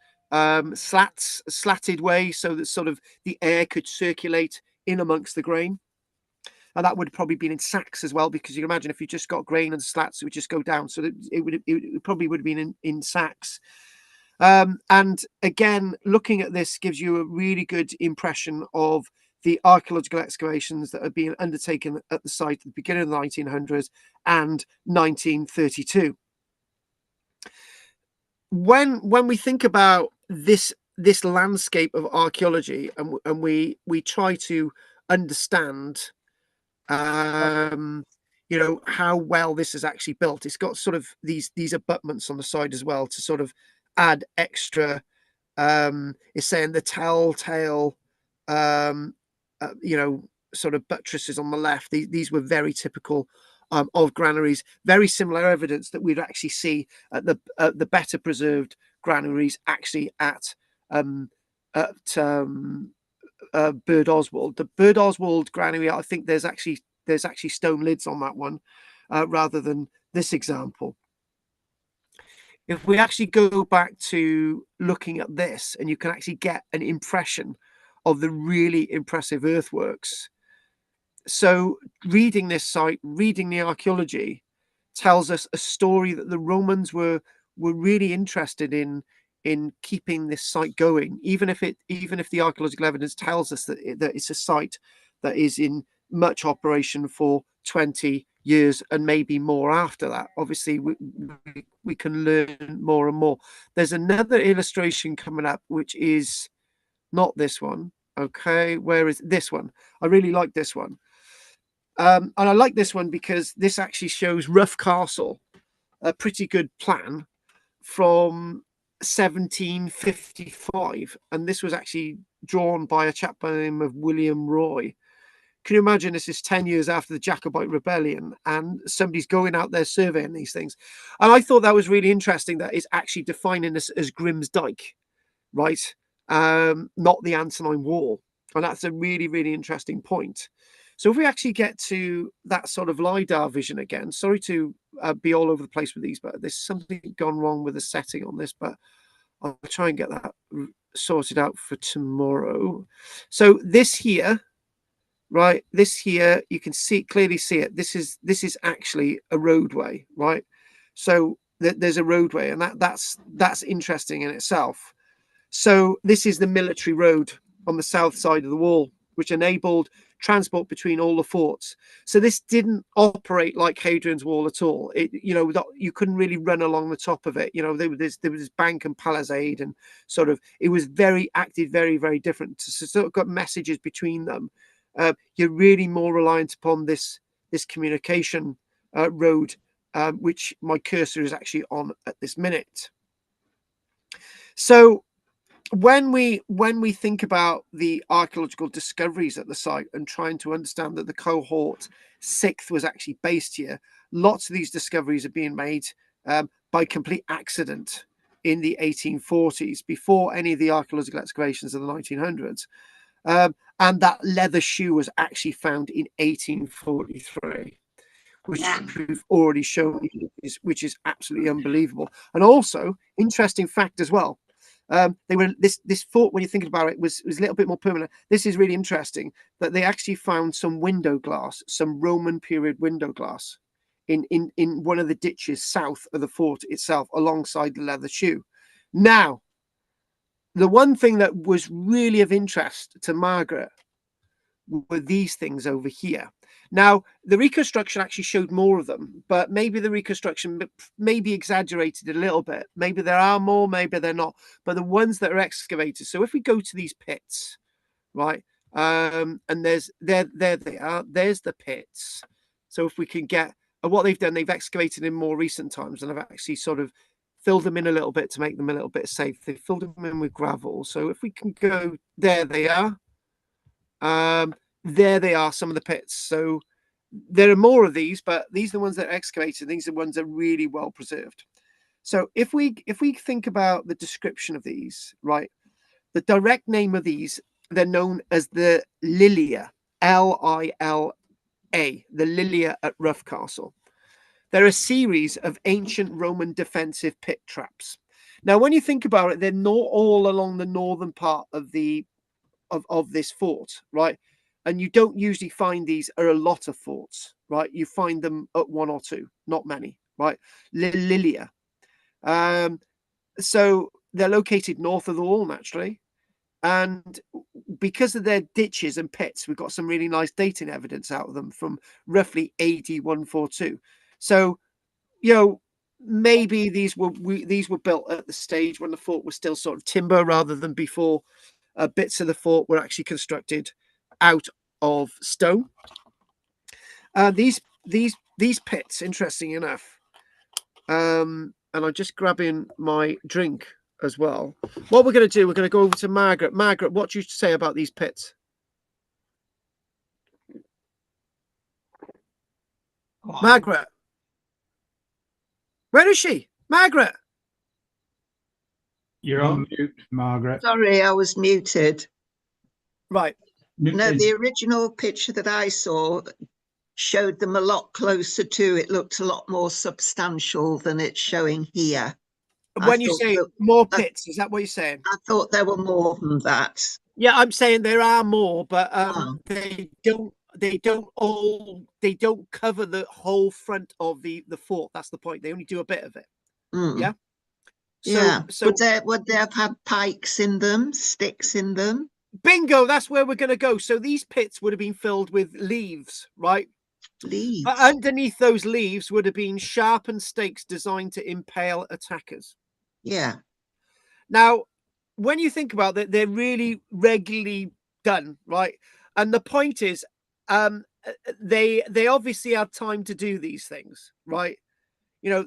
slatted way, so that sort of the air could circulate in amongst the grain. and that would have probably been in sacks as well, because you can imagine if you just got grain and slats, it would just go down. So it probably would have been in sacks. And again, looking at this gives you a really good impression of the archaeological excavations that are being undertaken at the site at the beginning of the 1900s and 1932. When we think about this landscape of archaeology, and we try to understand you know, how well this is actually built. It's got sort of these abutments on the side as well to sort of add extra. It's saying the telltale you know, sort of buttresses on the left. These were very typical of granaries. Very similar evidence that we'd actually see at the better preserved granaries, actually at Bird Oswald. The Bird Oswald granary, I think there's actually stone lids on that one, rather than this example. If we actually go back to looking at this, and you can actually get an impression of the really impressive earthworks. So reading this site, reading the archaeology, tells us a story that the Romans were really interested in keeping this site going, even if the archaeological evidence tells us that it's a site that is in much operation for 20 years and maybe more after that. Obviously, we can learn more and more. There's another illustration coming up, which is not this one. Okay, where is this one? I really like this one. And I like this one because this actually shows Rough Castle, a pretty good plan from 1755. And this was actually drawn by a chap by the name of William Roy. Can you imagine, this is 10 years after the Jacobite Rebellion, and somebody's going out there surveying these things. And I thought that was really interesting, that it's actually defining this as Grim's Dyke, right? Not the Antonine Wall. And that's a really, really interesting point. So if we actually get to that sort of LiDAR vision again, sorry to be all over the place with these, but there's something gone wrong with the setting on this, but I'll try and get that sorted out for tomorrow. So this here, right, this here, you can clearly see it. This is actually a roadway, right? So there's a roadway, and that's interesting in itself. So this is the military road on the south side of the wall, which enabled transport between all the forts. So this didn't operate like Hadrian's Wall at all. It, you know, you couldn't really run along the top of it. You know, there was this bank and palisade, and sort of, it was very active, very, very different. So sort of got messages between them. You're really more reliant upon this communication road, which my cursor is actually on at this minute. So when we think about the archaeological discoveries at the site and trying to understand that the cohort 6th was actually based here, lots of these discoveries are being made by complete accident in the 1840s, before any of the archaeological excavations of the 1900s. And that leather shoe was actually found in 1843, which we've already shown, which is absolutely unbelievable. And also, interesting fact as well, they were this fort, when you're thinking about it, was a little bit more permanent. This is really interesting, that they actually found some window glass, some Roman period window glass, in one of the ditches south of the fort itself, alongside the leather shoe. Now, the one thing that was really of interest to Margaret were these things over here. Now, the reconstruction actually showed more of them, but maybe the reconstruction maybe exaggerated a little bit. Maybe there are more, maybe they're not. But the ones that are excavated. So if we go to these pits, right, and there they are. There's the pits. So if we can get, and what they've done, they've excavated in more recent times, and have actually sort of filled them in a little bit to make them a little bit safe. They filled them in with gravel. So if we can go, there they are. There they are, some of the pits. So there are more of these, but these are the ones that are excavated. These are the ones that are really well preserved. So if we think about the description of these, right, the direct name of these, they're known as the Lilia, L-I-L-A, the Lilia at Rough Castle. They're a series of ancient Roman defensive pit traps. Now, when you think about it, they're not all along the northern part of the of this fort, right? and you don't usually find these at a lot of forts, right? You find them at one or two, not many, right? Lilia. So they're located north of the wall, naturally. And because of their ditches and pits, we've got some really nice dating evidence out of them from roughly AD 142. So, you know, maybe these were built at the stage when the fort was still sort of timber rather than before bits of the fort were actually constructed out of stone. These pits, interesting enough, and I'm just grabbing my drink as well. What we're going to do, we're going to go over to Margaret. Margaret, what do you say about these pits? Oh, Margaret, where is she? Margaret, you're on mute, Margaret. Sorry, I was muted. Right. No, the original picture that I saw showed them a lot closer to. It looked a lot more substantial than it's showing here. When you say more pits, is that what you're saying? I thought there were more than that. Yeah, I'm saying there are more, but they don't cover the whole front of the fort. That's the point. They only do a bit of it. Yeah. So would they have had pikes in them, sticks in them? Bingo, that's where we're going to go. So these pits would have been filled with leaves, right? Leaves. But underneath those leaves would have been sharpened stakes designed to impale attackers. Yeah. Now, when you think about it, they're really regularly done, right? And the point is, they obviously had time to do these things, right? You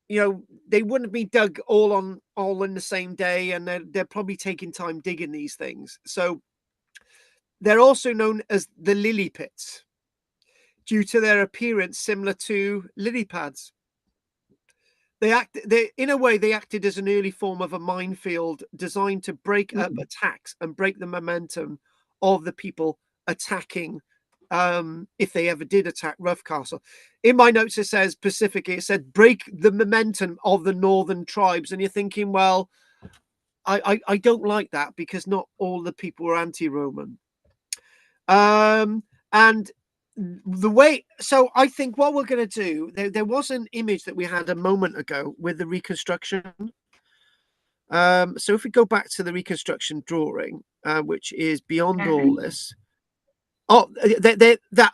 know, they wouldn't be dug all in the same day, and they're probably taking time digging these things. So they're also known as the lily pits due to their appearance similar to lily pads. In a way, they acted as an early form of a minefield designed to break up attacks and break the momentum of the people attacking. If they ever did attack Roughcastle. In my notes, it says specifically, it said break the momentum of the northern tribes. And you're thinking, well, I don't like that because not all the people were anti-Roman. And the way, so I think what we're going to do, there was an image that we had a moment ago with the reconstruction. So if we go back to the reconstruction drawing, which is beyond all this. Oh,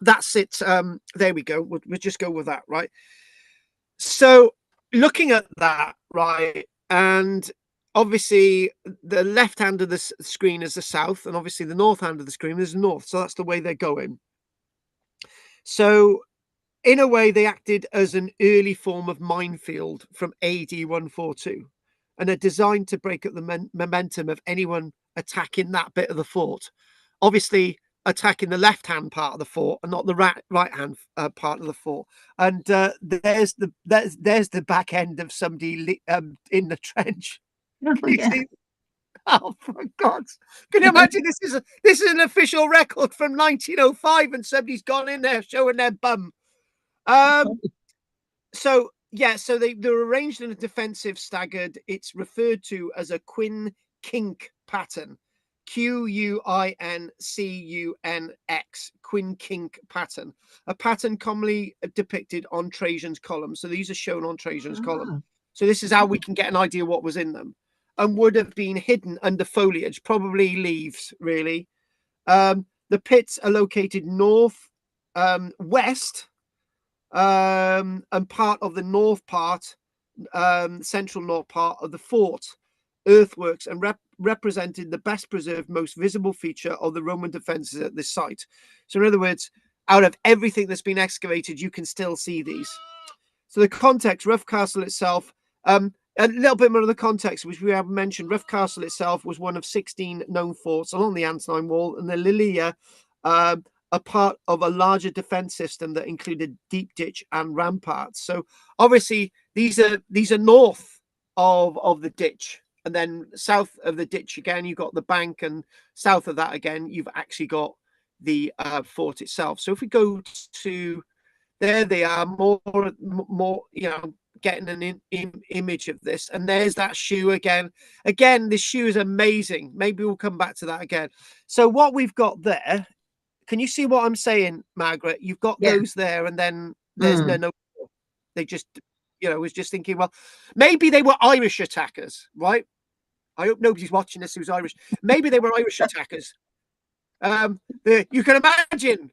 that's it. There we go. We'll just go with that, right? So looking at that, right, and obviously the left hand of the screen is the south, and obviously the north hand of the screen is the north. So that's the way they're going. So in a way, they acted as an early form of minefield from AD 142, and are designed to break up the momentum of anyone attacking that bit of the fort. Obviously, attacking the left-hand part of the fort and not the right-hand part of the fort. And there's the back end of somebody in the trench. Oh, for God's! Can you imagine this is an official record from 1905, and somebody's gone in there showing their bum. So yeah, so they're arranged in a defensive staggered. It's referred to as a quin kink pattern. Quincuns, quin kink pattern, a pattern commonly depicted on Trajan's column. So these are shown on Trajan's column. So this is how we can get an idea what was in them, and would have been hidden under foliage, probably leaves, really. The pits are located north, west, and part of the north part, central north part of the fort. Earthworks and represented the best preserved, most visible feature of the Roman defenses at this site. So in other words, out of everything that's been excavated, you can still see these. So the context, Roughcastle itself, a little bit more of the context, which we have mentioned. Roughcastle itself was one of 16 known forts along the Antonine Wall, and the Lilia, a part of a larger defense system that included deep ditch and ramparts. So obviously these are north of the ditch. And then south of the ditch again, you've got the bank, and south of that again, you've actually got the fort itself. So if we go to there, they are more, you know, getting an image of this. And there's that shoe again. Again, this shoe is amazing. Maybe we'll come back to that again. So what we've got there Can you see what I'm saying, Margaret? You've got those there, and then there's no. They just, was just thinking, well, maybe they were Irish attackers, right? I hope nobody's watching this who's Irish. Maybe they were Irish attackers. You can imagine,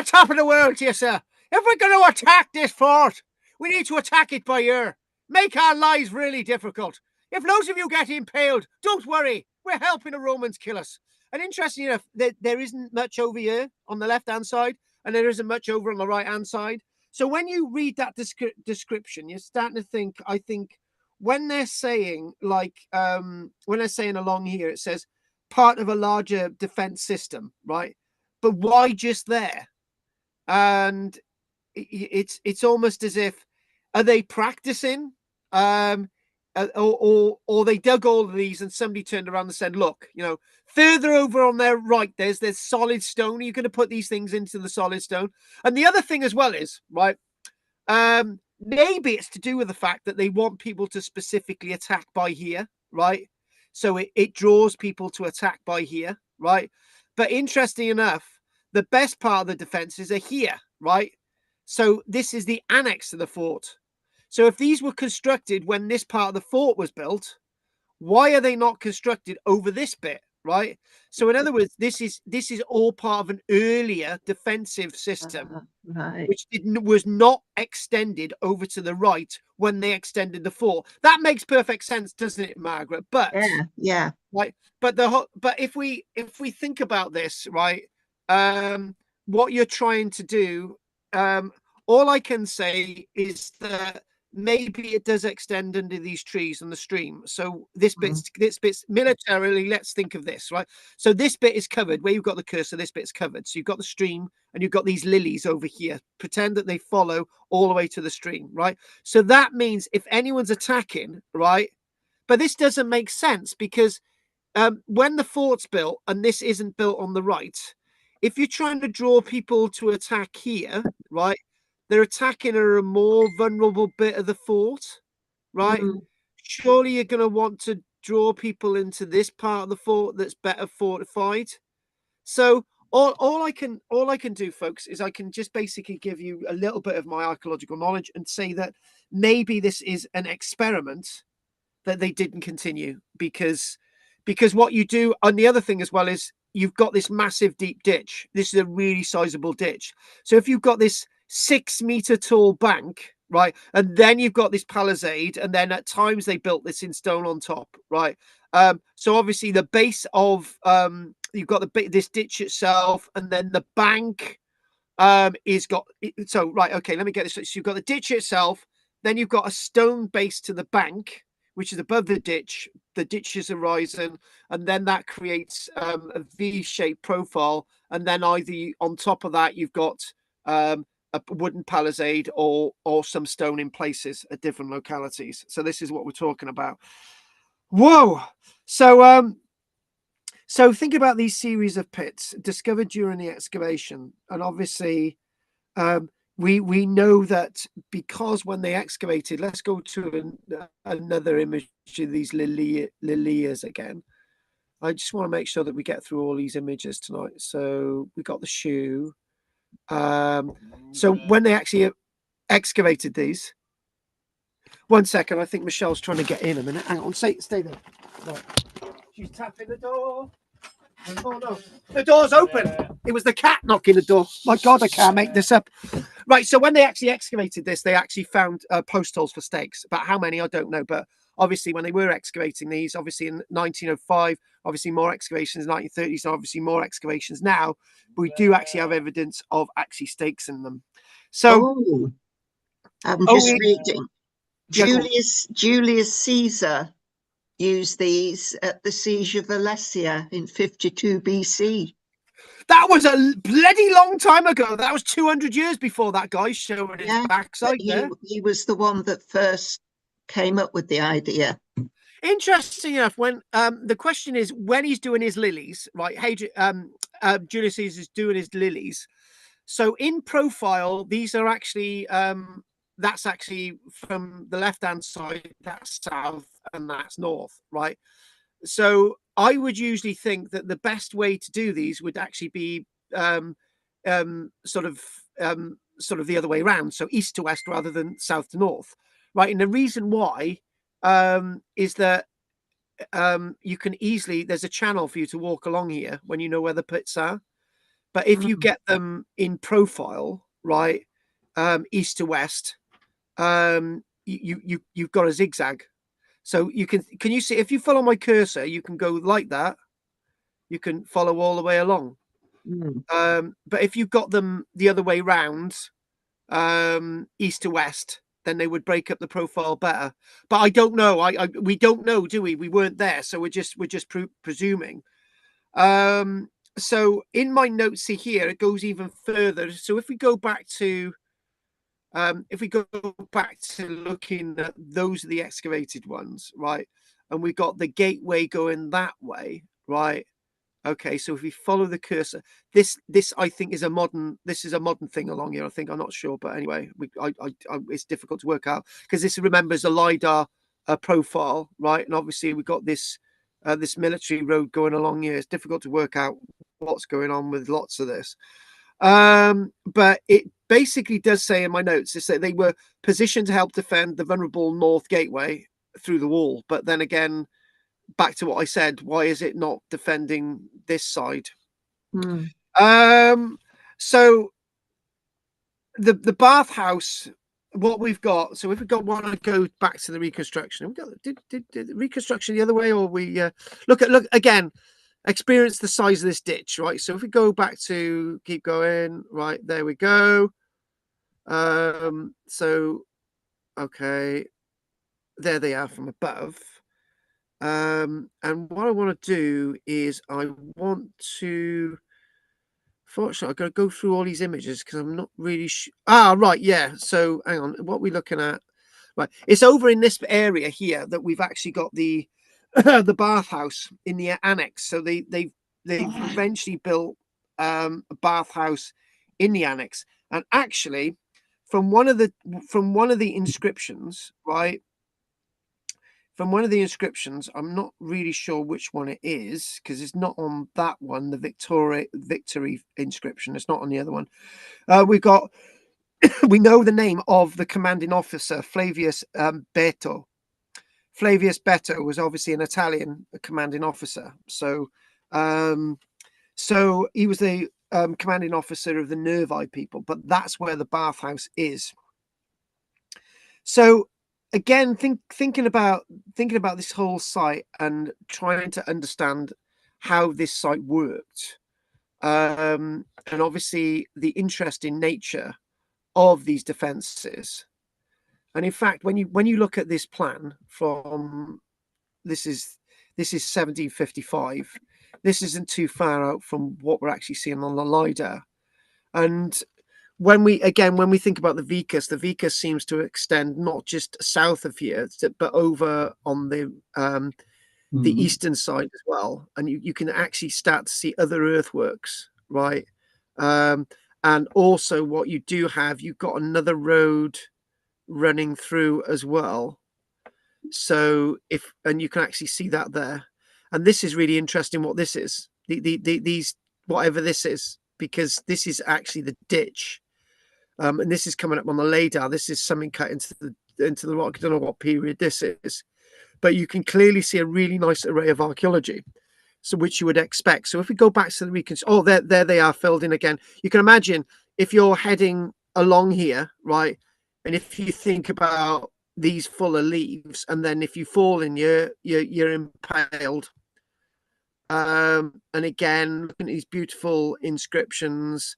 top of the world to you, sir. If we're going to attack this fort, we need to attack it by ear. Make our lives really difficult. If loads of you get impaled, don't worry. We're helping the Romans kill us. And interesting enough, there isn't much over here on the left-hand side, and there isn't much over on the right-hand side. So when you read that description, you're starting to think, I think, when they're saying, like, when they're saying along here, it says part of a larger defense system, right? But why just there? And it's almost as if, are they practicing? Or they dug all of these and somebody turned around and said, look, further over on their right, there's solid stone. You're going to put these things into the solid stone. And the other thing as well is, right, maybe it's to do with the fact that they want people to specifically attack by here, right? So it draws people to attack by here, right? But interesting enough, the best part of the defenses are here, right? So this is the annex to the fort. So if these were constructed when this part of the fort was built, why are they not constructed over this bit, right? So in other words, this is all part of an earlier defensive system, which was not extended over to the right when they extended the fort. That makes perfect sense, doesn't it, Margaret? But yeah, right. But if we think about this, right, what you're trying to do, all I can say is that maybe it does extend under these trees and the stream. So this bit's militarily, let's think of this, right? So this bit is covered where you've got the cursor, this bit's covered. So you've got the stream and you've got these lilies over here. Pretend that they follow all the way to the stream, right? So that means if anyone's attacking, right? But this doesn't make sense because when the fort's built and this isn't built on the right, if you're trying to draw people to attack here, right? They're attacking a more vulnerable bit of the fort, right? Surely you're going to want to draw people into this part of the fort that's better fortified. So all I can do, folks, is I can just basically give you a little bit of my archaeological knowledge and say that maybe this is an experiment that they didn't continue because what you do, and the other thing as well is you've got this massive deep ditch. This is a really sizable ditch. So if you've got this 6 meter tall bank, right, and then you've got this palisade, and then at times they built this in stone on top, right? So obviously the base of you've got this ditch itself, and then the bank is got. So right, okay, let me get this. So you've got the ditch itself, then you've got a stone base to the bank, which is above the ditch. The ditch is horizon, and then that creates a V-shaped profile, and then either on top of that you've got a wooden palisade or some stone in places at different localities. So this is what we're talking about. Whoa! So think about these series of pits discovered during the excavation, and obviously we know that because when they excavated, let's go to another image of these lilias again. I just want to make sure that we get through all these images tonight. So we got the shoe. So when they actually excavated these, 1 second, I think Michelle's trying to get in a minute. Hang on, stay there. Right. She's tapping the door. Oh no, the door's open. It was the cat knocking the door. My God, I can't make this up. Right, so when they actually excavated this, they actually found post holes for stakes. About how many, I don't know. But obviously, when they were excavating these, obviously in 1905, obviously more excavations, 1930s, obviously more excavations now. But we do actually have evidence of actually stakes in them. So, I'm just reading. Julius Caesar used these at the siege of Alesia in 52 BC. That was a bloody long time ago. That was 200 years before that guy showing his backside there. He was the one that first came up with the idea. Interesting enough, when the question is when he's doing his lilies, right? Hey, Julius Caesar is doing his lilies. So in profile, these are actually that's actually from the left-hand side, that's south and that's north, right? So I would usually think that the best way to do these would actually be sort of the other way around, so east to west rather than south to north, right? And the reason why is that you can easily, there's a channel for you to walk along here when you know where the pits are. But if you get them in profile, right, east to west, you've got a zigzag. So you can you see, if you follow my cursor, you can go like that. You can follow all the way along. But if you've got them the other way round, east to west, then they would break up the profile better. But I don't know. We don't know, do we? We weren't there, so we're just presuming. So in my notes here, it goes even further. So if we go back to looking at those are the excavated ones, right? And we got the gateway going that way, right? Okay, so if we follow the cursor, this I think is a modern thing along here. I think, I'm not sure, but anyway, it's difficult to work out because this remembers a LiDAR profile, right? And obviously we've got this this military road going along here. It's difficult to work out what's going on with lots of this. But it basically does say in my notes is that they were positioned to help defend the vulnerable north gateway through the wall. But then again, back to what I said, why is it not defending this side? So the bathhouse, what we've got, so if we want to go back to the reconstruction, we got did the reconstruction the other way, or we look again, experience the size of this ditch, right? So if we go back to, keep going, right, there we go. So okay, there they are from above. And what I want to do is fortunately, I've got to go through all these images because I'm not really sure. Right, yeah. So hang on, what are we looking at? Right, it's over in this area here that we've actually got the the bathhouse in the annex. So they've eventually built a bathhouse in the annex, and actually, from one of the inscriptions, right? From one of the inscriptions, I'm not really sure which one it is because it's not on that one, the victory inscription. It's not on the other one. We've got, we know the name of the commanding officer, Flavius Beto. Flavius Beto was obviously an Italian commanding officer. So he was the commanding officer of the Nervi people, but that's where the bathhouse is. So again, thinking about this whole site and trying to understand how this site worked, and obviously the interesting nature of these defenses. And in fact, when you look at this plan from this is 1755, this isn't too far out from what we're actually seeing on the LiDAR. And when we think about the Vicus seems to extend not just south of here, but over on the eastern side as well. And you can actually start to see other earthworks, right? And also what you do have, you've got another road running through as well. So and you can actually see that there. And this is really interesting what this is. These whatever this is, because this is actually the ditch. And this is coming up on the LiDAR. This is something cut into the rock. I don't know what period this is, but you can clearly see a really nice array of archaeology, so which you would expect. So if we go back to the reconstruction, there they are filled in again. You can imagine if you're heading along here, right, and if you think about these full of leaves, and then if you fall in, you're impaled. And again, looking at these beautiful inscriptions.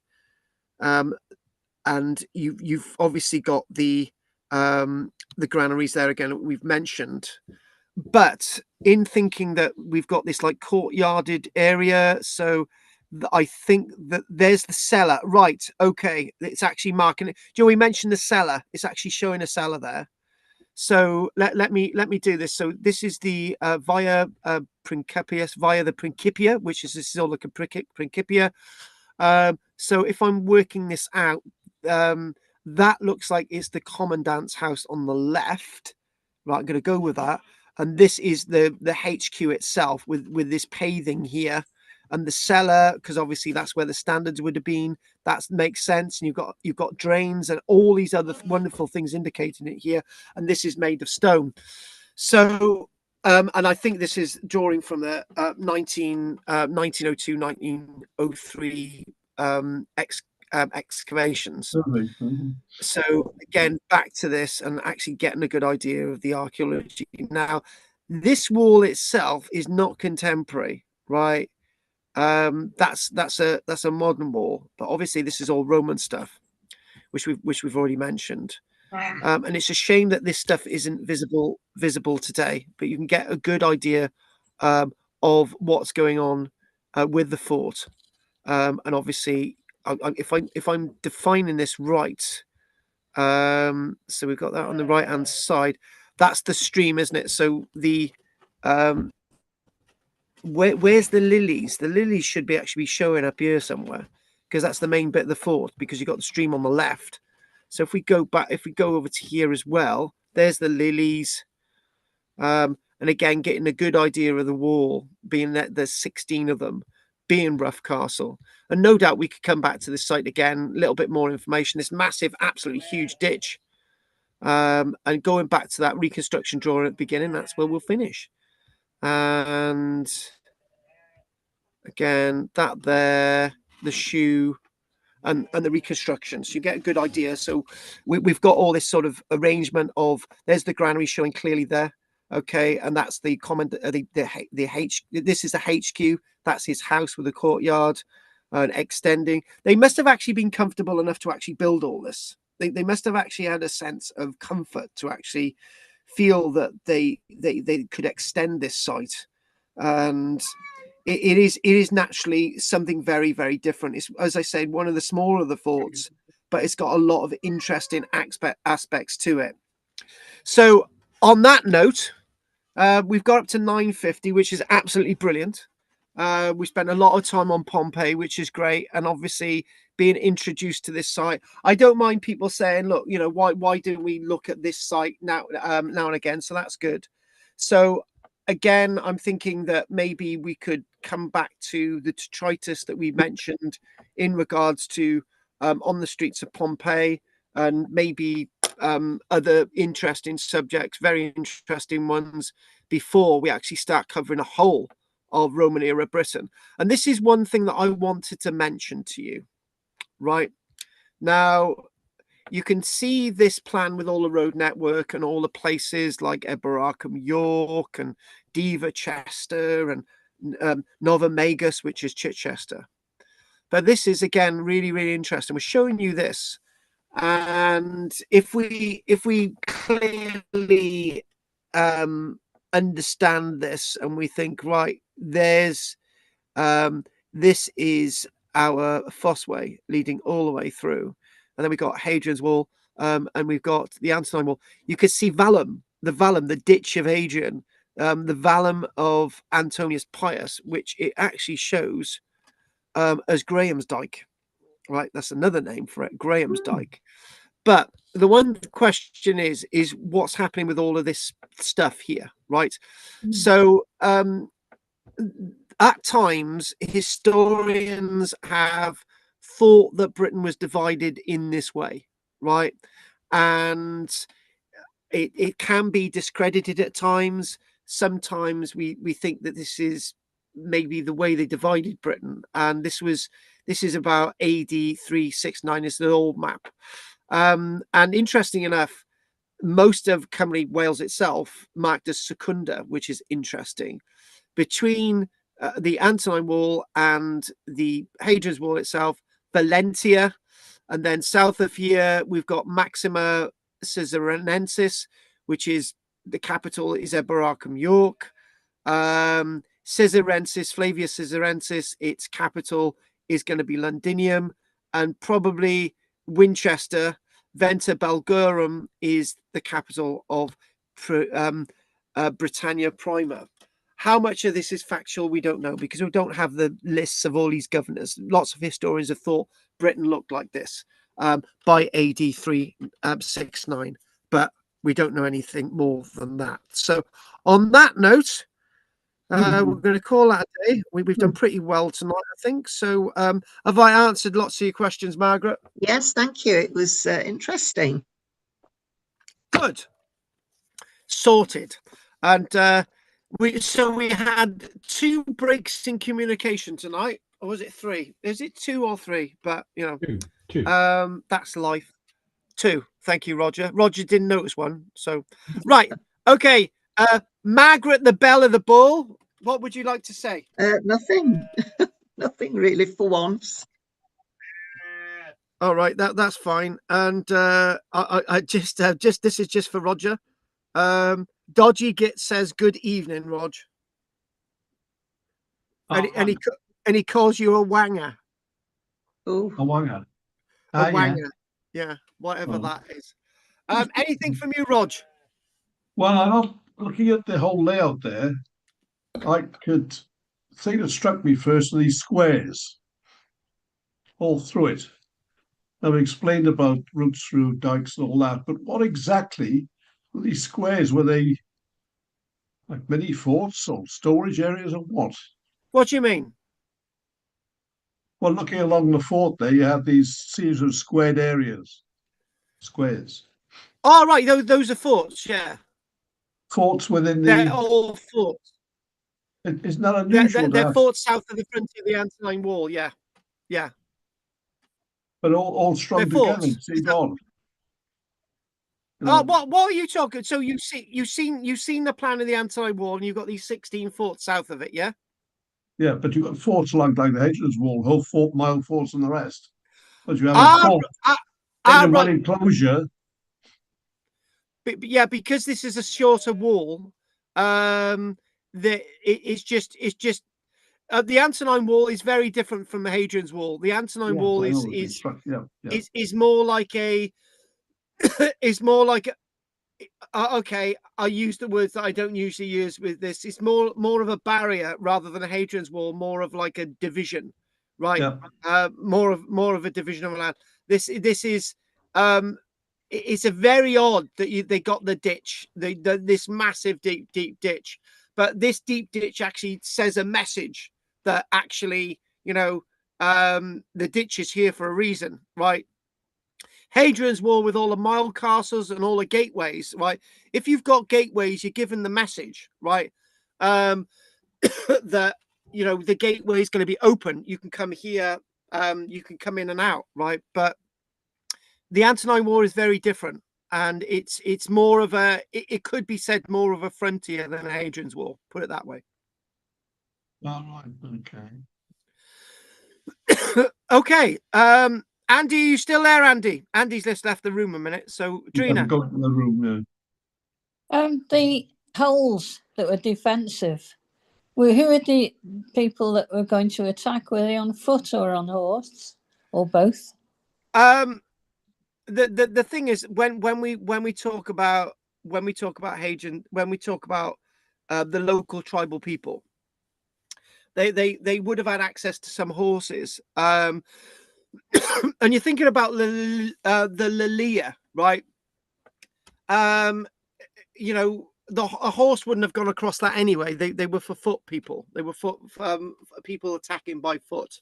And you've obviously got the granaries there again, we've mentioned. But in thinking that we've got this like courtyarded area, so I think that there's the cellar, right? Okay, it's actually marking it. Do you know, we mentioned the cellar? It's actually showing a cellar there. So let me do this. So this is the via the Principia, which is this is all like a Principia. So if I'm working this out, that looks like it's the commandant's house on the left. Right, I'm going to go with that. And this is the HQ itself with this paving here. and the cellar, because obviously that's where the standards would have been. That makes sense. And you've got drains and all these other wonderful things indicating it here. And this is made of stone. So, and I think this is drawing from the 1902, 1903 excavations. So again, back to this and actually getting a good idea of the archaeology. Now, this wall itself is not contemporary, right? That's a modern wall, but obviously this is all Roman stuff, which we've already mentioned. And it's a shame that this stuff isn't visible today, but you can get a good idea of what's going on with the fort. And obviously, if I'm defining this right, so we've got that on the right hand side. That's the stream, isn't it? So the where's the lilies? The lilies should be actually showing up here somewhere, because that's the main bit of the fort, because you've got the stream on the left. So if we go back, if we go over to here as well, there's the lilies. And again, getting a good idea of the wall, being that there's 16 of them, being Rough Castle. And no doubt we could come back to this site again, a little bit more information. This massive, absolutely huge ditch. And going back to that reconstruction drawing at the beginning, that's where we'll finish. And again, that there, the shoe, and the reconstruction, so you get a good idea. So we've got all this sort of arrangement of, there's the granary showing clearly there, okay, and that's the common this is the HQ, that's his house with a courtyard and extending. They must have actually been comfortable enough to actually build all this. They must have actually had a sense of comfort to actually feel that they could extend this site. And it is naturally something very, very different. It's, as I said, one of the smaller of the forts, but it's got a lot of interesting aspects to it. So on that note, we've got up to 950, which is absolutely brilliant. We spent a lot of time on Pompeii, which is great, and obviously being introduced to this site. I don't mind people saying, look, you know, why don't we look at this site now and again? So that's good. So again, I'm thinking that maybe we could come back to the detritus that we mentioned in regards to on the streets of Pompeii, and maybe other interesting subjects, very interesting ones, before we actually start covering a whole of Roman era Britain. And this is one thing that I wanted to mention to you, right? Now, you can see this plan with all the road network and all the places like Eboracum, York, and Diva, Chester, and Nova Magus, which is Chichester. But this is, again, really, really interesting. We're showing you this. And if we clearly understand this, and we think, right, there's this is our Fossway leading all the way through, and then we've got Hadrian's Wall, and we've got the Antonine Wall. You can see Vallum, the ditch of Hadrian, the Vallum of Antonius Pius, which it actually shows as Graham's Dyke. Right, that's another name for it, Graham's Dyke. But the one question is what's happening with all of this stuff here, right? So at times, historians have thought that Britain was divided in this way, right? And it can be discredited at times. Sometimes we think that this is maybe the way they divided Britain, and this is about AD 369 is the old map. And interesting enough, most of Cymru Wales itself marked as Secunda, which is interesting. Between the Antonine Wall and the Hadrian's Wall itself, Valentia, and then south of here we've got Maxima Caesarensis, which is the capital is Eboracum, York. Caesarensis, Flavia Caesarensis, its capital is going to be Londinium, and probably Winchester. Venta Belgurum is the capital of Britannia Prima. How much of this is factual, we don't know, because we don't have the lists of all these governors. Lots of historians have thought Britain looked like this by AD 369, but we don't know anything more than that. So on that note, We're going to call that a day. We've done pretty well tonight, I think. So have I answered lots of your questions, Margaret? Yes, thank you. It was interesting. Good. Sorted. And we had 2 breaks in communication tonight. Or was it 3? Is it 2 or 3? But, you know, 2. That's life. 2. Thank you, Roger. Roger didn't notice one. So, right. Okay. Margaret, the belle of the ball. What would you like to say? Nothing. Nothing really for once. All right, that's fine. And I just this is just for Roger. Dodgy Git says good evening, Rog. And he calls you a wanger. Oh, A wanger. A wanger. Yeah, whatever that is. Anything from you, Rog? Well, I'm not looking at the whole layout there. I could thing that struck me first are these squares all through it. I've explained about routes through dikes and all that, but what exactly were these squares? Were they like mini forts or storage areas or what? What do you mean? Well, looking along the fort there, you have these series of squared areas. Squares. Oh, right, those are forts, yeah. Forts within They're the... all forts. Isn't that unusual? They're forts south of the frontier of the Antonine Wall, yeah. Yeah. But all strung together, it seemed odd. Oh, what are you talking? So you've seen the plan of the Antonine Wall, and you've got these 16 forts south of it, yeah? Yeah, but you've got forts like the Hadrian's Wall, whole mile forts and the rest. But you have a fort in one enclosure. But yeah, because this is a shorter wall, it's just the Antonine Wall is very different from the Hadrian's Wall. The Antonine Wall is more like a is more like okay, I use the words that I don't usually use with this. It's more of a barrier rather than a Hadrian's Wall, more of like a division, right? Yeah. More of a division of land. This is it's a very odd that they got the ditch, this massive deep ditch, but this deep ditch actually says a message that actually, you know, the ditch is here for a reason, right? Hadrian's Wall with all the mile castles and all the gateways, right? If you've got gateways, you're given the message, right? That, you know, the gateway is going to be open. You can come here, you can come in and out, right? But the Antonine War is very different, and it's more of a it could be said more of a frontier than Hadrian's Wall. Put it that way. All right. Okay. Okay. Andy, you still there, Andy? Andy's just left the room a minute. So, Drina. Go to the room now. The holes that were defensive. Who are the people that were going to attack? Were they on foot or on horse, or both? The thing is, when we talk about Hadrian, when we talk about the local tribal people, they would have had access to some horses. And you're thinking about the Lilia, right? You know, a horse wouldn't have gone across that anyway. They were for foot people. They were for people attacking by foot.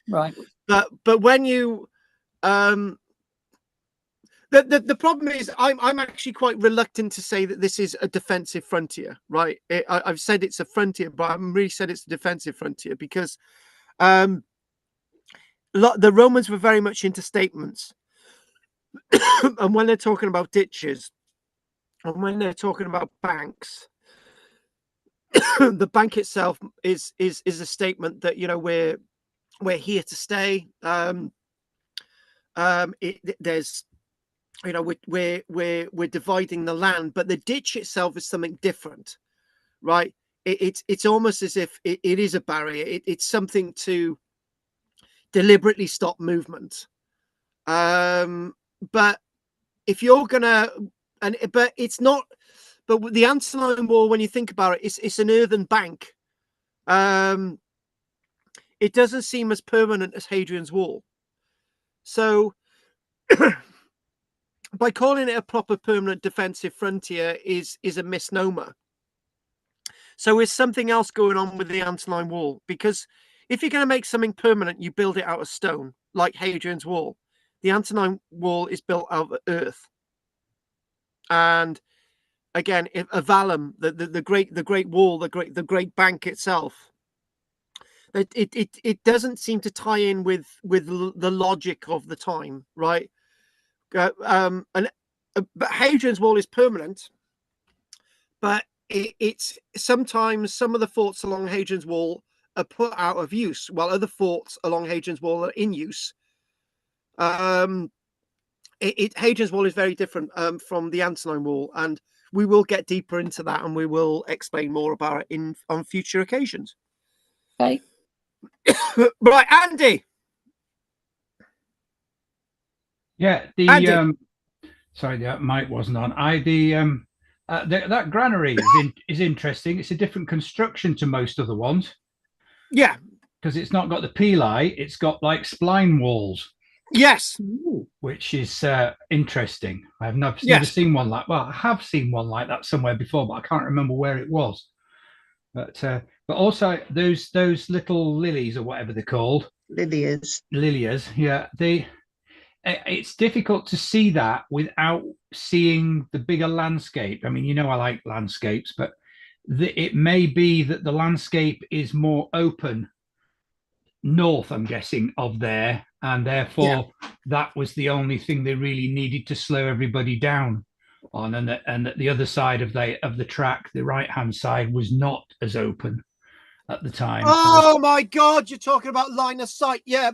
Right. But when you the problem is I'm actually quite reluctant to say that this is a defensive frontier, right? I've said it's a frontier, but I haven't really said it's a defensive frontier because the Romans were very much into statements. And when they're talking about ditches, and when they're talking about banks, the bank itself is a statement that, you know, we're here to stay. There's, you know, we're dividing the land, but the ditch itself is something different, right? It's almost as if it is a barrier. It's something to deliberately stop movement. But if you're gonna, but it's not. But the Antonine Wall, when you think about it, it's an earthen bank. It doesn't seem as permanent as Hadrian's Wall. So by calling it a proper permanent defensive frontier is a misnomer. So is something else going on with the Antonine Wall? Because if you're going to make something permanent, you build it out of stone, like Hadrian's Wall. The Antonine Wall is built out of earth. And again, a vallum, the great wall, the great bank itself, it doesn't seem to tie in with the logic of the time, right? But Hadrian's Wall is permanent, but it's sometimes some of the forts along Hadrian's Wall are put out of use, while other forts along Hadrian's Wall are in use. Hadrian's Wall is very different from the Antonine Wall, and we will get deeper into that, and we will explain more about it on future occasions. Okay. Right, Andy. Yeah, Andy. Sorry, the mic wasn't on. That granary is interesting. It's a different construction to most other ones. Yeah, because it's not got the pili, it's got like spline walls. Yes, which is interesting. I've never seen one like. Well, I have seen one like that somewhere before, but I can't remember where it was. But also those little lilies or whatever they're called. Lilias. Yeah, it's difficult to see that without seeing the bigger landscape. I mean, you know, I like landscapes, but it may be that the landscape is more open north, I'm guessing, of there, and therefore that was the only thing they really needed to slow everybody down on, and that the other side of the track, the right hand side, was not as open at the time. Oh my God, you're talking about line of sight. Yeah.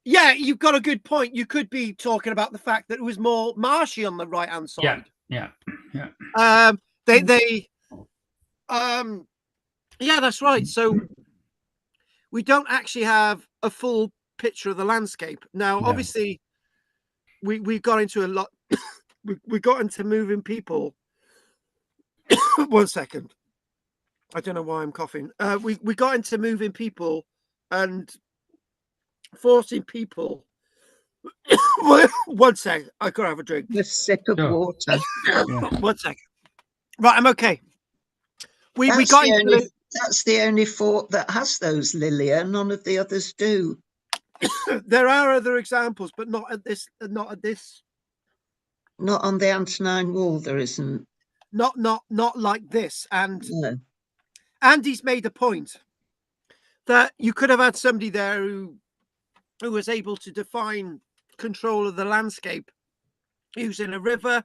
Yeah, you've got a good point. You could be talking about the fact that it was more marshy on the right hand side. Yeah. Yeah, that's right. So we don't actually have a full picture of the landscape. Now, obviously, we got into a lot. we got into moving people. 1 second. I don't know why I'm coughing. We got into moving people and forcing people. 1 sec. I gotta have a drink. A sip of water. 1 second. Right, I'm okay. We got into That's the only fort that has those lilia. None of the others do. There are other examples, but not at this. Not on the Antonine Wall. There isn't. Not like this. And no. Andy's made a point that you could have had somebody there who was able to define control of the landscape using a river,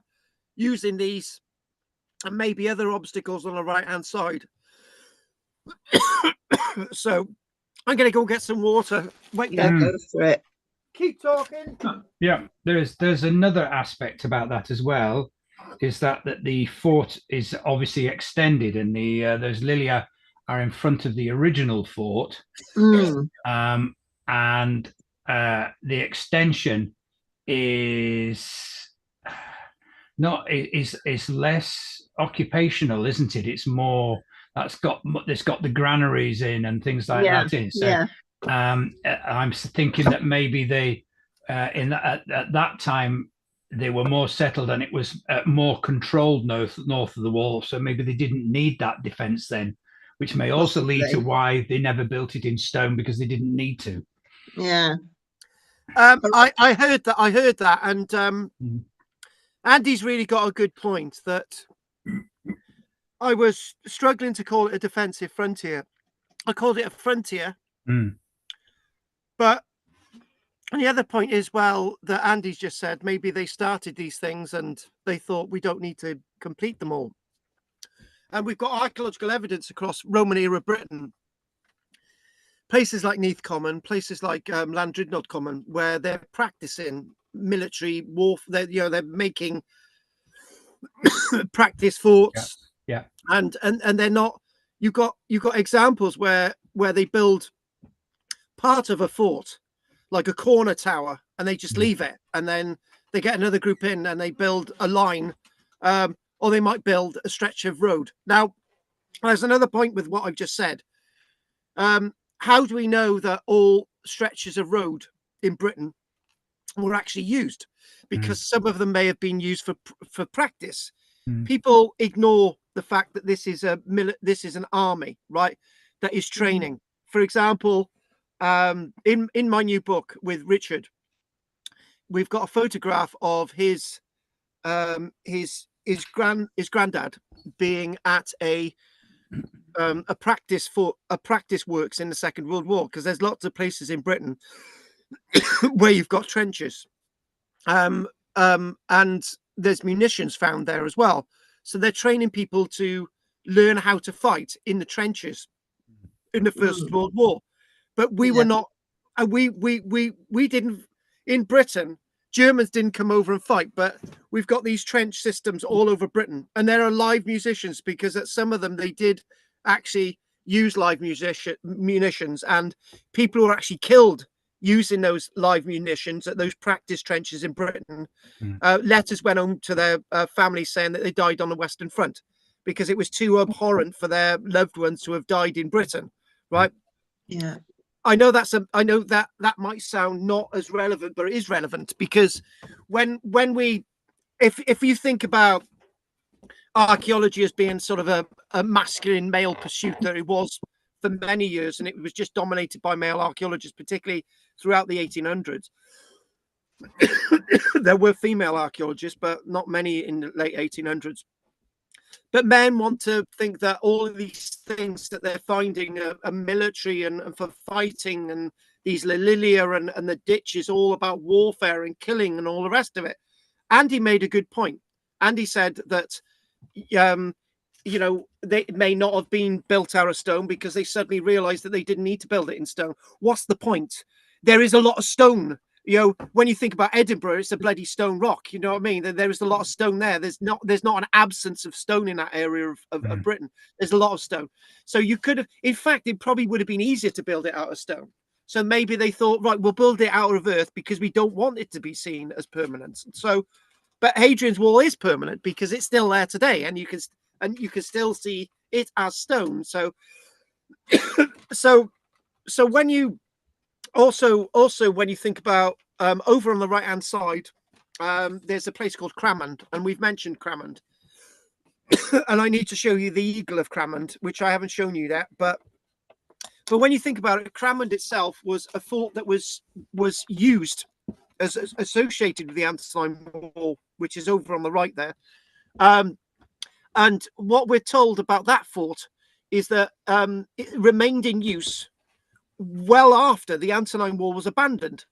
using these, and maybe other obstacles on the right hand side. So I'm going to go get some water. Wait, go for it. Keep talking. Yeah, there's another aspect about that as well, is that the fort is obviously extended, and those lilia are in front of the original fort, and the extension is less occupational, isn't it? It's more it's got the granaries in and things like that in. So I'm thinking that maybe they at that time they were more settled and it was more controlled north of the wall, so maybe they didn't need that defense then, which may also lead to why they never built it in stone, because they didn't need to. I heard that, and Andy's really got a good point that I was struggling to call it a defensive frontier. I called it a frontier. But the other point is, well, that Andy's just said, maybe they started these things and they thought we don't need to complete them all. And we've got archaeological evidence across Roman era Britain, places like Neath Common, places like Landrydnod Common, where they're practicing military warfare. They're making practice forts. And they're not. You've got examples where they build part of a fort, like a corner tower, and they just leave it, and then they get another group in and they build a line, or they might build a stretch of road. Now, there's another point with what I've just said. How do we know that all stretches of road in Britain were actually used? Because some of them may have been used for practice. People ignore the fact that this is an army, right, that is training. For example, in my new book with Richard, we've got a photograph of his granddad being at a practice works in the Second World War, because there's lots of places in Britain where you've got trenches, and there's munitions found there as well. So they're training people to learn how to fight in the trenches in the First World War. But we were not, and we didn't, in Britain, Germans didn't come over and fight, but we've got these trench systems all over Britain, and there are live munitions, because at some of them they did actually use live munitions, and people were actually killed using those live munitions at those practice trenches in Britain. Letters went home to their families saying that they died on the Western Front because it was too abhorrent for their loved ones to have died in Britain, right? Yeah. I know that might sound not as relevant, but it is relevant, because when we, if you think about archaeology as being sort of a masculine male pursuit that it was for many years, and it was just dominated by male archaeologists, particularly throughout the 1800s. There were female archaeologists, but not many in the late 1800s. But men want to think that all of these things that they're finding are military and for fighting, and these Lilia and the ditch is all about warfare and killing and all the rest of it. Andy made a good point. Andy said that, you know, they may not have been built out of stone because they suddenly realized that they didn't need to build it in stone. What's the point? There is a lot of stone. You know, when you think about Edinburgh, it's a bloody stone rock. You know what I mean? There is a lot of stone there. There's not an absence of stone in that area of Britain. There's a lot of stone. So you could have, in fact, it probably would have been easier to build it out of stone. So maybe they thought, right, we'll build it out of earth because we don't want it to be seen as permanent. So, but Hadrian's Wall is permanent because it's still there today, and you can still see it as stone. So, so when you also when you think about over on the right hand side, there's a place called Cramond, and we've mentioned Cramond. And I need to show you the Eagle of Cramond, which I haven't shown you yet. But when you think about it, Cramond itself was a fort that was used as associated with the Antonine Wall, which is over on the right there. And what we're told about that fort is that it remained in use well after the Antonine Wall was abandoned.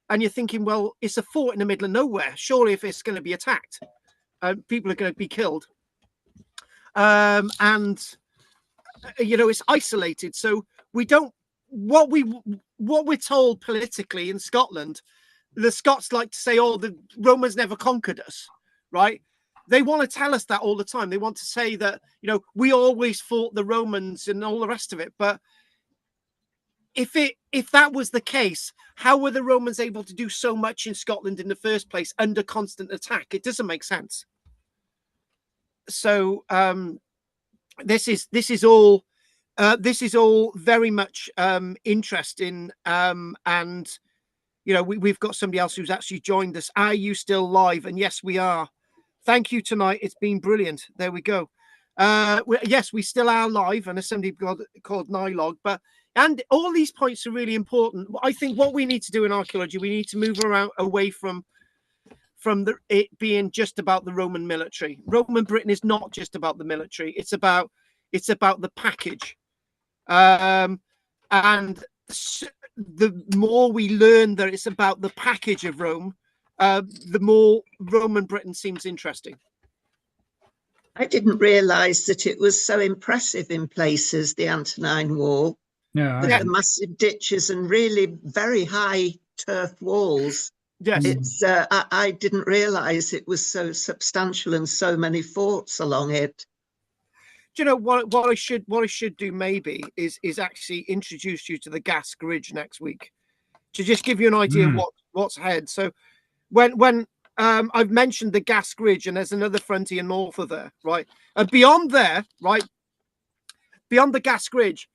And you're thinking, well, it's a fort in the middle of nowhere. Surely if it's going to be attacked, people are going to be killed. And, you know, it's isolated. So we don't, what we're told politically in Scotland, the Scots like to say, oh, the Romans never conquered us, right? They want to tell us that all the time. They want to say that, you know, we always fought the Romans and all the rest of it. But if that was the case, how were the Romans able to do so much in Scotland in the first place under constant attack? It doesn't make sense. So this is all very much interesting. And you know, we've got somebody else who's actually joined us. Are you still live? And yes, we are. Thank you tonight. It's been brilliant. There we go. Yes, we still are live, and there's somebody called Nylog, and all these points are really important. I think what we need to do in archaeology, we need to move around away from it being just about the Roman military. Roman Britain is not just about the military. It's about the package. And the more we learn that it's about the package of Rome, the more Roman Britain seems interesting. I didn't realize that it was so impressive in places, the Antonine Wall. Yeah, with the massive ditches and really very high turf walls. Yes, it's I didn't realize it was so substantial and so many forts along it. Do you know what I should do maybe is actually introduce you to the Gas Ridge next week, to just give you an idea of what's ahead. So when I've mentioned the Gas Ridge, and there's another frontier north of there, right? And beyond there, right, beyond the Gas Ridge,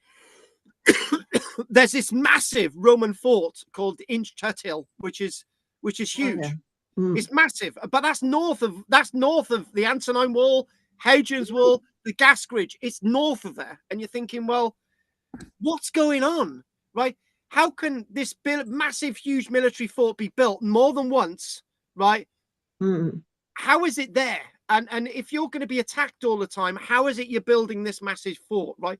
there's this massive Roman fort called Inch Tuthill, which is huge. Oh, yeah. It's massive, but that's north of the Antonine Wall, Hadrian's Wall, the Gascoigne, it's north of there. And you're thinking, well, what's going on, right? How can this massive, huge military fort be built more than once, right? How is it there? And if you're going to be attacked all the time, how is it you're building this massive fort, right?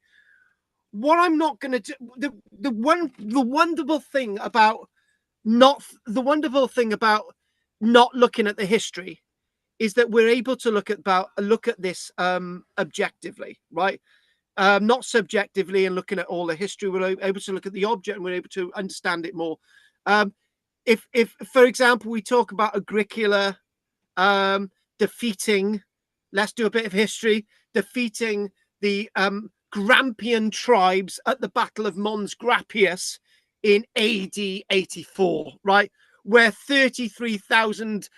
What I'm not going to do, the wonderful thing about not looking at the history is that we're able to look at this objectively, right? Not subjectively and looking at all the history. We're able to look at the object and we're able to understand it more. If for example, we talk about Agricola defeating, let's do a bit of history, defeating the Grampian tribes at the Battle of Mons Grappius in AD 84, right? Where 33,000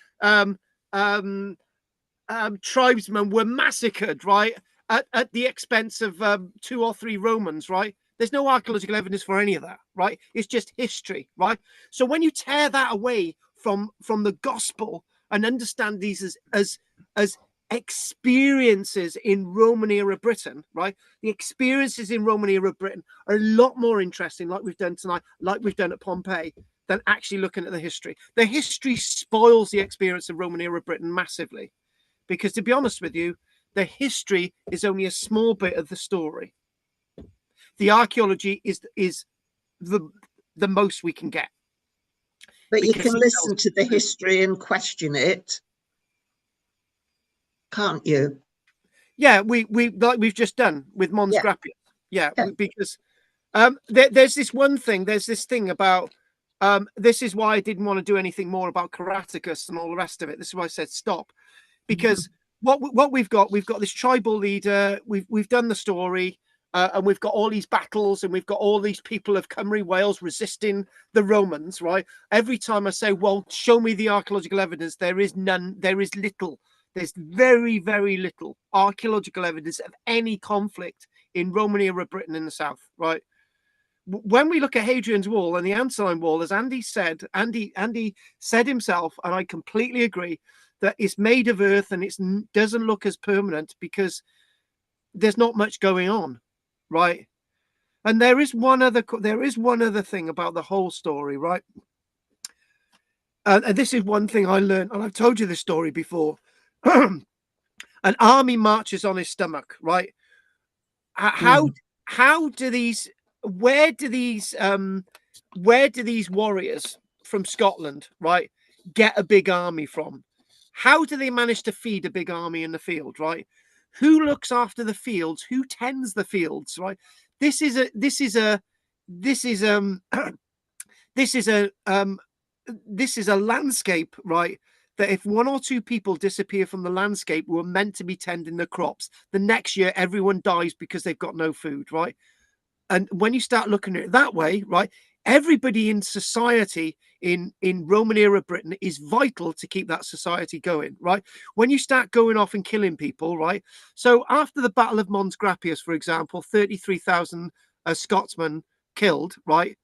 tribesmen were massacred, right? At the expense of 2 or 3 Romans, right? There's no archaeological evidence for any of that, right? It's just history, right? So when you tear that away from the gospel and understand these as experiences in Roman era Britain, right? The experiences in Roman era Britain are a lot more interesting, like we've done tonight, like we've done at Pompeii, than actually looking at the history. The history spoils the experience of Roman era Britain massively, because to be honest with you, the history is only a small bit of the story. The archaeology is the most we can get. But you can listen to the history and question it, can't you? Yeah, we like we've just done with Mons Grappius. Yeah, because there's this thing about this is why I didn't want to do anything more about Caraticus and all the rest of it. This is why I said stop, because what we've got this tribal leader. We've done the story. And we've got all these battles and we've got all these people of Cymru, Wales resisting the Romans, right? Every time I say, well, show me the archaeological evidence, there is none, there is little. There's very, very little archaeological evidence of any conflict in Roman era Britain in the south, right? When we look at Hadrian's Wall and the Antonine Wall, as Andy said himself, and I completely agree, that it's made of earth and it doesn't look as permanent because there's not much going on. Right, and there is one other thing about the whole story, right? And this is one thing I learned, and I've told you this story before. An army marches on his stomach, right? How do these? Where do these warriors from Scotland, right, get a big army from? How do they manage to feed a big army in the field, right? Who looks after the fields? Who tends the fields? Right. This is a landscape, right? That if 1 or 2 people disappear from the landscape who are meant to be tending the crops, the next year everyone dies because they've got no food, right? And when you start looking at it that way, right, everybody in society in Roman era Britain is vital to keep that society going, right? When you start going off and killing people, right? So after the Battle of Mons Grappius, for example, 33,000 Scotsmen killed, right?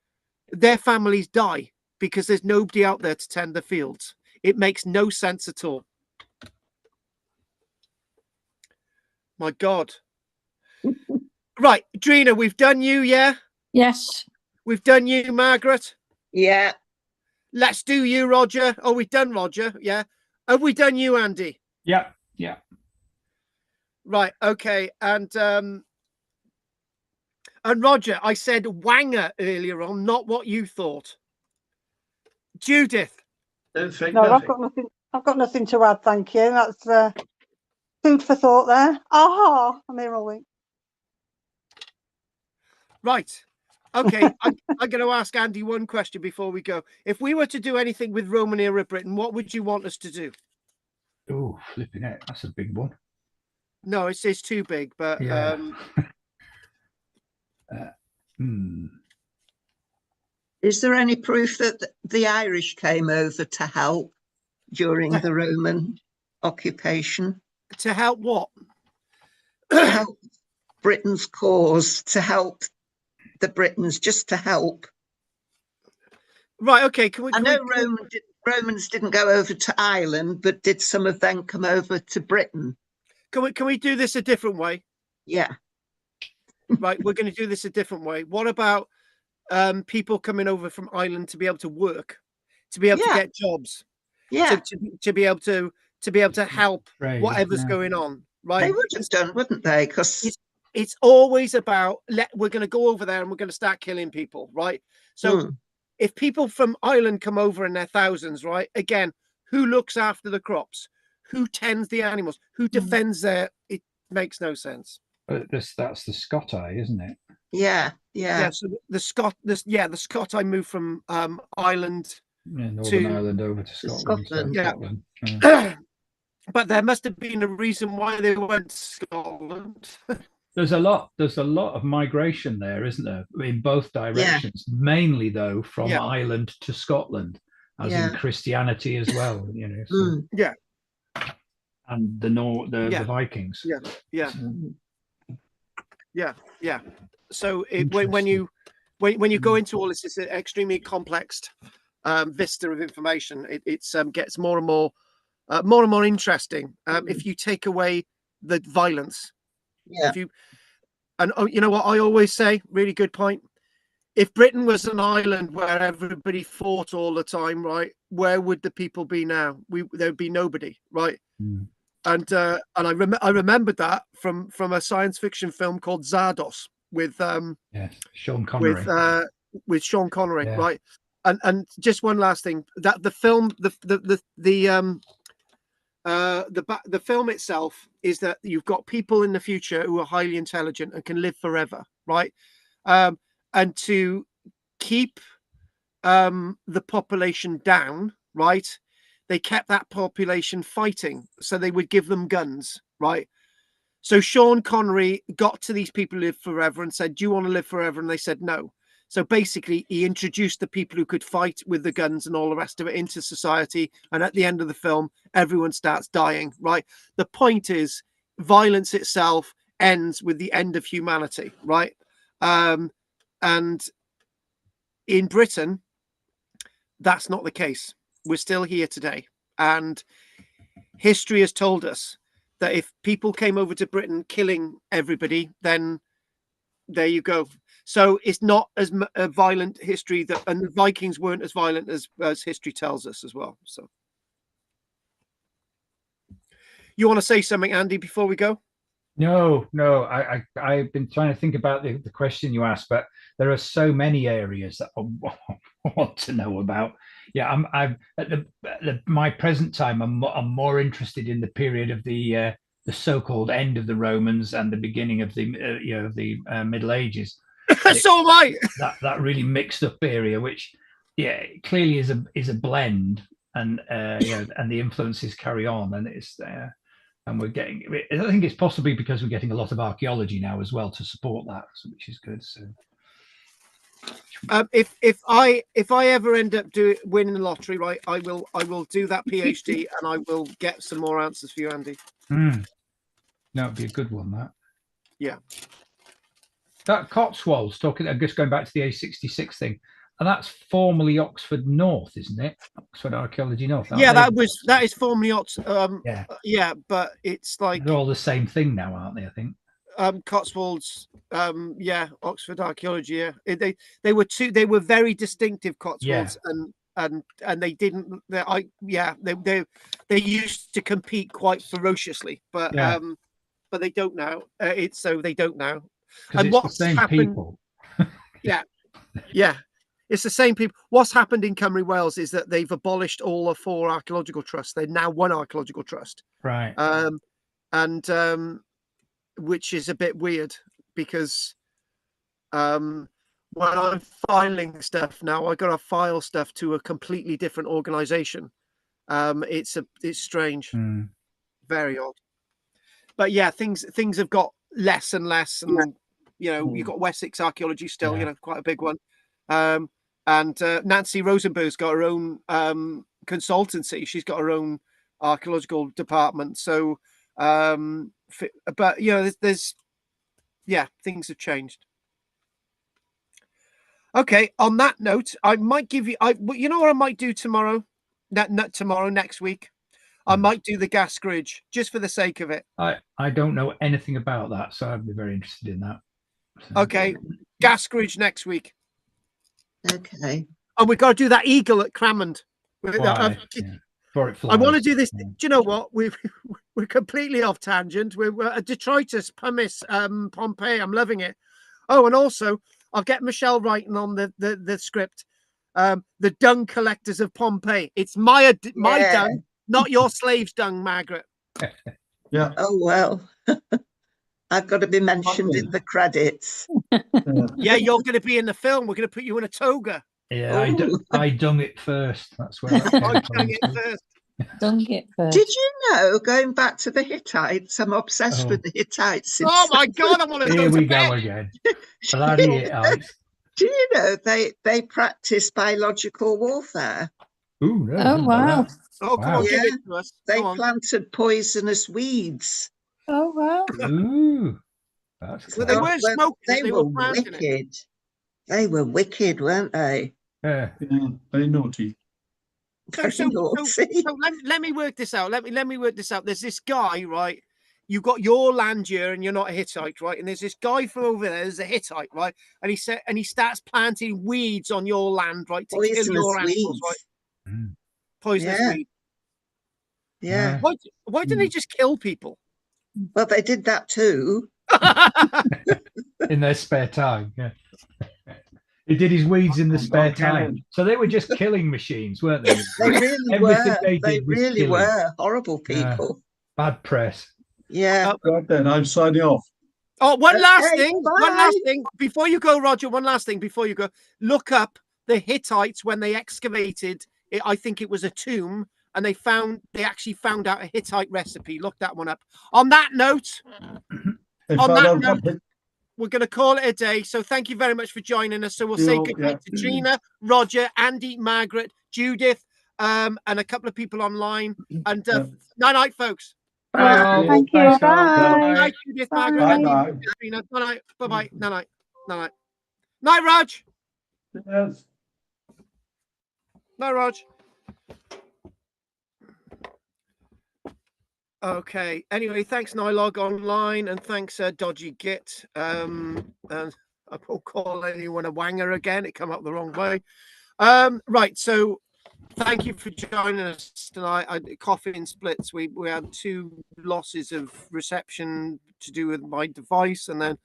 Their families die because there's nobody out there to tend the fields. It makes no sense at all. My God. Right, Drina, we've done you, yeah? Yes. We've done you, Margaret? Yeah. Let's do you, Roger. Oh, we've done Roger, yeah. Have we done you, Andy? Yeah. Right, okay. And Roger, I said wanger earlier on, not what you thought. Judith. I've got nothing to add, thank you. That's food for thought there. Aha, I'm here all week. Right. Okay, I'm going to ask Andy one question before we go. If we were to do anything with Roman era Britain, what would you want us to do? Oh, flipping it. That's a big one. No, it's too big, but... Yeah. Is there any proof that the Irish came over to help during the Roman occupation? To help what? To help Britain's cause, to help the Britons, just to help. Right, okay. I know Romans didn't go over to Ireland, but did some of them come over to Britain? Can we do this a different way? Yeah. Right, we're going to do this a different way. What about people coming over from Ireland to be able to work, to be able to get jobs, to be able to help whatever's going on, right? They would have done, wouldn't they? Because it's always about we're going to go over there and we're going to start killing people, right? So if people from Ireland come over in their thousands, right? Again, who looks after the crops? Who tends the animals? Who defends their? It makes no sense. But that's the Scot-eye, isn't it? Yeah. So the Scot. I moved from Ireland, Northern Ireland over to Scotland. Yeah. But there must have been a reason why they went to Scotland. There's a lot of migration there, isn't there? In both directions. Mainly though from Ireland to Scotland, as in Christianity as well. And the Vikings. Yeah. So when you go into all this, it's an extremely complex vista of information. It gets more and more interesting if you take away the violence. You know what I always say, really good point. If Britain was an island where everybody fought all the time, right, where would the people be now? There'd be nobody, right? And I remembered that from a science fiction film called Zardos with Sean Connery. With Sean Connery, right? And just one last thing, that the film, the film itself is that you've got people in the future who are highly intelligent and can live forever, right? And to keep the population down, right? They kept that population fighting, so they would give them guns, right? So Sean Connery got to these people who live forever and said, "Do you want to live forever?" And they said no. So basically, he introduced the people who could fight with the guns and all the rest of it into society. And at the end of the film, everyone starts dying, right? The point is, violence itself ends with the end of humanity, right? And in Britain, that's not the case. We're still here today. And history has told us that if people came over to Britain killing everybody, then there you go. So it's not as a violent history and the Vikings weren't as violent as history tells us as well. So you want to say something, Andy, before we go? No. I've been trying to think about the question you asked, but there are so many areas that I want to know about. Yeah, I'm at my present time. I'm more interested in the period of the so-called end of the Romans and the beginning of the Middle Ages. So am I. That really mixed up area, which clearly is a blend, and and the influences carry on, and it's and we're getting. I think it's possibly because we're getting a lot of archaeology now as well to support that, which is good. So. If I ever end up winning the lottery, right, I will do that PhD and I will get some more answers for you, Andy. That would be a good one. That. Yeah. That Cotswolds talking. I'm just going back to the A66 thing, and that's formerly Oxford North, isn't it? Oxford Archaeology North. That is formerly Oxford. But it's like they're all the same thing now, aren't they? I think. Cotswolds, Oxford Archaeology. Yeah, they were very distinctive Cotswolds, and they didn't. They used to compete quite ferociously, but they don't now. They don't now. And what's the same happened? People. yeah, it's the same people. What's happened in Cymru Wales is that they've abolished all the 4 archaeological trusts. They're now 1 archaeological trust. Right. Which is a bit weird because when I'm filing stuff now, I got to file stuff to a completely different organization. It's strange, very odd. But yeah, things have got less and less, and you've got Wessex Archaeology still, quite a big one. And Nancy Rosenberg's got her own consultancy. She's got her own archaeological department. So. But there's things have changed. Okay, on that note, I might give you you know what I might do tomorrow? Not tomorrow, next week. I might do the Gascridge just for the sake of it. I don't know anything about that, so I'd be very interested in that. So. Okay, Gascridge next week. Okay. And we've got to do that eagle at Cramond. Why? Before it flies. I want to do this. Do you know what? We're completely off tangent. We're a detritus, pumice, Pompeii. I'm loving it. Oh, and also I'll get Michelle writing on the script. The dung collectors of Pompeii. It's my dung, not your slave's dung, Margaret. Yeah. Oh well. I've got to be mentioned in the credits. Yeah, you're going to be in the film. We're going to put you in a toga. Yeah, I dung it first. That's where that came dung it first. Dung it first. Did you know, going back to the Hittites, I'm obsessed with the Hittites. Oh my God, I want to Here we go again. Bloody Hittites. Do you know they practice biological warfare? Ooh, no, oh wow. Oh, come on, give it to us. They planted poisonous weeds. Oh wow. Ooh. Well, they weren't smoking. They were wicked. They were wicked, weren't they? Yeah, very naughty. So let me work this out. Let me work this out. There's this guy, right? You've got your land here, and you're not a Hittite, right? And there's this guy from over there, there's a Hittite, right? And he starts planting weeds on your land, right, to kill your animals, right? Poisonous weed. Yeah. Why didn't he just kill people? Well, they did that too. In their spare time, yeah. He did his weeds in the spare time. So they were just killing machines, weren't they? They really were. They really were horrible people. Bad press. Yeah. Right then, I'm signing off. Oh, one last thing before you go, Roger. One last thing before you go. Look up the Hittites when they excavated it. I think it was a tomb, and they actually found out a Hittite recipe. Look that one up. On that note, we're going to call it a day. So thank you very much for joining us. So we'll say goodnight to Gina, Roger, Andy, Margaret, Judith, and a couple of people online. And night, folks. Bye. Thank you. Bye. Night, Judith, Margaret, Andy, Gina. Night. Bye-bye. Night. Night. Night, Raj. Yes. Night, Raj. Okay. Anyway, thanks Nylog Online, and thanks Dodgy Git. And I won't call anyone a wanger again. It came up the wrong way. Right. So thank you for joining us tonight. Coffee and splits. We had 2 losses of reception to do with my device, and then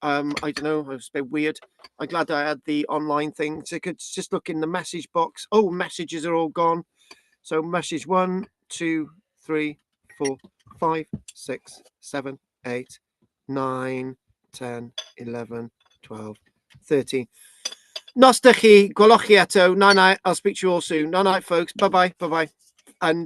I don't know. It was a bit weird. I'm glad I had the online thing. So I could just look in the message box. Oh, messages are all gone. So message 1, 2, 3, 4, 5, 6, 7, 8, 9, 10, 11, 12, 13. Nos da chi, gwelwch chi eto. Night. I'll speak to you all soon. Night, folks. Bye-bye. Bye-bye. And